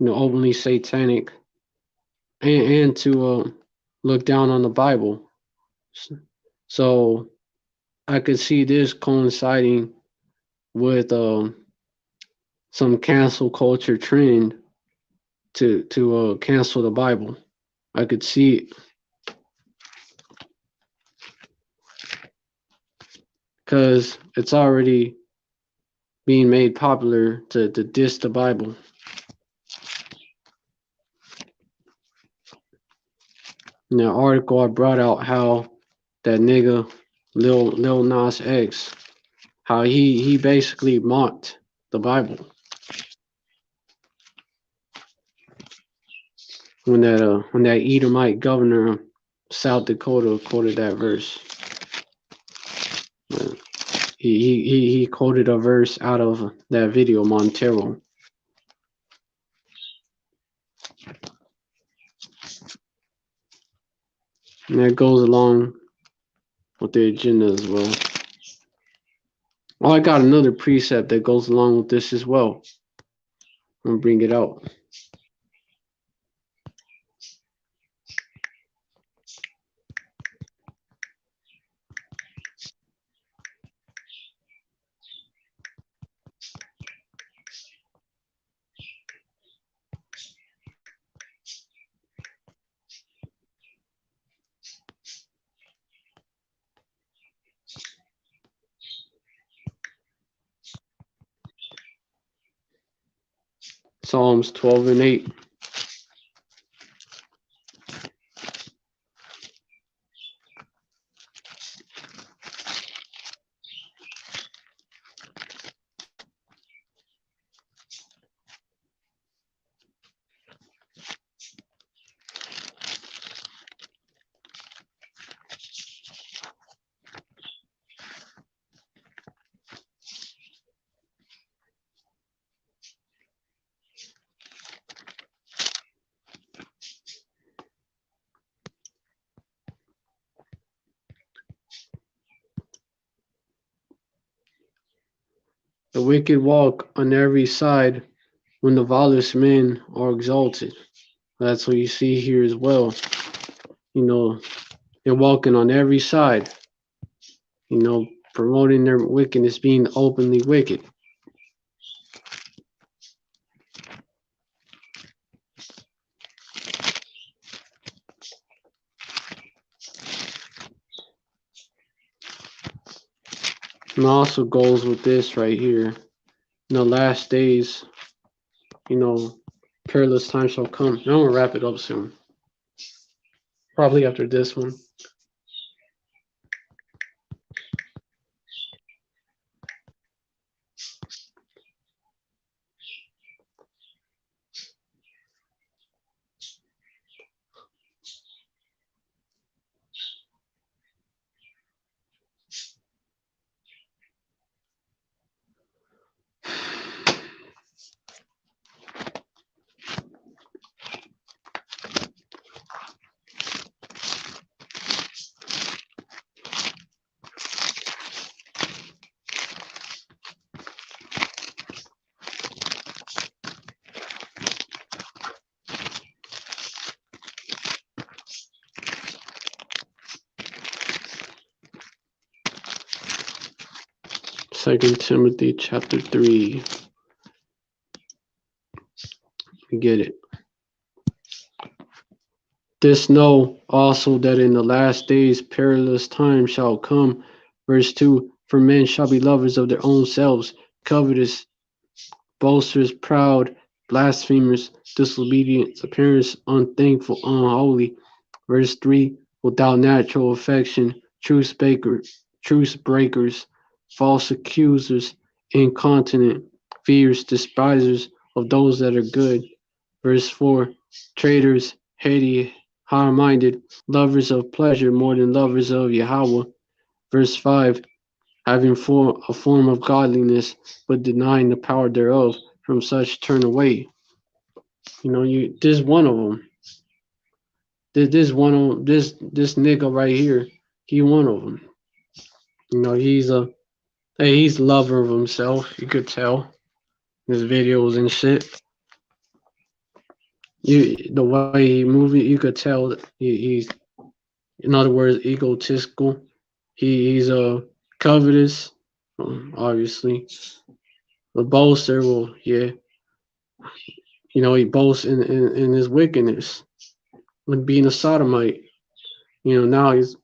openly satanic, and to look down on the Bible. So I could see this coinciding with some cancel culture trend to cancel the Bible. I could see it because it's already being made popular to diss the Bible. In that article, I brought out how that nigga Lil Nas X, how he basically mocked the Bible when that Edomite governor of South Dakota quoted that verse. He quoted a verse out of that video, Montero. And that goes along with the agenda as well. Oh, I got another precept that goes along with this as well. I'm gonna bring it out. Psalms 12 and 8. The wicked walk on every side when the lawless men are exalted. That's what you see here as well. You know, they're walking on every side, you know, promoting their wickedness, being openly wicked. And also goes with this right here. In the last days, you know, perilous times shall come. And I'm gonna wrap it up soon. Probably after this one. Second Timothy chapter 3. You get it. This know also that in the last days perilous times shall come. Verse 2. For men shall be lovers of their own selves, covetous, boasters, proud, blasphemers, disobedient, appearance, unthankful, unholy. Verse 3. Without natural affection, truce breakers, false accusers, incontinent, fierce, despisers of those that are good. Verse 4. Traitors, heady, high-minded, lovers of pleasure more than lovers of Yahweh. Verse 5. Having a form of godliness, but denying the power thereof, from such turn away. You know, this one of them. This nigga right here. He one of them. You know, he's a lover of himself. You could tell his videos and shit. The way he moves it, you could tell he's, in other words, egotistical. He's a covetous, obviously. A boaster, well, yeah. You know, he boasts in his wickedness, like being a sodomite. You know, now he's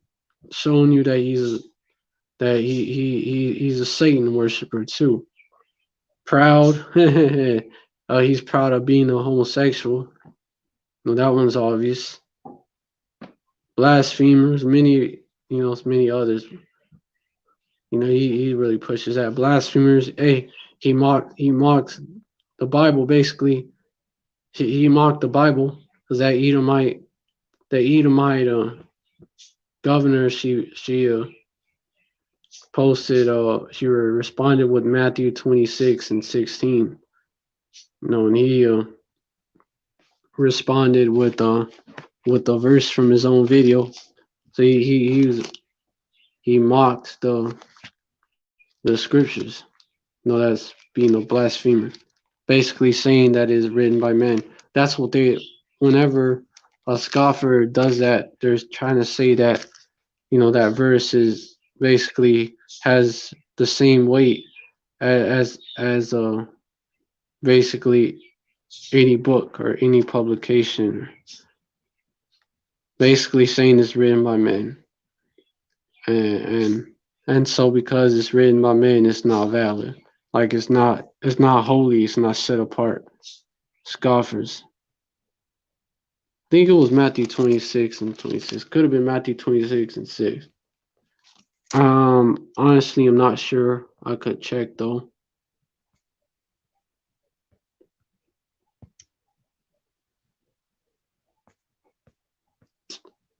showing you that he's a Satan worshiper too. Proud. He's proud of being a homosexual. No, that one's obvious. Blasphemers, many others. You know, he really pushes that. Blasphemers. Hey, he mocked the Bible basically. He mocked the Bible because that Edomite governor, she posted, she responded with Matthew 26:16. You know, and he responded with a verse from his own video. So he mocked the scriptures. No, that's being a blasphemer. Basically saying that is written by men. That's what whenever a scoffer does that, they're trying to say that, that verse is basically has the same weight as basically any book or any publication. Basically saying it's written by men. And so because it's written by men, it's not valid. Like it's not holy, it's not set apart. Scoffers. I think it was Matthew 26:26. Could have been Matthew 26:6. Honestly, I'm not sure. I could check though.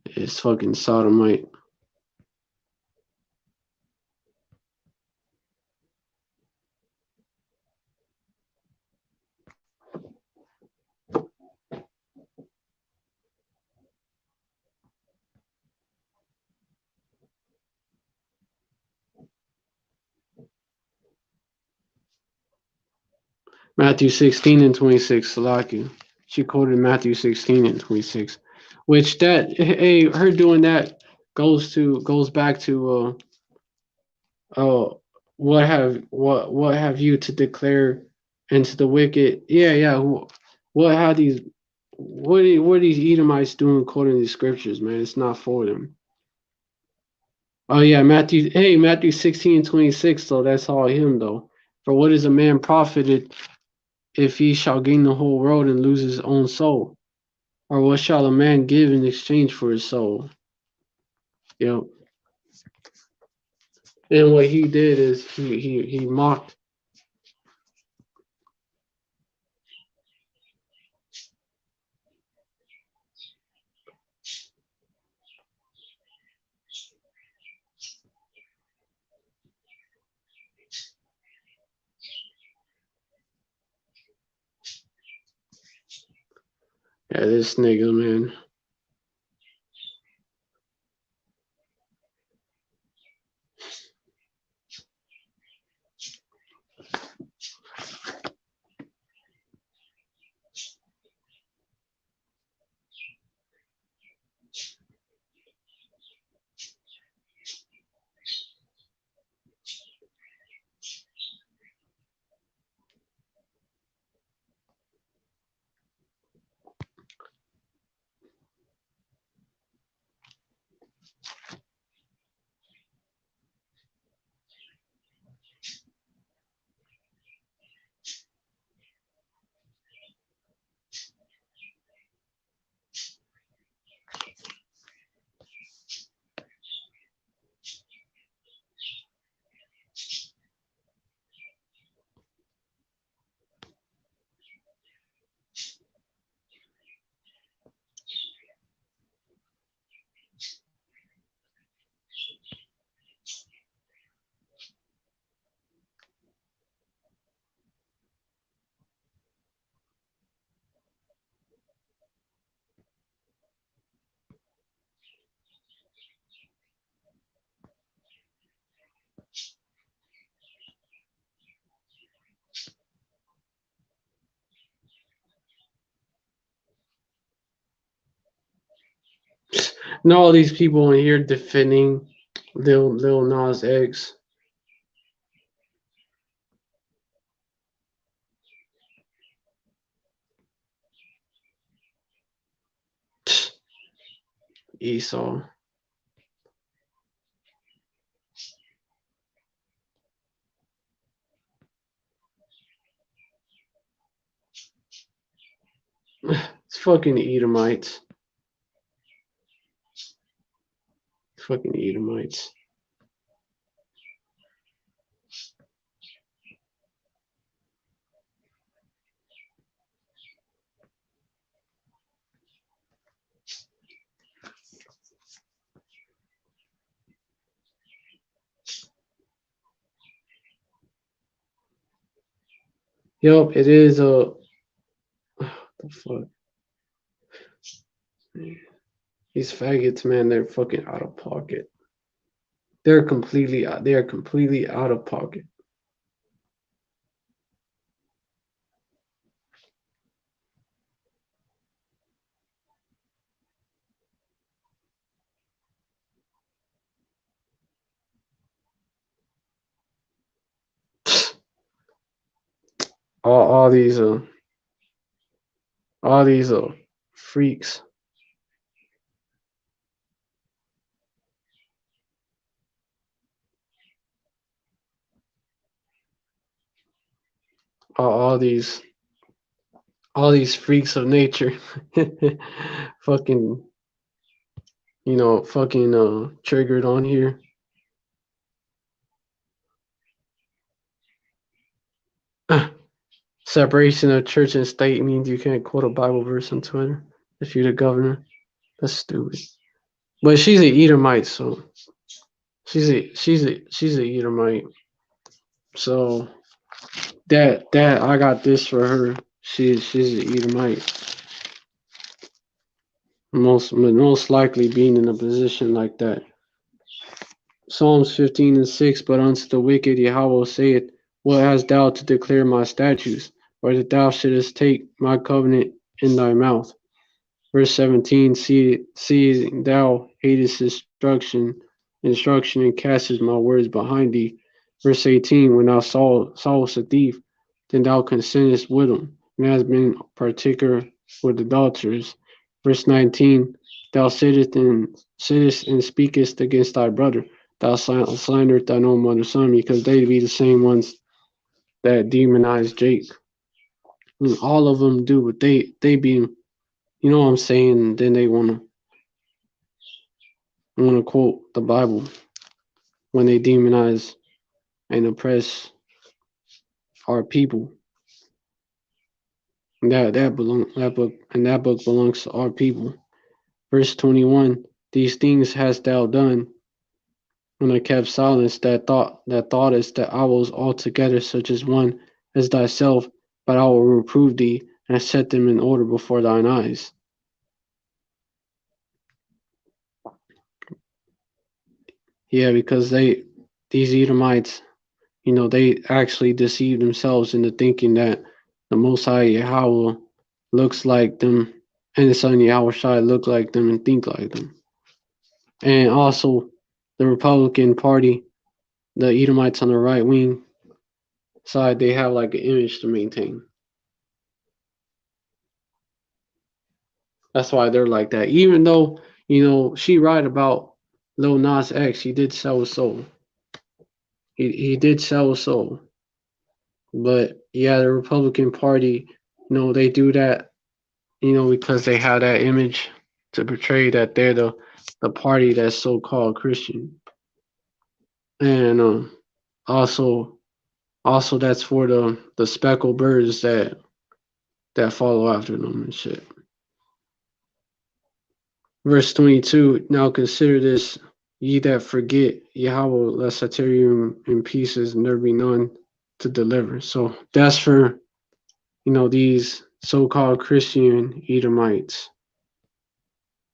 It's fucking sodomite. Matthew 16 and 26, Salaki. She quoted Matthew 16 and 26, which that hey, her doing that goes back to oh, what have you to declare into the wicked? Yeah, yeah. What have these what are these Edomites doing quoting these scriptures, man? It's not for them. Oh yeah, Matthew. Hey, Matthew 16:26. So that's all him though. For what is a man profited if he shall gain the whole world and lose his own soul? Or what shall a man give in exchange for his soul? Yep. And what he did is he mocked. Yeah, this nigga, man. And all these people in here defending Lil Nas X. Esau. It's fucking Edomites. Fucking Edomites. Yup, it is a the fuck. These faggots, man, they're fucking out of pocket. They are completely out of pocket. All these all these freaks. All these freaks of nature. Fucking fucking triggered on here. Separation of church and state means you can't quote a Bible verse on Twitter if you're the governor. That's stupid. But she's an Edomite, so she's a Edomite. So that I got this for her. She's an Edomite. Most likely being in a position like that. Psalms 15 and 6. But unto the wicked Yahweh saith, what hast thou to declare my statutes? or that thou shouldest take my covenant in thy mouth. Verse 17, see thou hatest instruction and castest my words behind thee. Verse 18, when thou sawest a thief, then thou consentest with him, and hast been particular with adulterers. Verse 19, thou sittest and speakest against thy brother. Thou slanderest thine own mother's son, because they be the same ones that demonize Jake. And all of them do, but they be, you know what I'm saying? Then they wanna quote the Bible when they demonize and oppress our people. That book belongs to our people. Verse 21, these things hast thou done, and I kept silence that thoughtest that I was altogether such as one as thyself, but I will reprove thee and set them in order before thine eyes. Yeah, because these Edomites, they actually deceive themselves into thinking that the Most High Yahweh looks like them, and the Son Yahweh Shai look like them and think like them. And also, the Republican Party, the Edomites on the right wing side, they have like an image to maintain. That's why they're like that. Even though, she right about Lil Nas X, he did sell his soul. He did sell his soul. But yeah, the Republican Party, they do that, because they have that image to portray that they're the party that's so-called Christian. And also that's for the speckled birds that follow after them and shit. Verse 22, now consider this, ye that forget Yahweh, lest I tear you in pieces and there be none to deliver. So that's for, these so-called Christian Edomites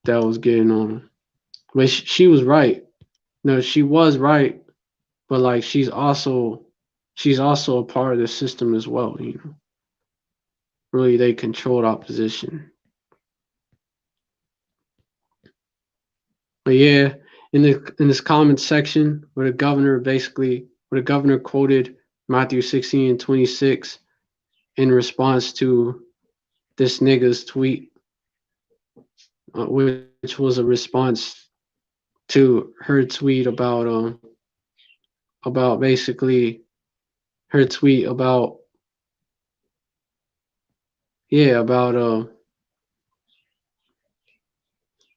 that was getting on them. But she was right. No, she was right, but like she's also a part of the system as well, Really, they controlled opposition. But yeah, in this comment section where the governor quoted Matthew 16:26 in response to this nigga's tweet, which was a response to her tweet about basically her tweet about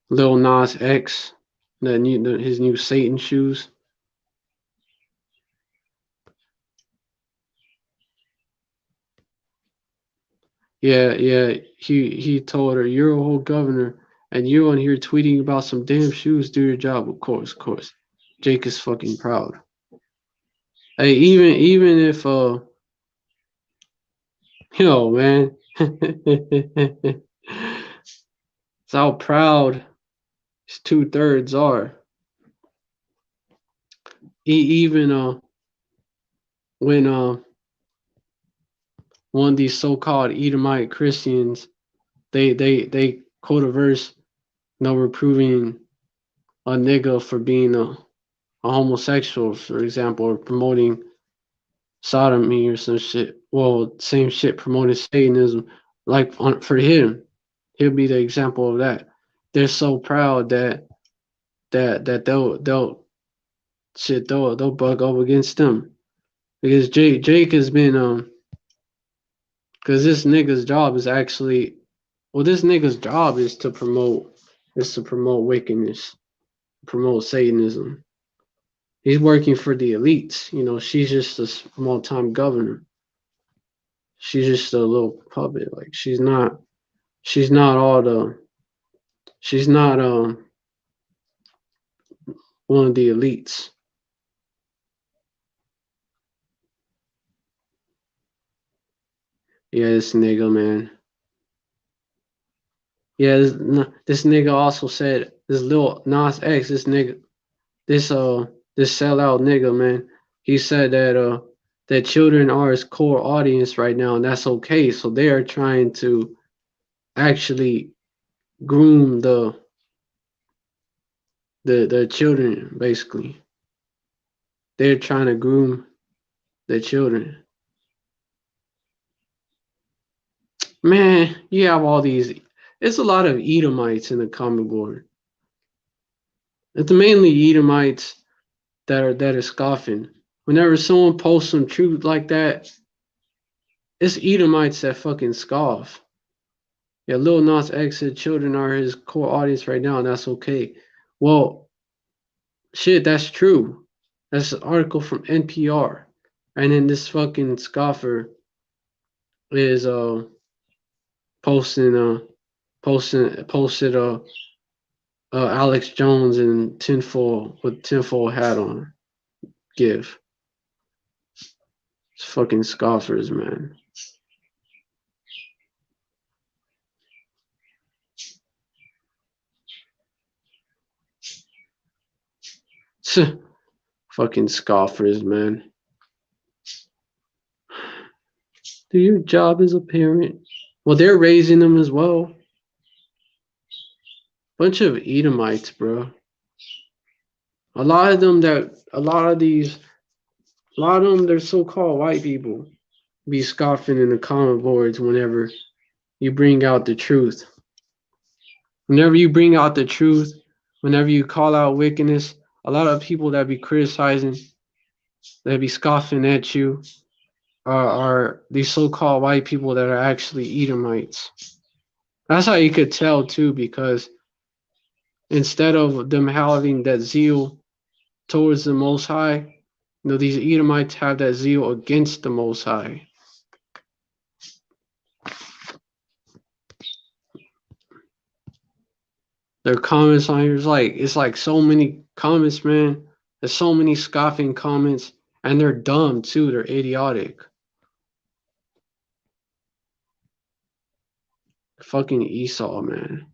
Lil Nas X, his new Satan shoes. Yeah. He told her, "You're a whole governor, and you're on here tweeting about some damn shoes. Do your job, of course. Jake is fucking proud. Hey, even if man, it's how proud his 2/3 are. Even when one of these so-called Edomite Christians, they quote a verse, reproving a nigga for being a homosexual, for example, or promoting sodomy or some shit. Well, same shit, promoting Satanism. Like for him, he'll be the example of that. They're so proud that they'll bug up against them because Jake has been because this nigga's job is actually, this nigga's job is to promote wickedness, promote Satanism. He's working for the elites. She's just a small-time governor. She's just a little puppet. Like she's not all the. She's not one of the elites. Yeah, this nigga, man. Yeah, this nigga also said, this Lil Nas X, this sellout nigga, man. He said that that children are his core audience right now, and that's okay. So they are trying to actually groom the children. Basically, they're trying to groom the children. Man, you have all these. It's a lot of Edomites in the comic board. It's mainly Edomites that are scoffing. Whenever someone posts some truth like that, it's Edomites that fucking scoff. Yeah, Lil Nas X said children are his core audience right now, and that's okay. Well, shit, that's true. That's an article from NPR. And then this fucking scoffer is posting posted Alex Jones in tinfoil with tinfoil hat on. Give. It's fucking scoffers, man. Fucking scoffers, man. Do your job as a parent. Well, they're raising them as well. Bunch of Edomites, bro. A lot of them a lot of these, a lot of them, they're so-called white people be scoffing in the comment boards whenever you bring out the truth. Whenever you bring out the truth, whenever you call out wickedness, a lot of people that be criticizing, that be scoffing at you, are these so-called white people that are actually Edomites. That's how you could tell too, because instead of them having that zeal towards the Most High, these Edomites have that zeal against the Most High. Their comments on here is like, it's like so many comments, man. There's so many scoffing comments, and they're dumb too. They're idiotic. Fucking Esau, man.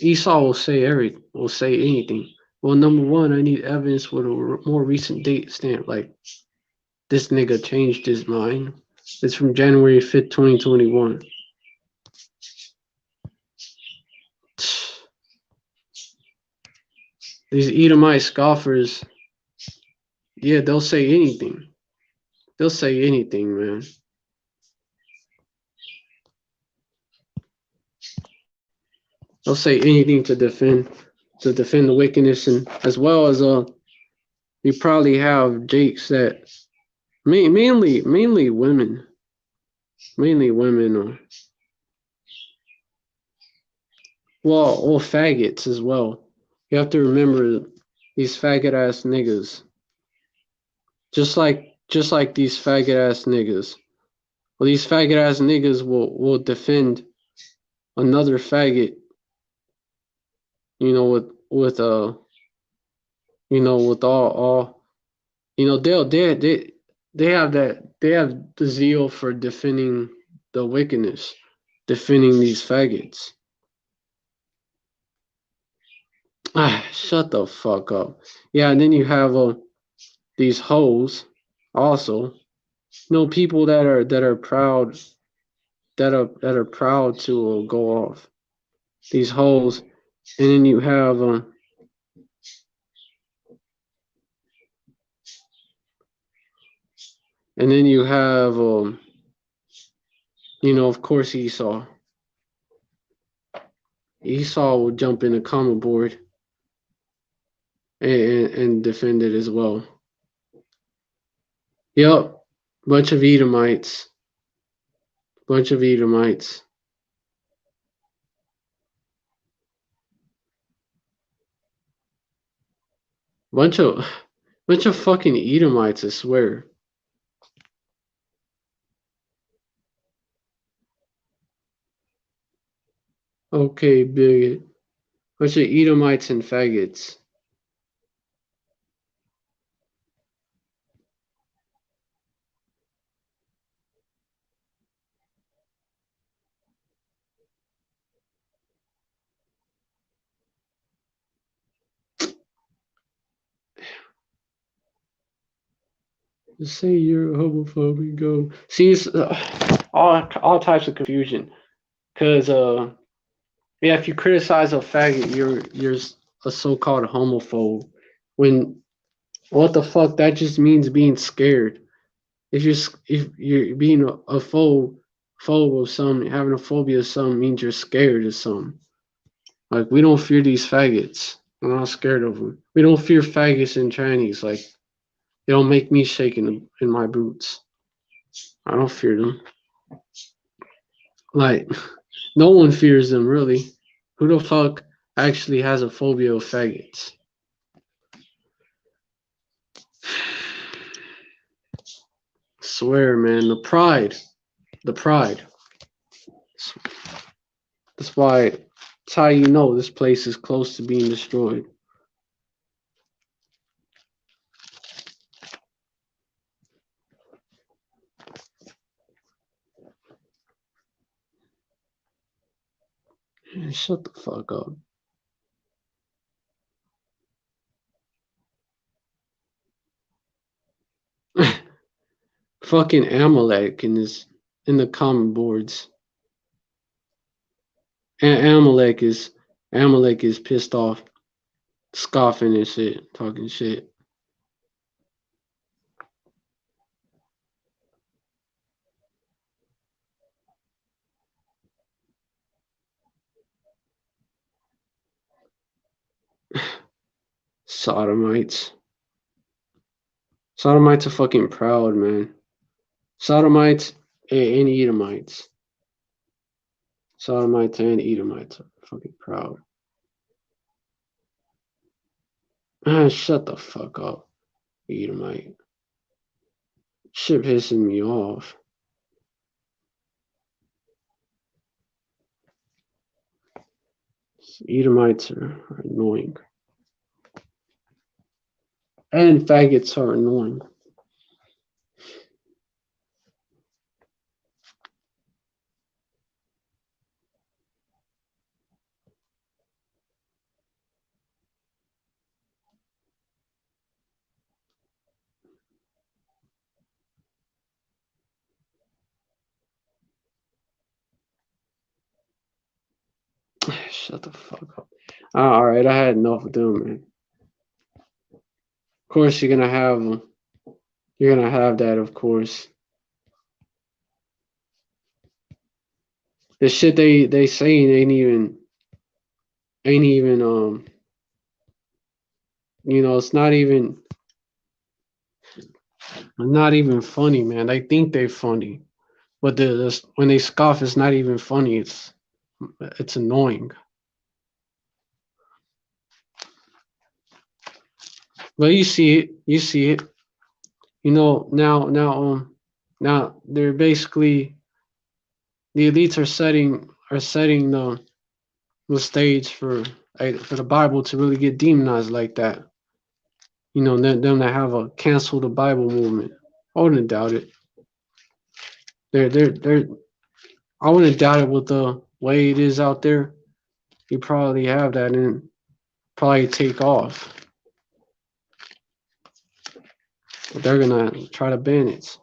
Esau will say anything. Well, number one, I need evidence with a more recent date stamp. Like, this nigga changed his mind. It's from January 5th, 2021. These Edomite scoffers, yeah, they'll say anything. They'll say anything, man. They'll say anything to defend the wickedness, and as well as you probably have jakes that mainly women or well faggots as well. You have to remember these faggot ass niggas. Just like these faggot ass niggas. Well, these faggot ass niggas will defend another faggot, with with all they have the zeal for defending the wickedness, defending these faggots. Shut the fuck up. Yeah, and then you have these hoes also. People that are proud, that are proud to go off. These hoes, and then you have of course Esau. Esau will jump in the comment board and defend it as well. Yep, bunch of Edomites. Bunch of Edomites. Bunch of fucking Edomites, I swear. Okay, bigot. Bunch of Edomites and faggots. Just say you're homophobic. Go. See, it's all types of confusion. Cause yeah, if you criticize a faggot, you're a so-called homophobe. When what the fuck? That just means being scared. If you're being a phobe of something, having a phobia of something means you're scared of something. Like we don't fear these faggots. We're not scared of them. We don't fear faggots and trannies. Like they don't make me shake in my boots. I don't fear them. Like no one fears them really. Who the fuck actually has a phobia of faggots? Swear, man, the pride. That's why. That's how you know this place is close to being destroyed. Man, shut the fuck up. Fucking Amalek in the common boards. Amalek is pissed off, scoffing and shit, talking shit. Sodomites. Sodomites are fucking proud, man. Sodomites and Edomites. Sodomites and Edomites are fucking proud. Ah, shut the fuck up, Edomite. Shit pissing me off. Edomites are annoying. And faggots are annoying. Shut the fuck up. Alright, I had enough of them, man. Of course you're gonna have them. You're gonna have that, of course. The shit they saying ain't even it's not even funny, man. They think they're funny, but when they scoff, it's not even funny. It's annoying. But you see it. Now they're basically the elites are setting the stage for the Bible to really get demonized like that. Them to have a cancel the Bible movement. I wouldn't doubt it. They're I wouldn't doubt it with the way it is out there. You probably have that and probably take off. But they're gonna try to ban it.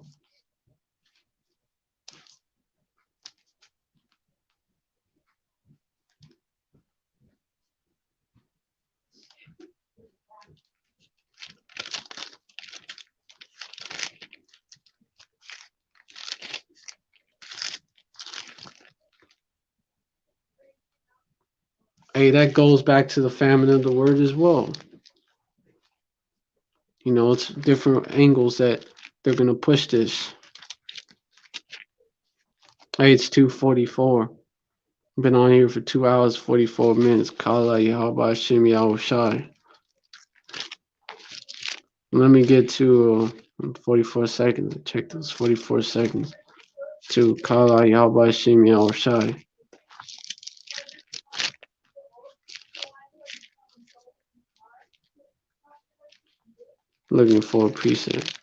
Hey, that goes back to the famine of the word as well. It's different angles that they're gonna push this. Hey, it's 2:44. Been on here for 2 hours 44 minutes. Kala Yahaba Shim Yahushai. Let me get to 44 seconds. Check those 44 seconds. To Kala Yahaba Shim Yahushai. Looking for a preset.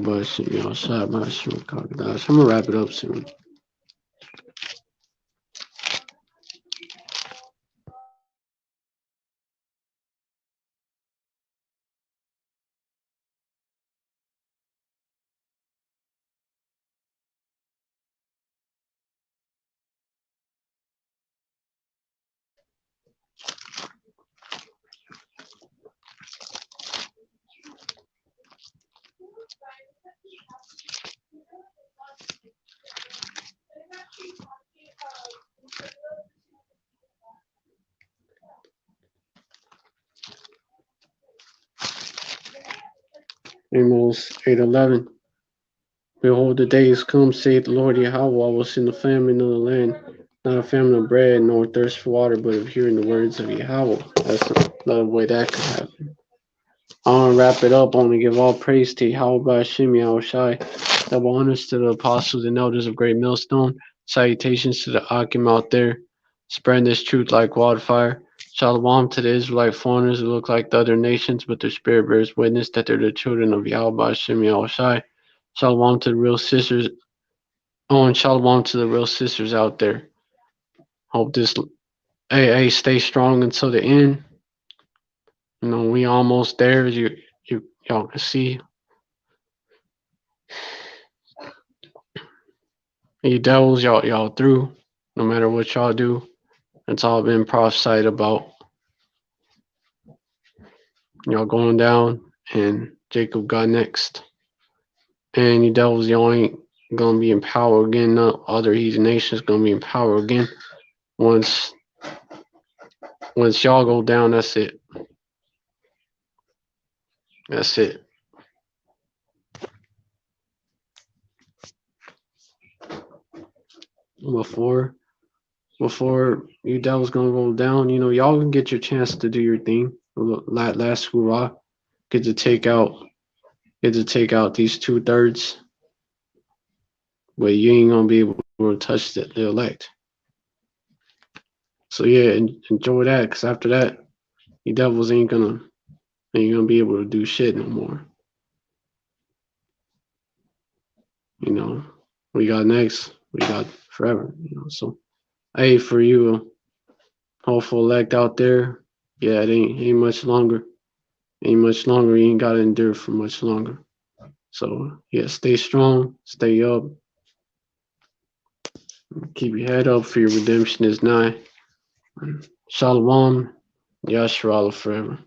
but you know, shot my shrimp crocodiles. I'm gonna wrap it up soon. Amos 8:11. Behold, the days come, saith the Lord Yahweh, I will send a famine in the land, not a famine of bread, nor thirst for water, but of hearing the words of Yahweh. That's another way that could happen. I want to wrap it up. I want to give all praise to Yahweh by Hashem Yahushai. Double honors to the apostles and elders of Great Millstone. Salutations to the Akim out there, spreading this truth like wildfire. Shalom to the Israelite foreigners who look like the other nations, but their spirit bears witness that they're the children of Yahweh by Hashem Yahushai. Shalom to the real sisters. Oh, and shalom to the real sisters out there. Hope this AA stay strong until the end. You know, we almost there, as y'all can see. You devils, y'all through. No matter what y'all do, it's all been prophesied about. Y'all going down, and Jacob got next. And you devils, y'all ain't gonna be in power again. No other heathen nations gonna be in power again. Once y'all go down, that's it. That's it. Before you devils gonna go down, you know, y'all can get your chance to do your thing. Last hurrah, get to take out these 2/3, but you ain't gonna be able to touch the elect. So yeah, enjoy that, cause after that, you devils ain't gonna be able to do shit no more. You know, we got next, we got forever. You know, so hey, for you, hopeful elect out there, yeah, it ain't much longer. Ain't much longer. You ain't gotta endure for much longer. So yeah, stay strong, stay up, keep your head up, for your redemption is nigh. Shalom, Yasharallah forever.